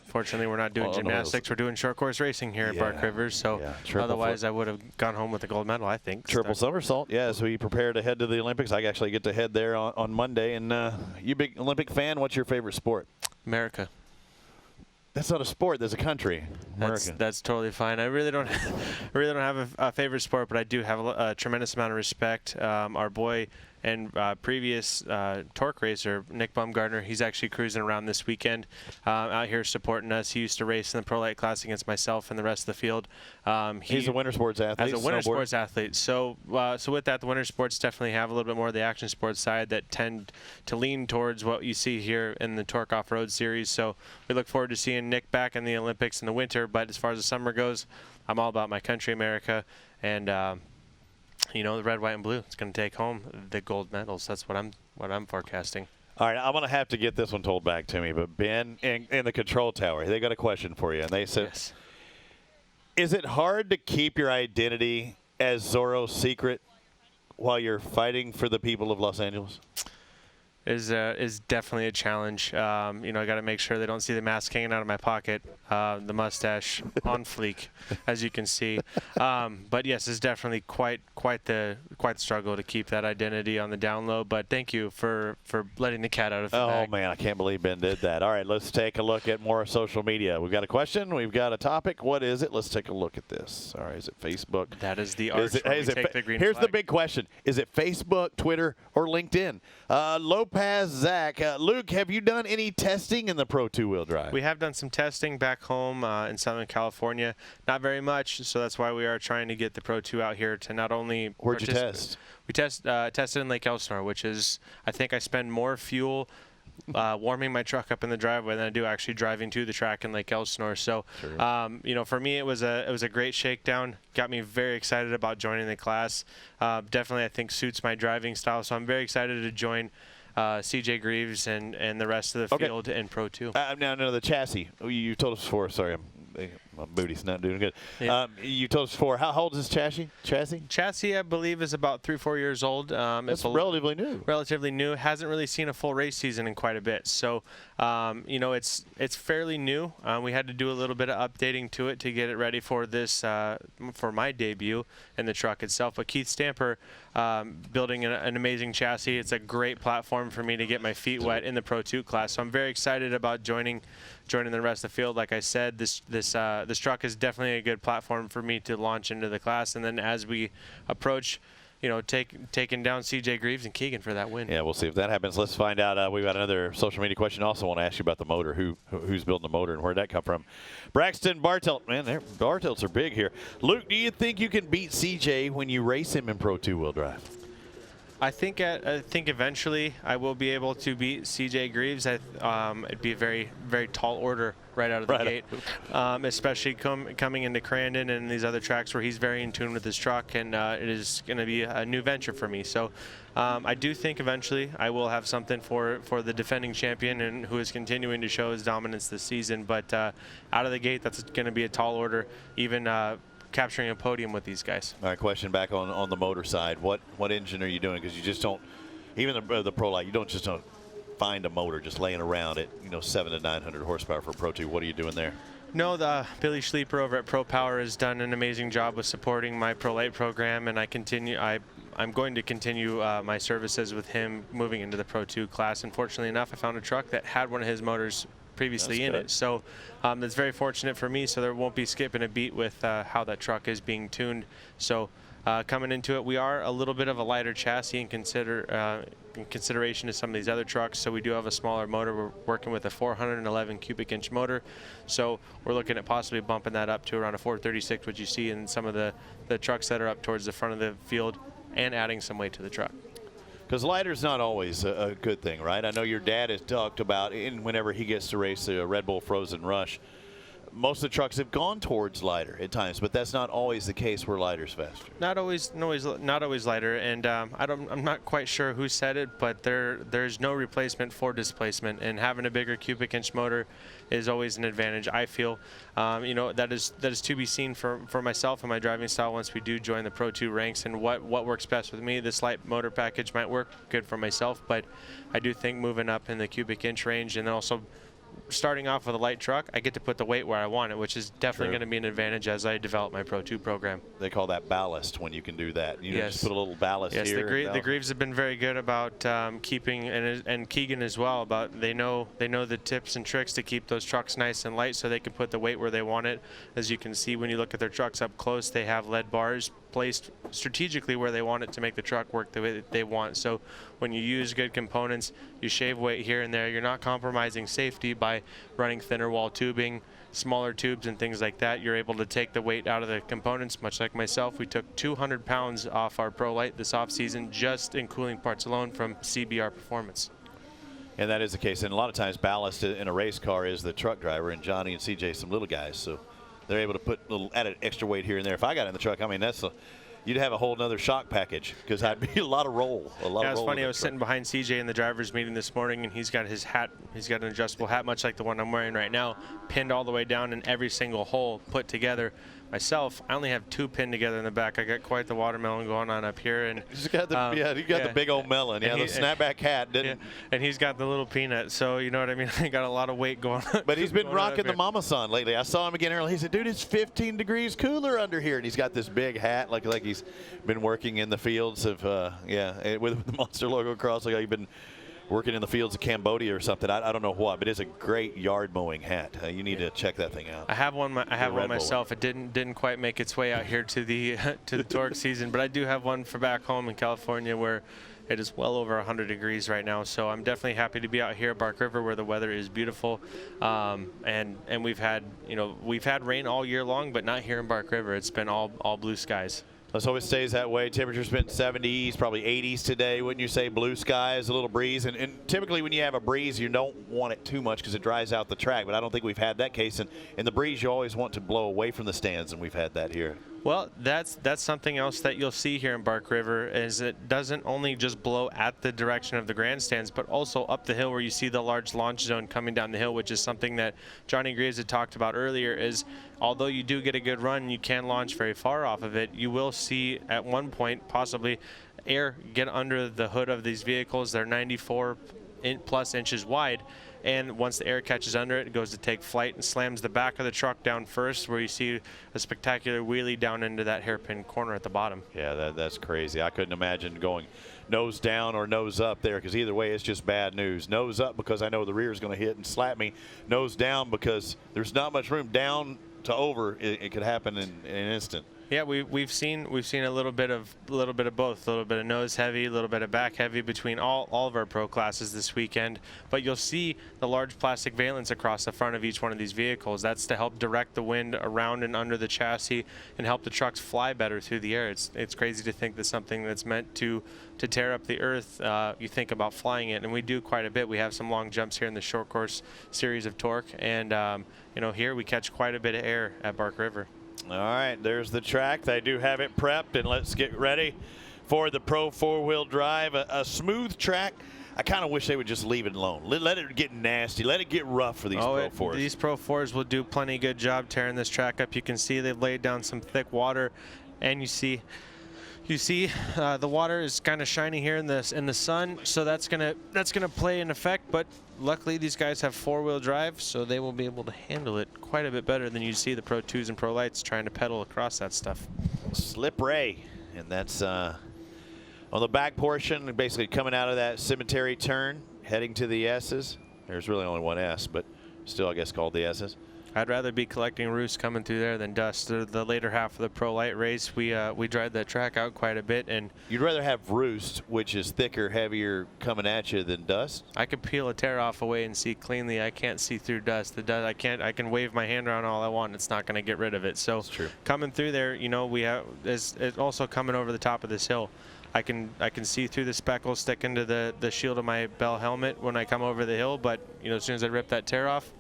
Fortunately, we're not doing gymnastics. We're doing short course racing here at Bark River. So otherwise, I would have gone home with a gold medal, I think. Triple somersault, yeah, as we prepare to head to the Olympics. I actually get to head there on Monday. And you big Olympic fan, what's your favorite sport? America. That's not a sport. There's a country. That's totally fine. I really don't have a favorite sport, but I do have a tremendous amount of respect. Our boy and previous TORC racer, Nick Baumgartner, he's actually cruising around this weekend out here supporting us. He used to race in the Pro Light Class against myself and the rest of the field. He's a winter sports athlete. As a winter sports athlete. So with that, the winter sports definitely have a little bit more of the action sports side that tend to lean towards what you see here in the TORC Off-Road Series. So we look forward to seeing Nick back in the Olympics in the winter. But as far as the summer goes, I'm all about my country, America, and you know, the red, white, and blue. It's going to take home the gold medals. That's what I'm forecasting. All right, I'm going to have to get this one told back to me. But Ben, in the control tower, they got a question for you, and they said, "Is it hard to keep your identity as Zorro secret while you're fighting for the people of Los Angeles?" Is definitely a challenge. You know, I got to make sure they don't see the mask hanging out of my pocket, the mustache on fleek, as you can see. But yes, it's definitely quite the struggle to keep that identity on the down low. But thank you for letting the cat out of the bag. Oh man, I can't believe Ben did that. All right, let's take a look at more social media. We've got a question. We've got a topic. What is it? Let's take a look at this. All right, is it Facebook? That is the arch where we take the green Here's flag. the big question: is it Facebook, Twitter, or LinkedIn? Lopez Zach, Luke, have you done any testing in the Pro 2-wheel drive? We have done some testing back home in Southern California. Not very much, so that's why we are trying to get the Pro 2 out here to not only Where'd you test? We tested in Lake Elsinore, which is, I think I spend more fuel warming my truck up in the driveway than I do actually driving to the track in Lake Elsinore. So, you know, for me, it was a great shakedown. Got me very excited about joining the class. Definitely, I think suits my driving style. So I'm very excited to join CJ Greaves and the rest of the field in Pro 2. No, the chassis. You told us before. Sorry, my booty's not doing good. Yeah. You told us before. How old is this chassis? Chassis, I believe, is about 3-4 years old. It's relatively new. Relatively new. Hasn't really seen a full race season in quite a bit. So, you know, it's fairly new. We had to do a little bit of updating to it to get it ready for this, for my debut in the truck itself. But Keith Stamper building an amazing chassis. It's a great platform for me to get my feet wet in the Pro 2 class. So I'm very excited about joining the rest of the field. Like I said, this truck is definitely a good platform for me to launch into the class. And then as we approach, you know, taking down CJ Greaves and Keegan for that win. Yeah, we'll see if that happens. Let's find out. We've got another social media question. Also want to ask you about the motor. Who's building the motor and where'd that come from? Braxton Bartelt. Man, Bartelts are big here. Luke, do you think you can beat CJ when you race him in Pro 2-wheel drive? I think eventually I will be able to beat CJ Greaves. It'd be a very, very tall order right out of the gate, especially coming into Crandon and these other tracks where he's very in tune with his truck, and it is going to be a new venture for me. So I do think eventually I will have something for the defending champion and who is continuing to show his dominance this season. But out of the gate, that's going to be a tall order, even capturing a podium with these guys. All right, question back on the motor side. What engine are you doing? Because you just don't, even the Pro Light, you don't just find a motor just laying around at 700 to 900 horsepower for Pro 2. What are you doing there? No, the Billy Schleeper over at Pro Power has done an amazing job with supporting my Pro Light program, and I'm going to continue my services with him moving into the Pro 2 class. Unfortunately enough, I found a truck that had one of his motors previously in it, so that's very fortunate for me, so there won't be skipping a beat with how that truck is being tuned. So coming into it, we are a little bit of a lighter chassis in consideration to some of these other trucks, so we do have a smaller motor. We're working with a 411 cubic inch motor, so we're looking at possibly bumping that up to around a 436, which you see in some of the trucks that are up towards the front of the field, and adding some weight to the truck. Because lighter's not always a good thing, right? I know your dad has talked about whenever he gets to race the Red Bull Frozen Rush, most of the trucks have gone towards lighter at times, but that's not always the case where lighter's faster. Not always lighter, and I'm not quite sure who said it, but there's no replacement for displacement, and having a bigger cubic inch motor is always an advantage, I feel. That is to be seen for myself and my driving style once we do join the Pro 2 ranks, and what works best with me. This light motor package might work good for myself, but I do think moving up in the cubic inch range, and then also starting off with a light truck, I get to put the weight where I want it, which is definitely going to be an advantage as I develop my Pro 2 program. They call that ballast when you can do that. You yes. Just put a little ballast here. Yes, the Greaves have been very good about keeping, and Keegan as well, about they know the tips and tricks to keep those trucks nice and light so they can put the weight where they want it. As you can see when you look at their trucks up close, they have lead bars placed strategically where they want it to make the truck work the way that they want. So when you use good components, you shave weight here and there, you're not compromising safety by running thinner wall tubing, smaller tubes and things like that. You're able to take the weight out of the components. Much like myself, we took 200 pounds off our Pro Light this off season just in cooling parts alone from CBR Performance. And that is the case, and a lot of times ballast in a race car is the truck driver, and Johnny and CJ some little guys, so they're able to put a little added extra weight here and there. If I got in the truck, I mean, you'd have a whole nother shock package, because that'd be a lot of roll. Yeah, it's funny. I was sitting behind CJ in the driver's meeting this morning, and he's got his hat. He's got an adjustable hat, much like the one I'm wearing right now, pinned all the way down in every single hole put together. Myself, I only have two pinned together in the back. I got quite the watermelon going on up here, and he's got the you got the big old melon, the snapback hat, didn't? Yeah, and he's got the little peanut. So you know what I mean. I got a lot of weight going on. But he's been rocking the Mama San lately. I saw him again earlier. He said, "Dude, it's 15 degrees cooler under here," and he's got this big hat, like he's been working in the fields of with the Monster logo across, like he's been working in the fields of Cambodia or something. I don't know what, but it's a great yard mowing hat. You need to check that thing out. I have one. I have one myself. It didn't quite make its way out here to the TORC season, but I do have one for back home in California where it is well over 100 degrees right now. So I'm definitely happy to be out here at Bark River where the weather is beautiful, and we've had rain all year long, but not here in Bark River. It's been all blue skies. Let's hope it stays that way. Temperature's been 70s, probably 80s today, wouldn't you say? Blue skies, a little breeze. And typically when you have a breeze, you don't want it too much because it dries out the track. But I don't think we've had that case. And in the breeze, you always want to blow away from the stands, and we've had that here. Well, that's something else that you'll see here in Bark River is it doesn't only just blow at the direction of the grandstands, but also up the hill where you see the large launch zone coming down the hill, which is something that Johnny Greaves had talked about earlier is although you do get a good run, you can launch very far off of it, you will see at one point possibly air get under the hood of these vehicles. They're 94 plus inches wide. And once the air catches under it, it goes to take flight and slams the back of the truck down first, where you see a spectacular wheelie down into that hairpin corner at the bottom. Yeah, that's crazy. I couldn't imagine going nose down or nose up there, because either way, it's just bad news. Nose up because I know the rear is going to hit and slap me. Nose down because there's not much room. Down to over, it could happen in an instant. Yeah, we've seen a little bit of both, a little bit of nose heavy, a little bit of back heavy between all of our pro classes this weekend. But you'll see the large plastic valence across the front of each one of these vehicles. That's to help direct the wind around and under the chassis and help the trucks fly better through the air. It's crazy to think that something that's meant to tear up the earth, you think about flying it, and we do quite a bit. We have some long jumps here in the short course series of TORC, and here we catch quite a bit of air at Bark River. All right, there's the track. They do have it prepped, and let's get ready for the Pro 4-wheel drive. A smooth track. I kind of wish they would just leave it alone. Let it get nasty. Let it get rough for these Pro 4s. These Pro 4s will do plenty good job tearing this track up. You can see they've laid down some thick water, and you see the water is kind of shiny here in the sun, so that's gonna play an effect. But luckily these guys have 4-wheel drive, so they will be able to handle it quite a bit better than you see the Pro 2s and Pro Lights trying to pedal across that stuff. Slip Ray, and that's on the back portion, basically coming out of that cemetery turn, heading to the S's. There's really only one S, but still I guess called the S's. I'd rather be collecting roost coming through there than dust. The later half of the Pro Light race, we dried that track out quite a bit, and you'd rather have roost, which is thicker, heavier, coming at you than dust. I could peel a tear off away and see cleanly. I can't see through dust. The dust, I can wave my hand around all I want. It's not going to get rid of it. So that's true. Coming through there, we have it's also coming over the top of this hill. I can see through the speckles sticking to the shield of my Bell helmet when I come over the hill. But as soon as I rip that tear off,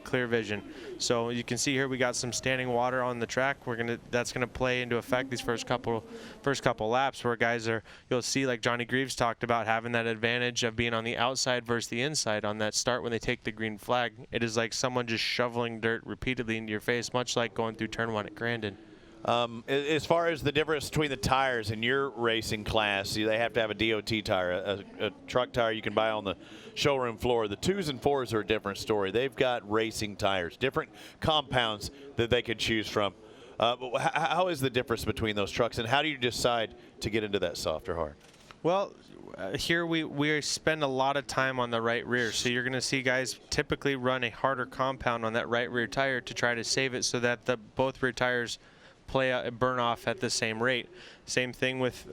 clear vision. So you can see here we got some standing water on the track. That's gonna play into effect these first couple laps, where guys you'll see, like Johnny Greaves talked about, having that advantage of being on the outside versus the inside on that start when they take the green flag. It is like someone just shoveling dirt repeatedly into your face, much like going through turn 1 at Grandin. As far as the difference between the tires in your racing class, they have to have a DOT tire, a truck tire you can buy on the showroom floor. The 2s and 4s are a different story. They've got racing tires, different compounds that they can choose from. How is the difference between those trucks, and how do you decide to get into that soft or hard? Well, here we spend a lot of time on the right rear, so you're going to see guys typically run a harder compound on that right rear tire to try to save it so that both rear tires burn off at the same rate. Same thing with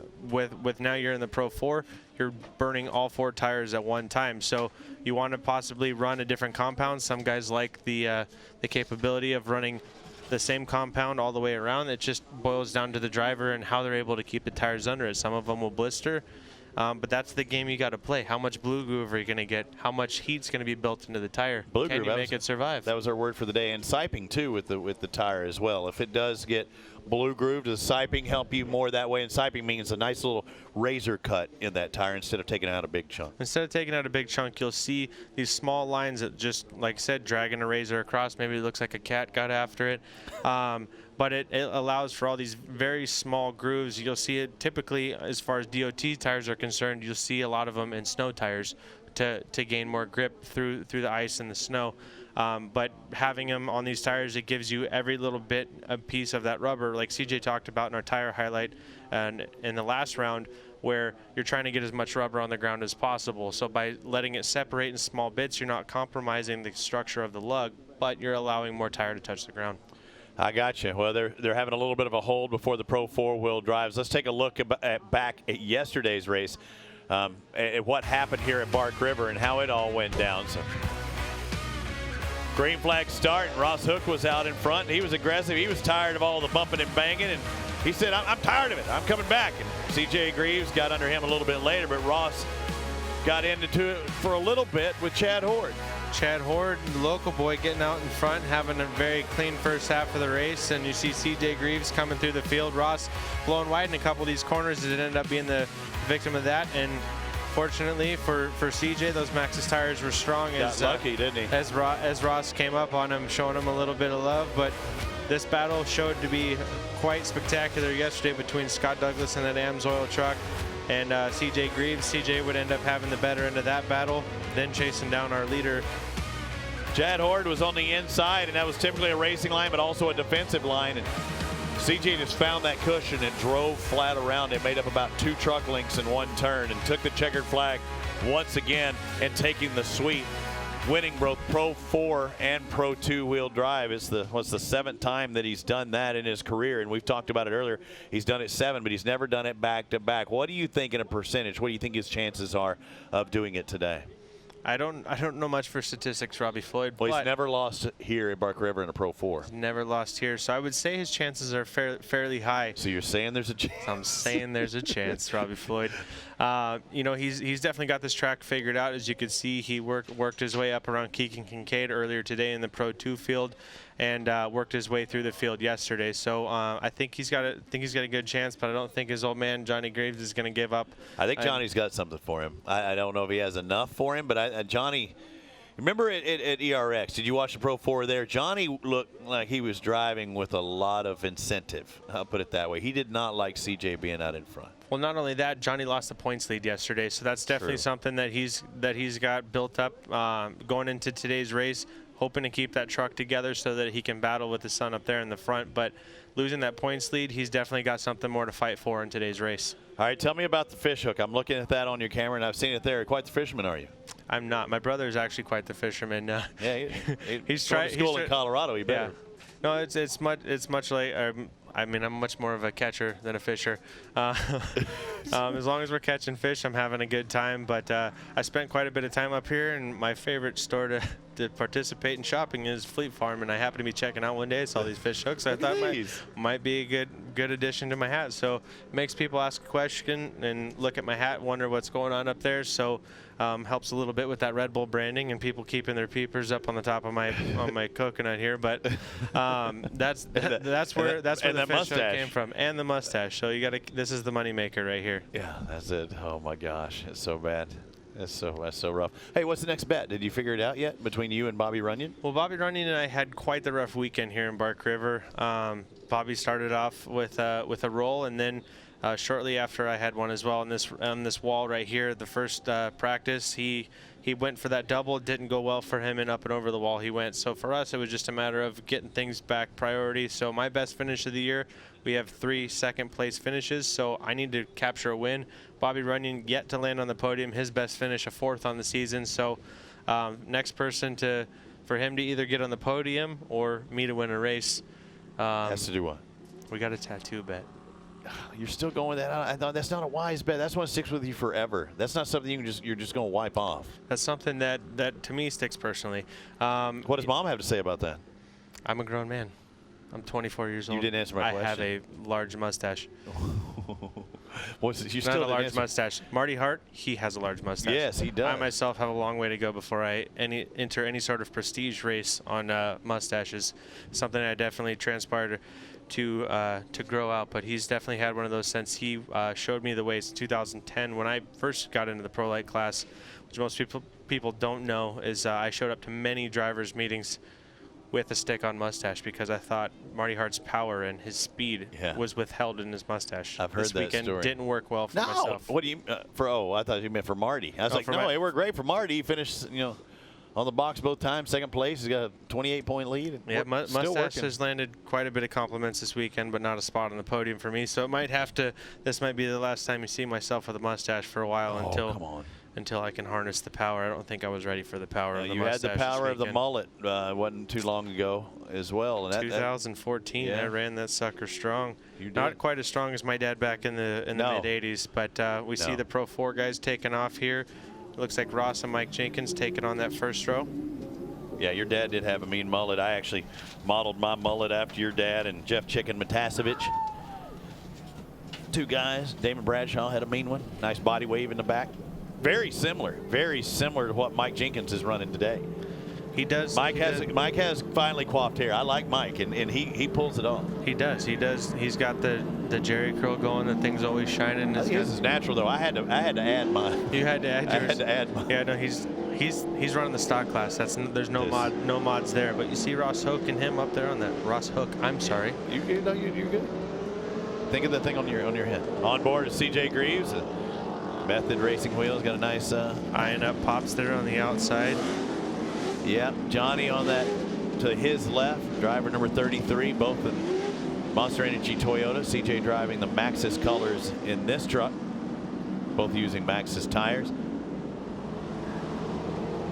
now you're in the Pro 4, you're burning all 4 tires at one time. So you want to possibly run a different compound. Some guys like the capability of running the same compound all the way around. It just boils down to the driver and how they're able to keep the tires under it. Some of them will blister. But that's the game you got to play. How much blue groove are you going to get? How much heat's going to be built into the tire? Blue Can groove, you make it survive? That was our word for the day. And siping too with the tire as well. If it does get blue groove, does siping help you more that way? And siping means a nice little razor cut in that tire instead of taking out a big chunk. Instead of taking out a big chunk, you'll see these small lines that just, like I said, dragging a razor across. Maybe it looks like a cat got after it. But it allows for all these very small grooves. You'll see it typically, as far as DOT tires are concerned, you'll see a lot of them in snow tires to gain more grip through the ice and the snow. But having them on these tires, it gives you every little bit a piece of that rubber, like CJ talked about in our tire highlight and in the last round, where you're trying to get as much rubber on the ground as possible. So by letting it separate in small bits, you're not compromising the structure of the lug, but you're allowing more tire to touch the ground. I got you. Well, they're having a little bit of a hold before the Pro 4-wheel drives. Let's take a look back at yesterday's race, at what happened here at Bark River and how it all went down. So, green flag start. Ross Hook was out in front. He was aggressive. He was tired of all the bumping and banging, and he said, I'm tired of it. I'm coming back. And C.J. Greaves got under him a little bit later, but Ross got into it for a little bit with Chad Horde. Chad Horde, the local boy, getting out in front, having a very clean first half of the race, and you see C.J. Greaves coming through the field. Ross blowing wide in a couple of these corners. It ended up being the victim of that, and fortunately for CJ, those Maxxis tires were strong. Got lucky, didn't he? As Ross came up on him, showing him a little bit of love. But this battle showed to be quite spectacular yesterday between Scott Douglas and that AMSOIL truck and CJ Greaves. CJ would end up having the better end of that battle, then chasing down our leader. Chad Horde was on the inside, and that was typically a racing line, but also a defensive line. And CJ just found that cushion and drove flat around it, made up about 2 truck lengths in one turn, and took the checkered flag once again and taking the sweep. winning both Pro 4 and Pro 2 wheel drive. It's the 7th time that he's done that in his career, and we've talked about it earlier. He's done it 7, but he's never done it back-to-back. What do you think in a percentage? What do you think his chances are of doing it today? I don't know much for statistics, Robbie Floyd. Well, he's never lost here at Bark River in a Pro 4. Never lost here, so I would say his chances are fairly high. So you're saying there's a chance? I'm saying there's a chance, Robbie Floyd. You know, he's definitely got this track figured out. As you could see, he worked his way up around Keegan Kincaid earlier today in the Pro 2 field, and worked his way through the field yesterday. So I think he's got a good chance, but I don't think his old man Johnny Graves is going to give up. I think Johnny's got something for him. I don't know if he has enough for him, but Johnny. Remember at ERX, did you watch the Pro 4 there? Johnny looked like he was driving with a lot of incentive. I'll put it that way. He did not like CJ being out in front. Well, not only that, Johnny lost the points lead yesterday, so that's definitely something that he's got built up going into today's race, hoping to keep that truck together so that he can battle with his son up there in the front. But losing that points lead, he's definitely got something more to fight for in today's race. All right, tell me about the fish hook. I'm looking at that on your camera, and I've seen it there. Quite the fisherman, are you? I'm not. My brother is actually quite the fisherman. Yeah, he's trying to school in Colorado. He better. Yeah. No, it's much like. I mean, I'm much more of a catcher than a fisher. As long as we're catching fish, I'm having a good time. But I spent quite a bit of time up here, and my favorite store to participate in shopping is Fleet Farm. And I happened to be checking out one day, I saw these fish hooks. I thought might be a good addition to my hat. So it makes people ask a question and look at my hat, wonder what's going on up there. So helps a little bit with that Red Bull branding and people keeping their peepers up on the top of my coconut here. But that's where the fish hook came from, and the mustache. So this is the money maker right here. Yeah, that's it. Oh my gosh, it's so bad. That's so rough. Hey, what's the next bet? Did you figure it out yet between you and Bobby Runyon? Well, Bobby Runyon and I had quite the rough weekend here in Bark River. Bobby started off with a roll, and then shortly after I had one as well on this wall right here. The first practice, he went for that double. It didn't go well for him, and up and over the wall he went. So for us, it was just a matter of getting things back priority. So my best finish of the year, we have 3 second-place finishes, so I need to capture a win. Bobby Runyon yet to land on the podium. His best finish, a 4th on the season. So next person for him to either get on the podium or me to win a race. Has to do what? We got a tattoo bet. You're still going with that? I thought that's not a wise bet. That's one that sticks with you forever. That's not something you're just going to wipe off. That's something that to me sticks personally. What does Mom have to say about that? I'm a grown man. I'm 24 years old. You didn't answer my question. I have a large mustache. You not a large mustache. Marty Hart, he has a large mustache. Yes, he does. I myself have a long way to go before I enter any sort of prestige race on mustaches. Something I definitely transpired to grow out, but he's definitely had one of those since he showed me the ways in 2010 when I first got into the Pro Light class, which most people don't know is I showed up to many drivers' meetings with a stick-on mustache because I thought Marty Hart's power and his speed was withheld in his mustache. I've heard this that weekend story. Didn't work well for myself. What do you I thought you meant for Marty. I was like, no, it worked great for Marty. He finished, on the box both times, 2nd place. He's got a 28-point lead. Yeah, mustache has landed quite a bit of compliments this weekend, but not a spot on the podium for me. So it might have to. This might be the last time you see myself with a mustache for a while until I can harness the power. I don't think I was ready for the power of the mustache. You had the power of the mullet. Wasn't too long ago as well. And 2014, I ran that sucker strong. Not quite as strong as my dad back in the mid-'80s, but we see the Pro 4 guys taking off here. It looks like Ross and Mike Jenkins taking on that first row. Yeah, your dad did have a mean mullet. I actually modeled my mullet after your dad and Jeff Chicken Matasevich. 2 guys. Damon Bradshaw had a mean one. Nice body wave in the back. Very similar to what Mike Jenkins is running today. He does. Mike has finally coiffed hair. I like Mike, and he pulls it off. He does. He's got the Jerry curl going. The thing's always shining. His is natural though. I had to add mine. You had to add yours. I had to add mine. Yeah, no, he's running the stock class. There's no mods there. But you see Ross Hook and him up there on that Ross Hook. I'm sorry. You're good. Think of the thing on your head. On board is CJ Greaves. Method Racing Wheels got a nice eyeing up pops there on the outside. Yeah, Johnny on that to his left, driver number 33, both in Monster Energy Toyota. CJ driving the Maxxis colors in this truck, both using Maxxis tires.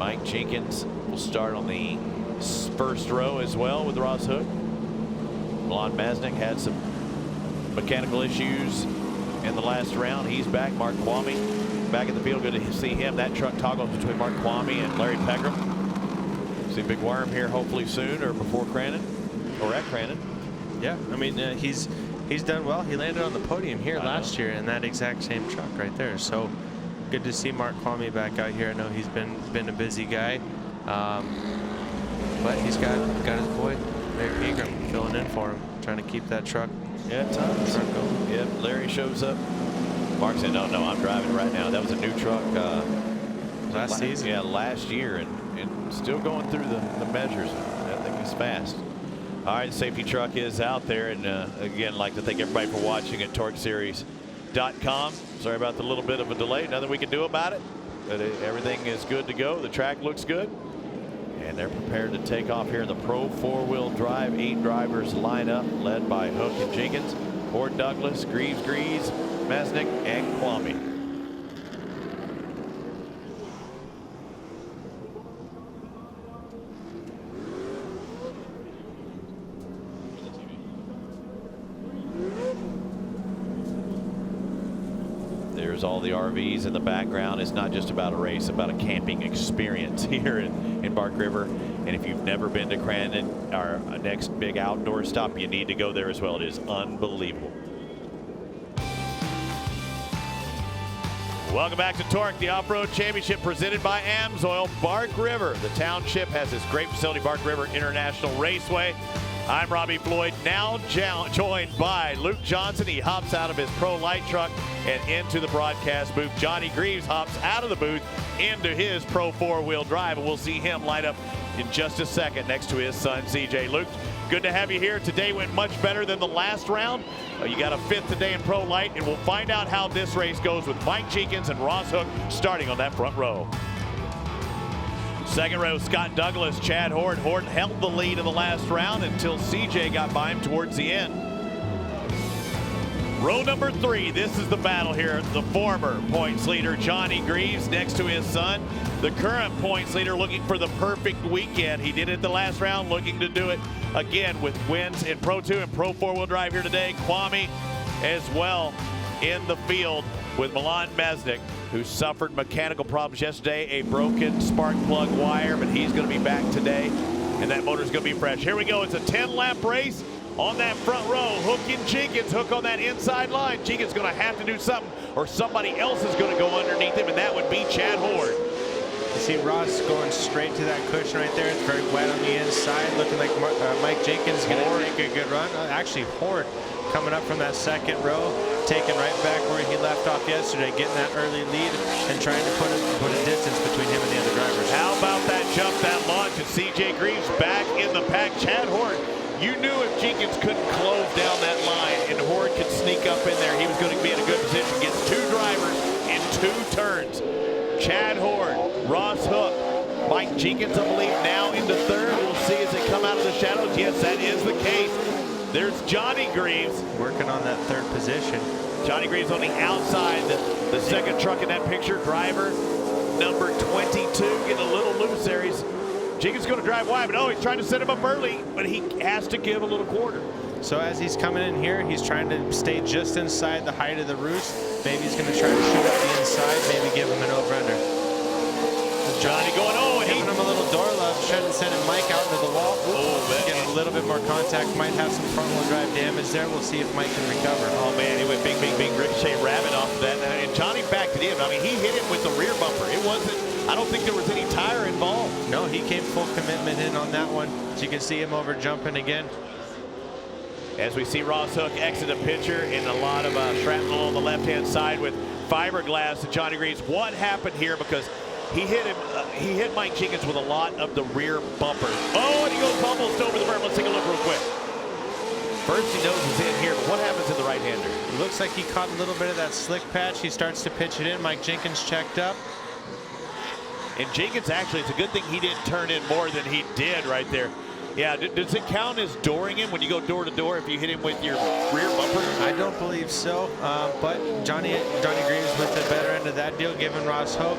Mike Jenkins will start on the first row as well with Ross Hook. Milan Masnick had some mechanical issues in the last round. He's back. Mark Kwame back in the field. Good to see him. That truck toggles between Mark Kwame and Larry Pegram. See Big Worm here hopefully soon or before Crandon or at Crandon. Yeah, I mean he's done well. He landed on the podium here last year in that exact same truck right there. So good to see Mark Kwame back out here. I know he's been a busy guy, but he's got his boy Larry Pegram filling in for him, trying to keep that truck. Yeah, tons. Going. Yep, Larry shows up. Mark said, no, I'm driving right now. That was a new truck last season. Yeah, last year, and still going through the measures. That thing is fast. All right, safety truck is out there, and again, like to thank everybody for watching at TORCseries.com. Sorry about the little bit of a delay. Nothing we can do about it, but everything is good to go. The track looks good, and they're prepared to take off here in the Pro 4-wheel drive. 8 drivers line up, led by Hook and Jenkins, Ford Douglas, Greaves, Masnick, and Kwame. There's all the RVs in the background. It's not just about a race, about a camping experience here in Bark River. And if you've never been to Crandon, our next big outdoor stop, you need to go there as well. It is unbelievable. Welcome back to TORC, the Off-Road Championship presented by AMSOIL. Bark River, the township, has this great facility, Bark River International Raceway. I'm Robbie Floyd, now joined by Luke Johnson. He hops out of his Pro Light truck and into the broadcast booth. Johnny Greaves hops out of the booth into his Pro 4-wheel drive, and we'll see him light up in just a second next to his son, CJ. Luke, good to have you here. Today went much better than the last round. You got a 5th today in Pro Light, and we'll find out how this race goes with Mike Jenkins and Ross Hook starting on that front row. Second row, Scott Douglas, Chad Hort. Hort held the lead in the last round until CJ got by him towards the end. Row number 3, this is the battle here. The former points leader, Johnny Greaves, next to his son. The current points leader looking for the perfect weekend. He did it the last round, looking to do it again with wins in Pro 2 and Pro 4-wheel drive here today. Kwame as well in the field with Milan Masnick, who suffered mechanical problems yesterday, a broken spark plug wire, but he's going to be back today, and that motor's going to be fresh. Here we go. It's a 10-lap race on that front row. Hook and Jenkins. Hook on that inside line. Jenkins going to have to do something, or somebody else is going to go underneath him, and that would be Chad Hort. You see Ross going straight to that cushion right there. It's very wet on the inside, looking like Mike Jenkins is going to take a good run. Actually, Hort coming up from that second row, taking right back where he left off yesterday, getting that early lead and trying to put a distance between him and the other drivers. How about that jump, that launch, and CJ Greaves back in the pack. Chad Hort, you knew if Jenkins couldn't close down that line and Hort could sneak up in there, he was going to be in a good position. Gets 2 drivers in 2 turns. Chad Hort, Ross Hook, Mike Jenkins, I believe, now into 3rd. We'll see as they come out of the shadows. Yes, that is the case. There's Johnny Greaves. Working on that 3rd position. Johnny Greaves on the outside, the second truck in that picture. Driver number 22, getting a little loose there. Jenkins going to drive wide, but he's trying to set him up early, but he has to give a little quarter. So as he's coming in here, he's trying to stay just inside the height of the roost. Maybe he's going to try to shoot up the inside, maybe give him an over-under. Johnny going, giving him a little door love, trying to send Mike out into the wall. Getting a little bit more contact, might have some front-wheel drive damage there. We'll see if Mike can recover. Oh man, he went big ricochet rabbit off of that, and Johnny backed it in. I mean, he hit him with the rear bumper. It wasn't, I don't think there was any tire involved. No, he came full commitment in on that one. So you can see him over jumping again. As we see Ross Hook exit a picture in a lot of shrapnel on the left-hand side with fiberglass to Johnny Greaves. What happened here? Because he hit him. He hit Mike Jenkins with a lot of the rear bumper. Oh, and he goes almost over the berm. Let's take a look real quick. First he knows he's in here, but what happens to the right-hander? It looks like he caught a little bit of that slick patch. He starts to pitch it in. Mike Jenkins checked up. And Jenkins, actually, it's a good thing he didn't turn in more than he did right there. Yeah, does it count as dooring him when you go door to door if you hit him with your rear bumper? I don't believe so, but Johnny Greaves with the better end of that deal, giving Ross Hook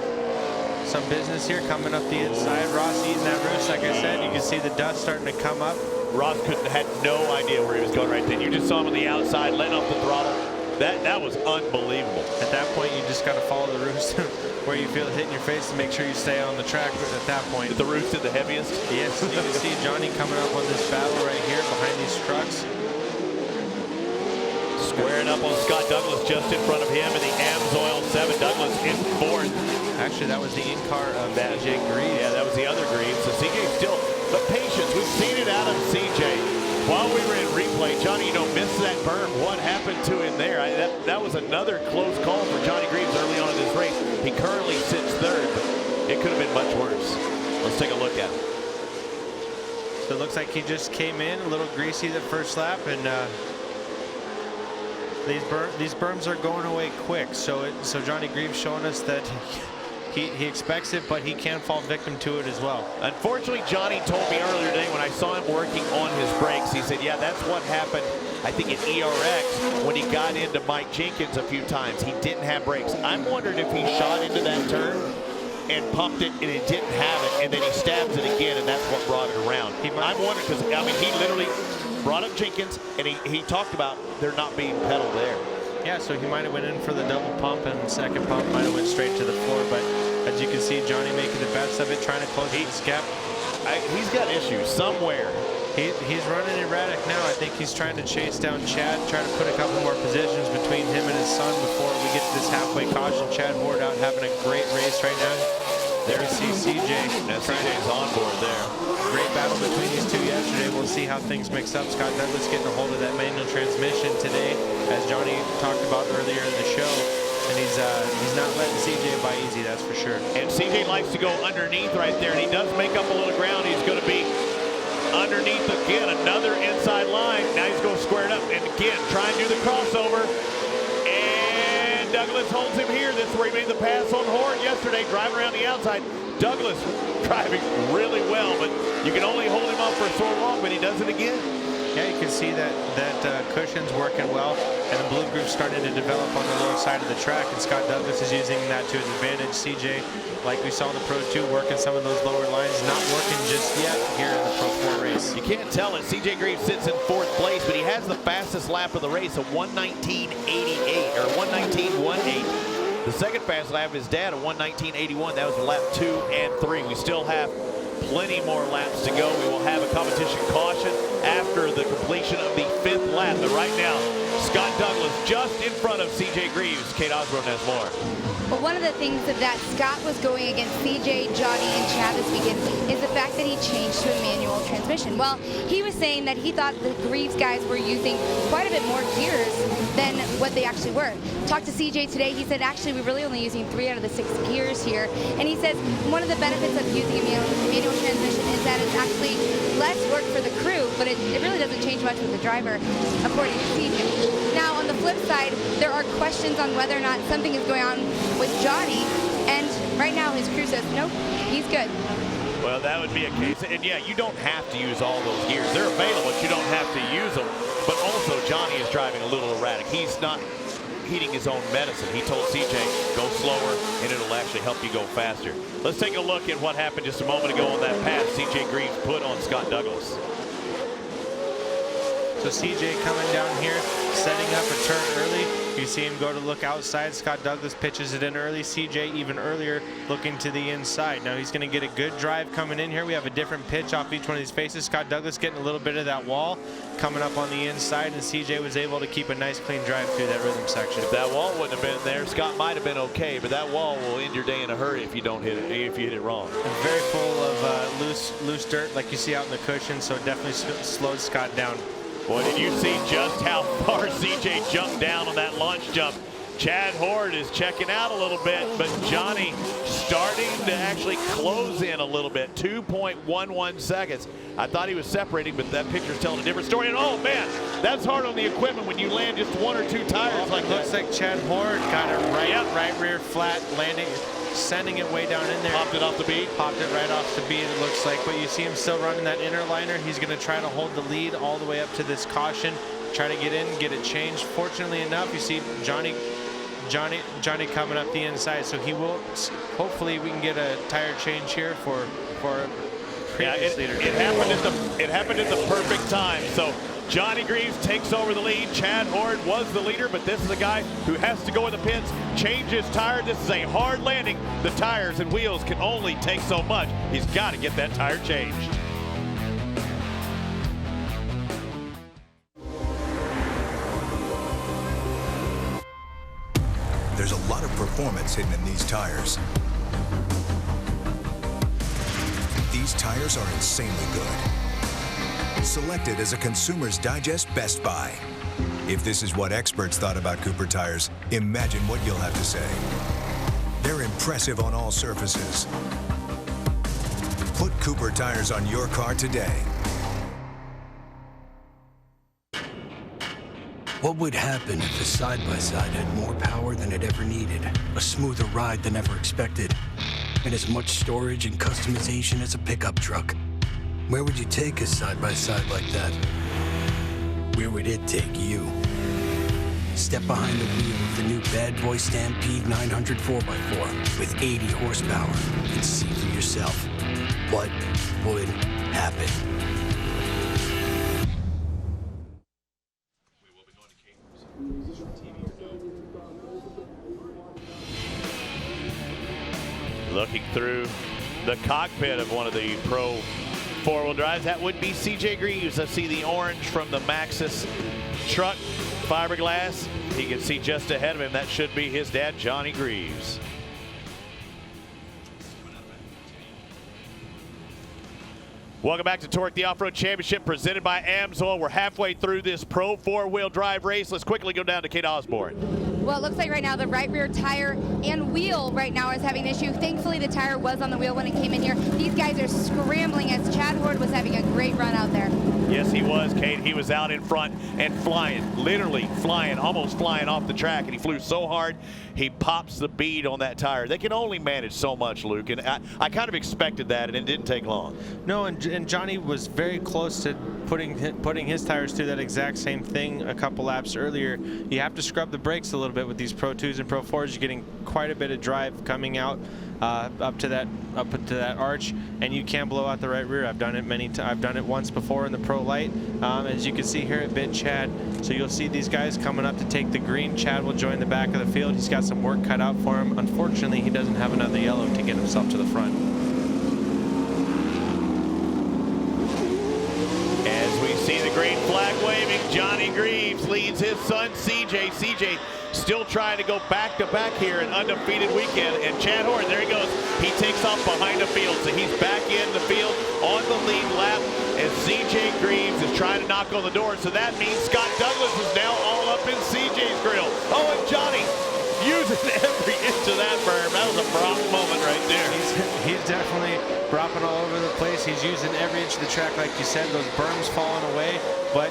some business here coming up the inside. Ross eating that roost. Like I said, you can see the dust starting to come up. Ross had no idea where he was going right then. You just saw him on the outside, letting off the throttle. That was unbelievable. At that point, you just got to follow the roost where you feel it hitting your face to make sure you stay on the track at that point. Is the roost the heaviest? Yes, you can see Johnny coming up on this battle right here behind these trucks. Squaring up on Scott Douglas just in front of him in the AMSOIL 7. Douglas in fourth. Actually, that was the in-car of CJ Greaves. Yeah, that was the other Greaves. So CJ still, but patience. We've seen it out of CJ. While we were in replay, Johnny, missed that berm. What happened to him there? That was another close call for Johnny Greaves early on in this race. He currently sits third, but it could have been much worse. Let's take a look at him. So it looks like he just came in a little greasy the first lap, and these berms are going away quick. So Johnny Greaves showing us that he expects it, but he can fall victim to it as well. Unfortunately, Johnny told me earlier today when I saw him working on his brakes, he said, yeah, that's what happened, I think at ERX, when he got into Mike Jenkins a few times. He didn't have brakes. I'm wondering if he shot into that turn and pumped it and it didn't have it, and then he stabs it again, and that's what brought it around. I'm wondering, because, he literally brought up Jenkins, and he talked about there not being pedal there. Yeah, so he might have went in for the double pump, and the second pump might have went straight to the floor. But as you can see, Johnny making the best of it, trying to close the gap. He's got issues somewhere. He's running erratic now. I think he's trying to chase down Chad, trying to put a couple more positions between him and his son before we get to this halfway caution. Chad Horde out having a great race right now. There you see CJ. CJ's on board there. Great battle between these two yesterday. We'll see how things mix up. Scott Douglas getting a hold of that manual transmission today, as Johnny talked about earlier in the show. And he's not letting CJ by easy, that's for sure. And CJ likes to go underneath right there, and he does make up a little ground. He's going to be underneath again, another inside line. Now he's going to square it up, and again, try and do the crossover. And Douglas holds him here. This is where he made the pass on Horn yesterday, driving around the outside. Douglas driving really well, but you can only hold him up for so long, but he does it again. Yeah, you can see that cushion's working well, and the blue group's starting to develop on the lower side of the track, and Scott Douglas is using that to his advantage. CJ, like we saw in the Pro 2, working some of those lower lines, not working just yet here in the Pro 4 race. You can't tell it. CJ Greaves sits in fourth place, but he has the fastest lap of the race, a 1:19.88 or 1:19.18. The second fast lap of his dad, a 1:19.81. That was lap 2 and 3. We still have plenty more laps to go. We will have a competition caution after the completion of the 5th lap. But right now, Scott Douglas just in front of CJ Greaves. Kate Osborne has more. Well, one of the things that Scott was going against CJ, Johnny, and Chad this weekend is the fact that he changed to a manual transmission. Well, he was saying that he thought the Greaves guys were using quite a bit more gears than what they actually were. Talked to CJ today. He said, actually, we're really only using 3 out of the 6 gears here. And he says one of the benefits of using a manual transmission is that it's actually less work for the crew, but it really doesn't change much with the driver, according to CJ. Now, on the flip side, there are questions on whether or not something is going on with Johnny, and right now his crew says, nope, he's good. Well, that would be a case, and yeah, you don't have to use all those gears. They're available, but you don't have to use them. But also, Johnny is driving a little erratic. He's not heating his own medicine. He told CJ, go slower, and it'll actually help you go faster. Let's take a look at what happened just a moment ago on that pass CJ Greaves put on Scott Douglas. So CJ coming down here, setting up a turn early. You see him go to look outside. Scott Douglas pitches it in early. CJ even earlier looking to the inside. Now he's going to get a good drive coming in here. We have a different pitch off each one of these faces. Scott Douglas getting a little bit of that wall coming up on the inside, and CJ was able to keep a nice clean drive through that rhythm section. If that wall wouldn't have been there, Scott might have been okay, but that wall will end your day in a hurry if you don't hit it, if you hit it wrong. And very full of loose dirt like you see out in the cushion, so it definitely slowed Scott down. Boy, did you see just how far CJ jumped down on that launch jump. Chad Horde is checking out a little bit, but Johnny starting to actually close in a little bit. 2.11 seconds. I thought he was separating, but that picture's telling a different story. And oh man, that's hard on the equipment when you land just 1 or 2 tires like that. Looks like Chad Horde got it right rear flat, landing, sending it way down in there. Popped it off the bead? Popped it right off the bead, it looks like. But you see him still running that inner liner. He's going to try to hold the lead all the way up to this caution. Try to get in, get it changed. Fortunately enough, you see Johnny Johnny coming up the inside, so he will. Hopefully, we can get a tire change here for previous leader. It happened at the perfect time. So Johnny Greaves takes over the lead. Chad Horde was the leader, but this is a guy who has to go in the pits, change his tire. This is a hard landing. The tires and wheels can only take so much. He's got to get that tire changed. There's a lot of performance hidden in these tires. These tires are insanely good. Selected as a Consumer's Digest Best Buy. If this is what experts thought about Cooper tires, imagine what you'll have to say. They're impressive on all surfaces. Put Cooper tires on your car today. What would happen if a side-by-side had more power than it ever needed, a smoother ride than ever expected, and as much storage and customization as a pickup truck? Where would you take a side-by-side like that? Where would it take you? Step behind the wheel of the new Bad Boy Stampede 900 4x4 with 80 horsepower and see for yourself what would happen. Looking through the cockpit of one of the Pro 4-wheel drives, that would be CJ Greaves. I see the orange from the Maxxis truck, fiberglass. He can see just ahead of him. That should be his dad, Johnny Greaves. Welcome back to TORC, the Off-Road Championship presented by AMSOIL. We're halfway through this Pro 4-wheel drive race. Let's quickly go down to Kate Osborne. Well, it looks like right now the right rear tire and wheel right now is having an issue. Thankfully, the tire was on the wheel when it came in here. These guys are scrambling as Chad Horde was having a great run out there. Yes, he was, Kate. He was out in front and flying, literally flying, almost flying off the track, and he flew so hard, he pops the bead on that tire. They can only manage so much, Luke, and I kind of expected that, and it didn't take long. No, and Johnny was very close to putting his tires through that exact same thing a couple laps earlier. You have to scrub the brakes a little bit with these Pro 2s and Pro 4s. You're getting quite a bit of drive coming out up to that arch, and you can blow out the right rear. I've done it I've done it once before in the Pro Light, as you can see here at Bit Chad. So you'll see these guys coming up to take the green. Chad will join the back of the field. He's got some work cut out for him. Unfortunately, he doesn't have another yellow to get himself to the front. As we see the green flag waving, Johnny Greaves leads his son CJ. CJ still trying to go back-to-back here, an undefeated weekend. And Chad Horde, there he goes. He takes off behind the field, so he's back in the field on the lead lap. And CJ Greaves is trying to knock on the door, so that means Scott Douglas is now all up in CJ's grill. Oh, and Johnny using every inch of that berm. That was a Brock moment right there. He's definitely dropping all over the place. He's using every inch of the track, like you said. Those berms falling away, but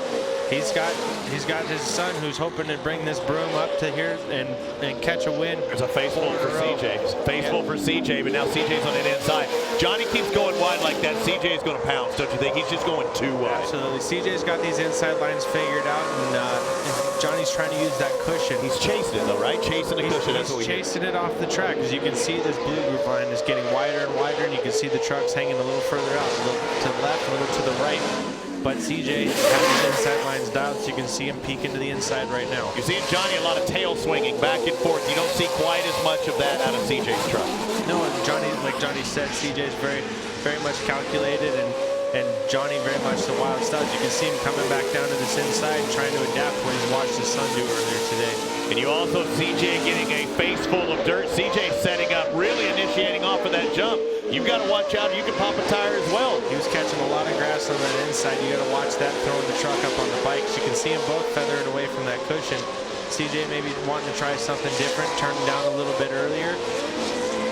he's got his son who's hoping to bring this broom up to here and catch a win. There's a face full for CJ. Face full for CJ, but now CJ's on the inside. Johnny keeps going wide like that. CJ's going to pounce, don't you think? He's just going too wide. Absolutely. CJ's got these inside lines figured out, and Johnny's trying to use that cushion. He's chasing it though, right? Chasing the cushion. He's chasing it off the track. As you can see, this blue group line is getting wider and wider, and you can see the trucks hanging a little further out, a little to the left, a little to the right. But CJ has his inside lines dialed, so you can see him peek into the inside right now. You're seeing Johnny a lot of tail swinging back and forth. You don't see quite as much of that out of CJ's truck. No, and Johnny, like Johnny said, CJ's very much calculated, and Johnny very much the wild studs. You can see him coming back down to this inside, trying to adapt what he's watched his son do earlier today. And you also CJ getting a face full of dirt. CJ setting up, really initiating off of that jump. You've got to watch out. You can pop a tire as well. He was catching a lot of grass on that inside. You got to watch that, throwing the truck up on the bikes. You can see them both feathering away from that cushion. CJ maybe wanting to try something different, turning down a little bit earlier.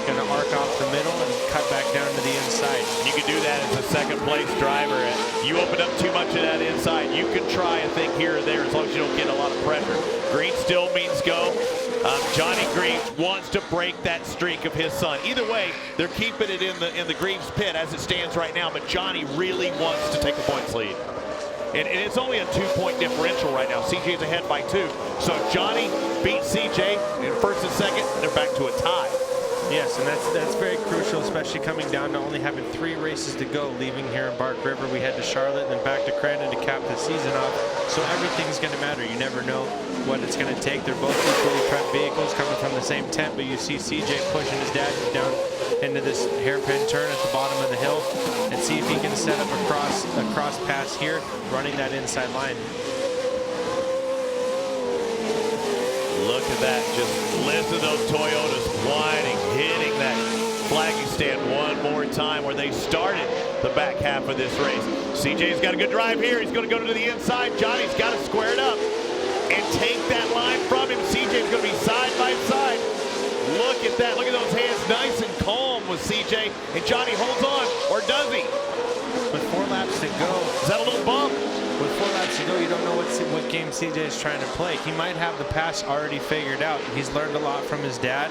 Going to arc off the middle and cut back down to the inside. You can do that as a second place driver. You open up too much of that inside, you can try a thing here or there as long as you don't get a lot of pressure. Green still means go. Johnny Greaves wants to break that streak of his son. Either way, they're keeping it in the Greaves pit as it stands right now, but Johnny really wants to take the points lead. And it's only a 2-point differential right now. CJ's ahead by 2. So Johnny beats CJ in first and second. They're back to a tie. Yes, and that's very crucial, especially coming down to only having 3 races to go. Leaving here in Bark River, we head to Charlotte and then back to Crandon to cap the season off. So everything's going to matter. You never know what it's going to take. They're both equally prepped vehicles coming from the same tent, but you see CJ pushing his dad down into this hairpin turn at the bottom of the hill and see if he can set up a cross pass here, running that inside line. Look at that. Just listen to those Toyotas whining, hitting that flagging stand one more time where they started the back half of this race. CJ's got a good drive here. He's going to go to the inside. Johnny's got to square it up and take that line from him. CJ's going to be side by side. Look at that. Look at those hands. Nice and calm with CJ. And Johnny holds on. Or does he? With 4 laps to go. Is that a little bump? With 4 laps to go, you don't know what game CJ is trying to play. He might have the pass already figured out. He's learned a lot from his dad,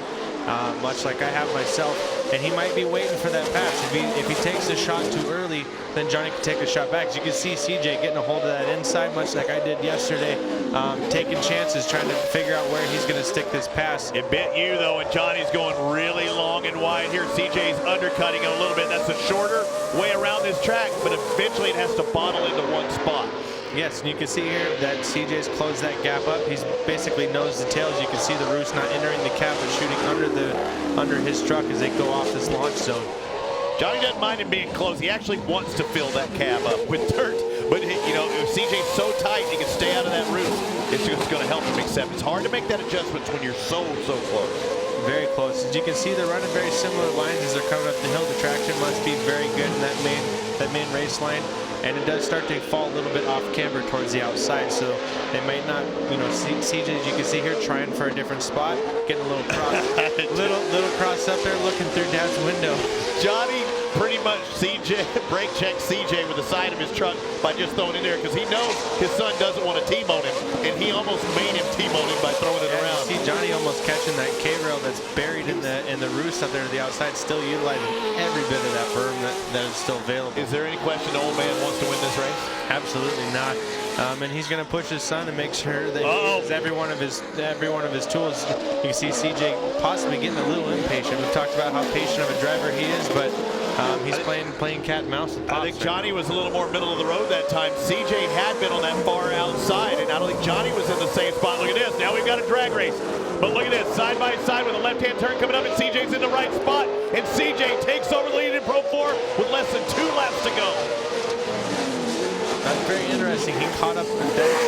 much like I have myself, and he might be waiting for that pass. If he takes the shot too early, then Johnny can take a shot back. As you can see CJ getting a hold of that inside, much like I did yesterday, taking chances, trying to figure out where he's going to stick this pass. It bit you, though, and Johnny's going really long and wide here. CJ's undercutting it a little bit. That's a shorter way around this track, but eventually it has to bottle into one spot. Yes, and you can see here that CJ's closed that gap up. He's basically nose to tails. You can see the roost not entering the cap, but shooting under his truck as they go off this launch zone. Johnny doesn't mind him being close. He actually wants to fill that cab up with dirt. But, you know, if CJ's so tight, he can stay out of that roost. It's just going to help him accept. It's hard to make that adjustment when you're so close. Very close. As you can see, they're running very similar lines as they're coming up the hill. The traction must be very good in that main race line. And it does start to fall a little bit off camber towards the outside, so they might not, you know, CJ, as you can see here, trying for a different spot, getting a little cross, little cross up there, looking through Dad's window. Johnny pretty much brake checked CJ with the side of his truck by just throwing it in there because he knows his son doesn't want to T-bone him, and he almost made him T-bone him by throwing it around. See Johnny almost catching that K-rail that's buried in the roost up there to the outside, still utilizing every bit of that berm that is still available. Is there any question the old man wants to win this race? Absolutely not. And he's going to push his son and make sure that he uses every one of his tools. You can see CJ possibly getting a little impatient. We've talked about how patient of a driver he is, but he's playing cat and mouse with Pops. I think Johnny was a little more middle of the road that time. CJ had been on that far outside, and I don't think Johnny was in the same spot. Look at this. Now we've got a drag race. But look at this, side by side with a left-hand turn coming up, and CJ's in the right spot. And CJ takes over the lead in Pro 4 with less than 2 laps to go. That's very interesting. He caught up.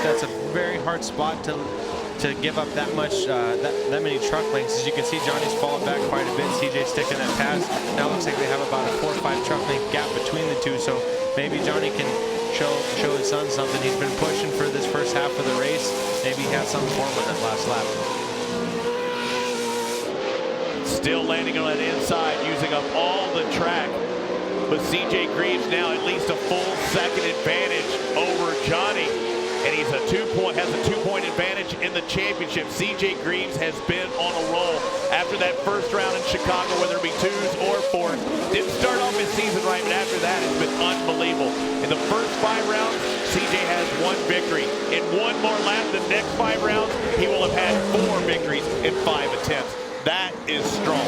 That's a very hard spot to give up that much, that many truck lengths. As you can see, Johnny's fallen back quite a bit. CJ's sticking that pass. Now it looks like they have about a 4 or 5 truck length gap between the two. So maybe Johnny can show his son something. He's been pushing for this first half of the race. Maybe he has something for him on that last lap. Still landing on that inside, using up all the track. But CJ Greaves now at least a full second advantage over Johnny. And he's has a 2-point advantage in the championship. CJ Greaves has been on a roll after that first round in Chicago, whether it be 2s or 4s. Didn't start off his season right, but after that it's been unbelievable. In the first 5 rounds, CJ has 1 victory. In 1 more lap, the next 5 rounds, he will have had 4 victories in 5 attempts. That is strong.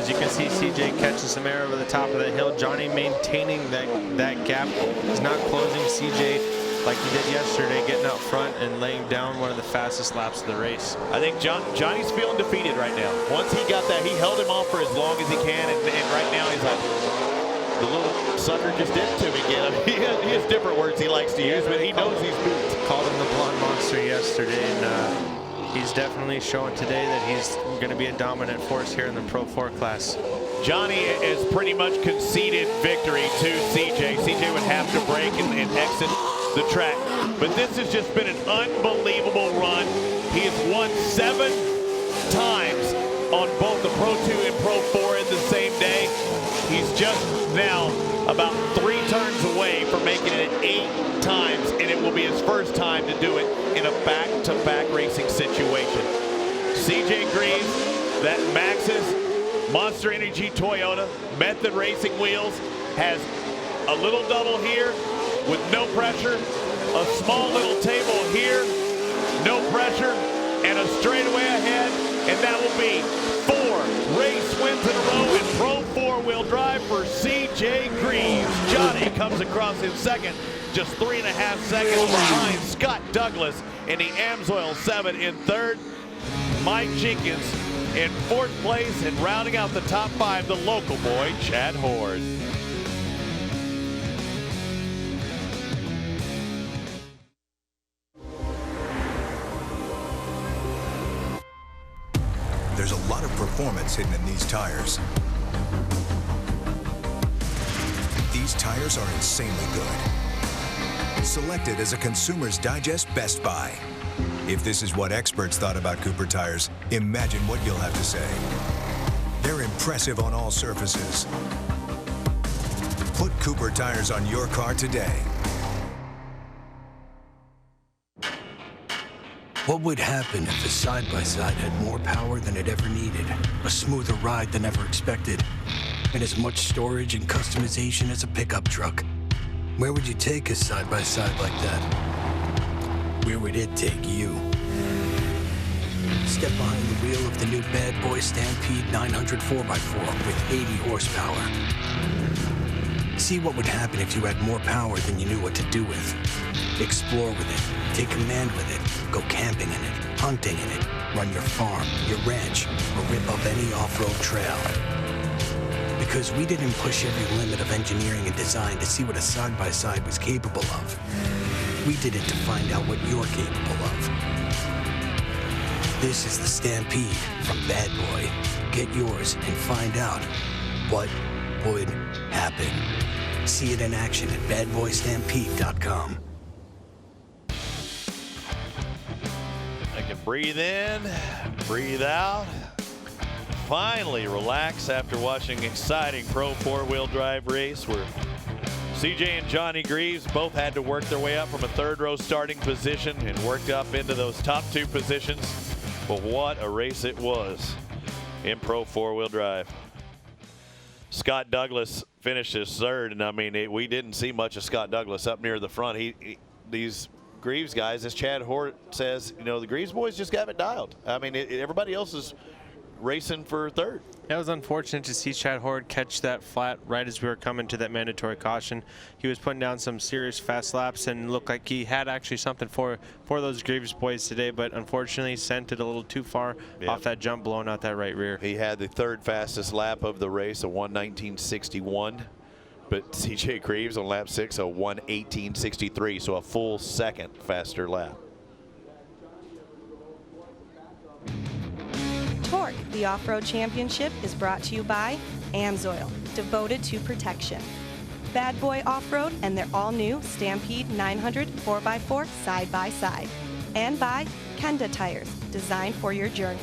As you can see, CJ catches some air over the top of the hill. Johnny maintaining that gap. He's not closing. CJ, like he did yesterday, getting out front and laying down one of the fastest laps of the race. I think Johnny's feeling defeated right now. Once he got that, he held him off for as long as he can, and right now he's like, the little sucker just did it to me again. I mean, he has different words he likes to use, but he knows he's moved. Called him the blonde monster yesterday, and he's definitely showing today that he's going to be a dominant force here in the Pro 4 class. Johnny has pretty much conceded victory to CJ. CJ would have to break and exit the track. But this has just been an unbelievable run. He has won 7 times on both the Pro 2 and Pro 4 in the same day. He's just now about 3 turns away from making it 8 times, and it will be his first time to do it in a back-to-back racing situation. CJ Greaves, that Maxxis Monster Energy Toyota Method Racing wheels, has a little double here with no pressure, a small little table here, no pressure, and a straightaway ahead, and that will be 4 race wins in a row in Pro 4-wheel drive for C.J. Greaves. Johnny comes across in second, just 3.5 seconds behind Scott Douglas in the Amsoil 7 in third. Mike Jenkins in 4th place, and rounding out the top 5, the local boy, Chad Horde. There's a lot of performance hidden in these tires. These tires are insanely good. Selected as a Consumer's Digest Best Buy. If this is what experts thought about Cooper tires, imagine what you'll have to say. They're impressive on all surfaces. Put Cooper tires on your car today. What would happen if the side-by-side had more power than it ever needed, a smoother ride than ever expected, and as much storage and customization as a pickup truck? Where would you take a side-by-side like that? Where would it take you? Step behind the wheel of the new Bad Boy Stampede 900 4x4 with 80 horsepower. See what would happen if you had more power than you knew what to do with. Explore with it, take command with it, go camping in it, hunting in it, run your farm, your ranch, or rip up any off-road trail. Because we didn't push every limit of engineering and design to see what a side-by-side was capable of. We did it to find out what you're capable of. This is the Stampede from Bad Boy. Get yours and find out what would happen. See it in action at badboystampede.com. I can breathe in, breathe out. Finally relax after watching an exciting Pro 4-wheel drive race where CJ and Johnny Greaves both had to work their way up from a 3rd row starting position and worked up into those top 2 positions. But what a race it was in Pro 4-wheel drive. Scott Douglas finishes 3rd, and I mean, we didn't see much of Scott Douglas up near the front. These Greaves guys, as Chad Hort says, you know, the Greaves boys just got it dialed. I mean, everybody else is racing for 3rd. Yeah, it was unfortunate to see Chad Horde catch that flat right as we were coming to that mandatory caution. He was putting down some serious fast laps and looked like he had actually something for those Greaves boys today, but unfortunately sent it a little too far off that jump, blowing out that right rear. He had the 3rd fastest lap of the race, a 1:19.61. But CJ Greaves on lap 6, a 1:18.63, so a full second faster lap. TORC, the Off-Road Championship, is brought to you by Amsoil, devoted to protection. Bad Boy Off-Road and their all-new Stampede 900 4x4 side-by-side. And by Kenda Tires, designed for your journey.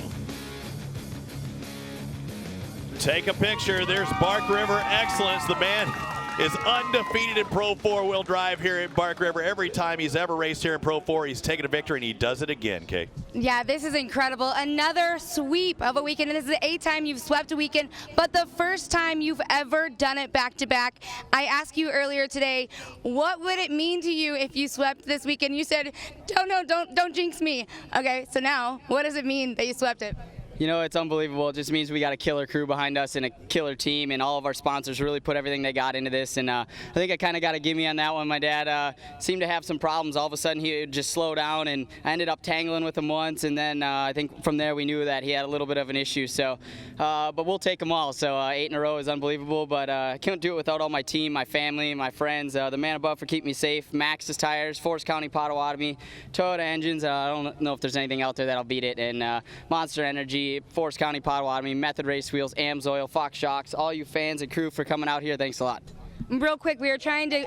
Take a picture. There's Bark River Excellence. The man is undefeated in Pro 4-wheel drive here at Bark River. Every time he's ever raced here in Pro 4, he's taken a victory, and he does it again, Kay. Yeah, this is incredible. Another sweep of a weekend, and this is the 8th time you've swept a weekend, but the first time you've ever done it back-to-back. I asked you earlier today, what would it mean to you if you swept this weekend? You said, don't jinx me. Okay, so now, what does it mean that you swept it? You know, it's unbelievable. It just means we got a killer crew behind us and a killer team, and all of our sponsors really put everything they got into this. And I think I kind of got to give me on that one. My dad seemed to have some problems. All of a sudden, he would just slow down, and I ended up tangling with him once. And then I think from there we knew that he had a little bit of an issue. So, but we'll take them all. So 8 in a row is unbelievable, but I couldn't do it without all my team, my family, my friends, the man above for keeping me safe, Max's Tires, Forest County Potawatomi, Toyota Engines. I don't know if there's anything out there that'll beat it. And Monster Energy, Forest County Potawatomi, Method Race Wheels, Amsoil, Fox Shocks, all you fans and crew for coming out here. Thanks a lot. Real quick, we were trying to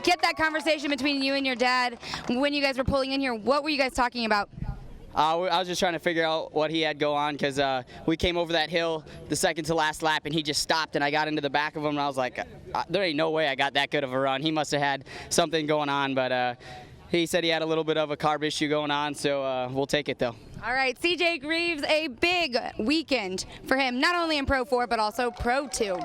get that conversation between you and your dad when you guys were pulling in here. What were you guys talking about? I was just trying to figure out what he had go on, because we came over that hill the second to last lap, and he just stopped, and I got into the back of him, and I was like, there ain't no way I got that good of a run. He must have had something going on, but he said he had a little bit of a carb issue going on, so we'll take it, though. All right, CJ Greaves, a big weekend for him, not only in Pro 4, but also Pro 2.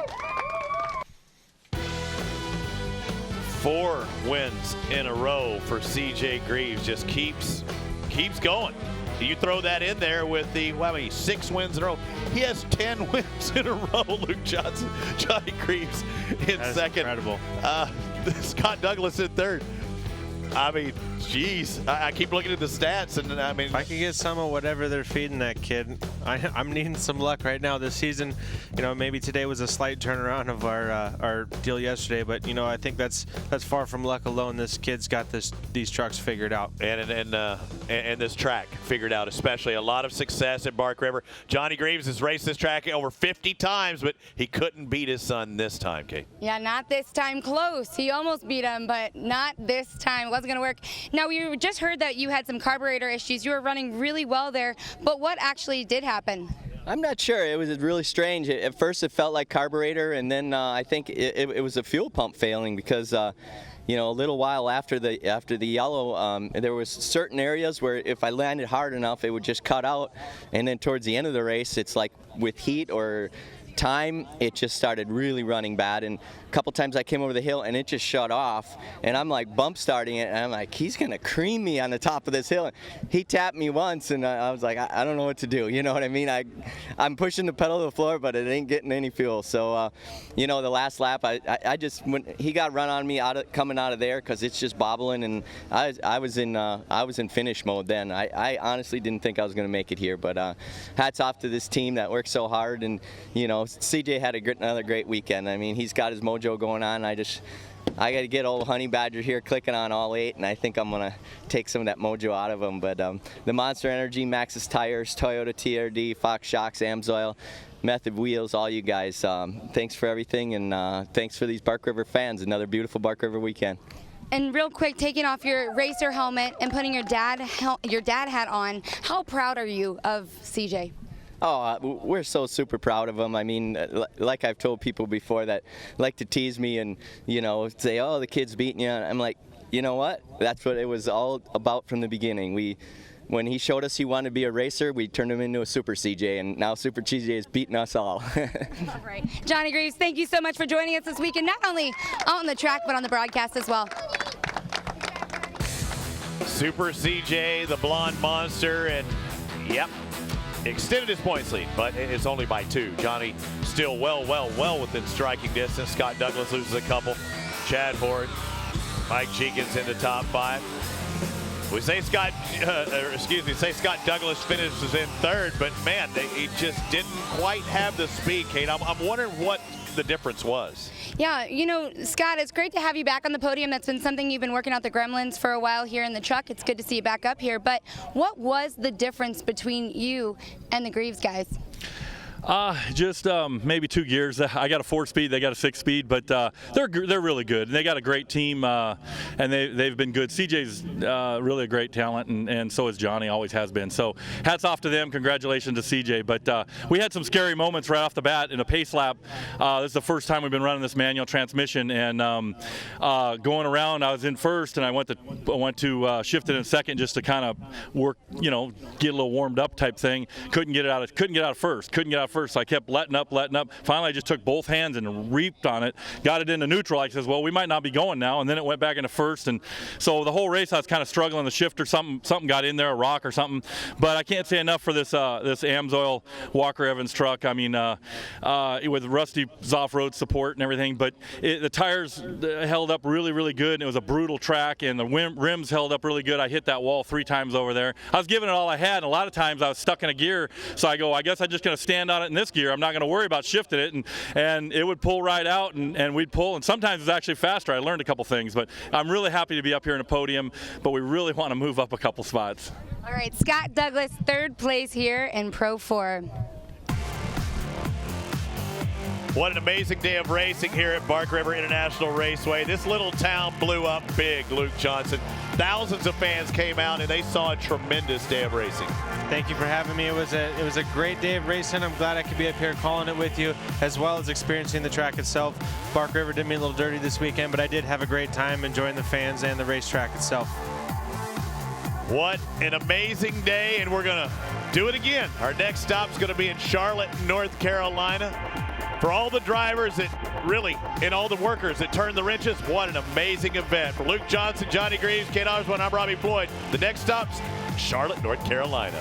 4 wins in a row for CJ Greaves. Just keeps going. You throw that in there with the 6 wins in a row. He has 10 wins in a row. Luke Johnson, Johnny Greaves in second. Incredible. Scott Douglas in third. I mean, geez, I keep looking at the stats, and I mean, if I could get some of whatever they're feeding that kid, I'm needing some luck right now this season. You know, maybe today was a slight turnaround of our deal yesterday, but you know, I think that's far from luck alone. This kid's got these trucks figured out, and this track figured out, especially a lot of success at Bark River. Johnny Greaves has raced this track over 50 times, but he couldn't beat his son this time, Kate. Yeah, not this time. Close. He almost beat him, but not this time. It wasn't going to work. Now, we just heard that you had some carburetor issues. You were running really well there, but what actually did happen? I'm not sure. It was really strange. At first, it felt like carburetor, and then I think it was a fuel pump failing because, you know, a little while after the yellow, there was certain areas where if I landed hard enough, it would just cut out, and then towards the end of the race, it's like with heat or time, it just started really running bad, and a couple times I came over the hill and it just shut off, and I'm like bump starting it, and I'm like, he's gonna cream me on the top of this hill. He tapped me once, and I was like, I don't know what to do. You know what I mean? I'm pushing the pedal to the floor, but it ain't getting any fuel. So, you know, the last lap, I just he got run on me coming out of there because it's just bobbling, and I was in finish mode then. I honestly didn't think I was gonna make it here, but hats off to this team that worked so hard, and you know, CJ had another great weekend. I mean, he's got his mojo going on. I got to get old Honey Badger here clicking on all 8, and I think I'm going to take some of that mojo out of him. But the Monster Energy, Maxxis Tires, Toyota TRD, Fox Shocks, Amsoil, Method Wheels, all you guys, thanks for everything, and thanks for these Bark River fans. Another beautiful Bark River weekend. And real quick, taking off your racer helmet and putting your dad hat on, how proud are you of CJ? Oh, we're so super proud of him. I mean, like I've told people before that like to tease me and, you know, say, oh, the kid's beating you. I'm like, you know what? That's what it was all about from the beginning. When he showed us he wanted to be a racer, we turned him into a Super CJ, and now Super CJ is beating us all. All right. Johnny Greaves, thank you so much for joining us this weekend, not only on the track, but on the broadcast as well. Super CJ, the blonde monster, and yep, extended his points lead, but it's only by 2. Johnny still well within striking distance. Scott Douglas loses a couple. Chad Ford, Mike Jenkins in the top 5. We say Scott Douglas finishes in 3rd, but man, he just didn't quite have the speed, Kate. I'm wondering what the difference was. Yeah, you know, Scott, it's great to have you back on the podium. That's been something you've been working out the gremlins for a while here in the truck. It's good to see you back up here. But what was the difference between you and the Greaves guys? Just maybe 2 gears. I got a 4-speed, they got a 6-speed, but they're really good. And they got a great team, and they've been good. CJ's really a great talent, and so is Johnny, always has been. So hats off to them. Congratulations to CJ. But we had some scary moments right off the bat in a pace lap. This is the first time we've been running this manual transmission, and going around, I was in first, and I went to shift it in second just to kind of work, you know, get a little warmed up type thing. Couldn't get out of first. So I kept letting up. Finally, I just took both hands and reaped on it, got it into neutral. I says, well, we might not be going now, and then it went back into first, and so the whole race I was kind of struggling. The shift or something got in there, a rock or something. But I can't say enough for this Amsoil Walker Evans truck. I mean, with Rusty's off-road support and everything, but the tires held up really good, and it was a brutal track, and the rims held up really good. I hit that wall 3 times over there. I was giving it all I had, and a lot of times I was stuck in a gear, so I go, I guess I'm just going to stand on it in this gear. I'm not going to worry about shifting it, and it would pull right out, and we'd pull, and sometimes it's actually faster. I learned a couple things, but I'm really happy to be up here in a podium, but we really want to move up a couple spots. All right, Scott Douglas, 3rd place here in Pro 4. What an amazing day of racing here at Bark River International Raceway. This little town blew up big, Luke Johnson. Thousands of fans came out, and they saw a tremendous day of racing. Thank you for having me. It was a great day of racing. I'm glad I could be up here calling it with you, as well as experiencing the track itself. Bark River did me a little dirty this weekend, but I did have a great time enjoying the fans and the racetrack itself. What an amazing day, and we're going to do it again. Our next stop is going to be in Charlotte, North Carolina. For all the drivers that really in all the workers that turn the wrenches. What an amazing event. For Luke Johnson, Johnny Greaves, Kate Osborne, I'm Robbie Floyd. The next stop's Charlotte, North Carolina.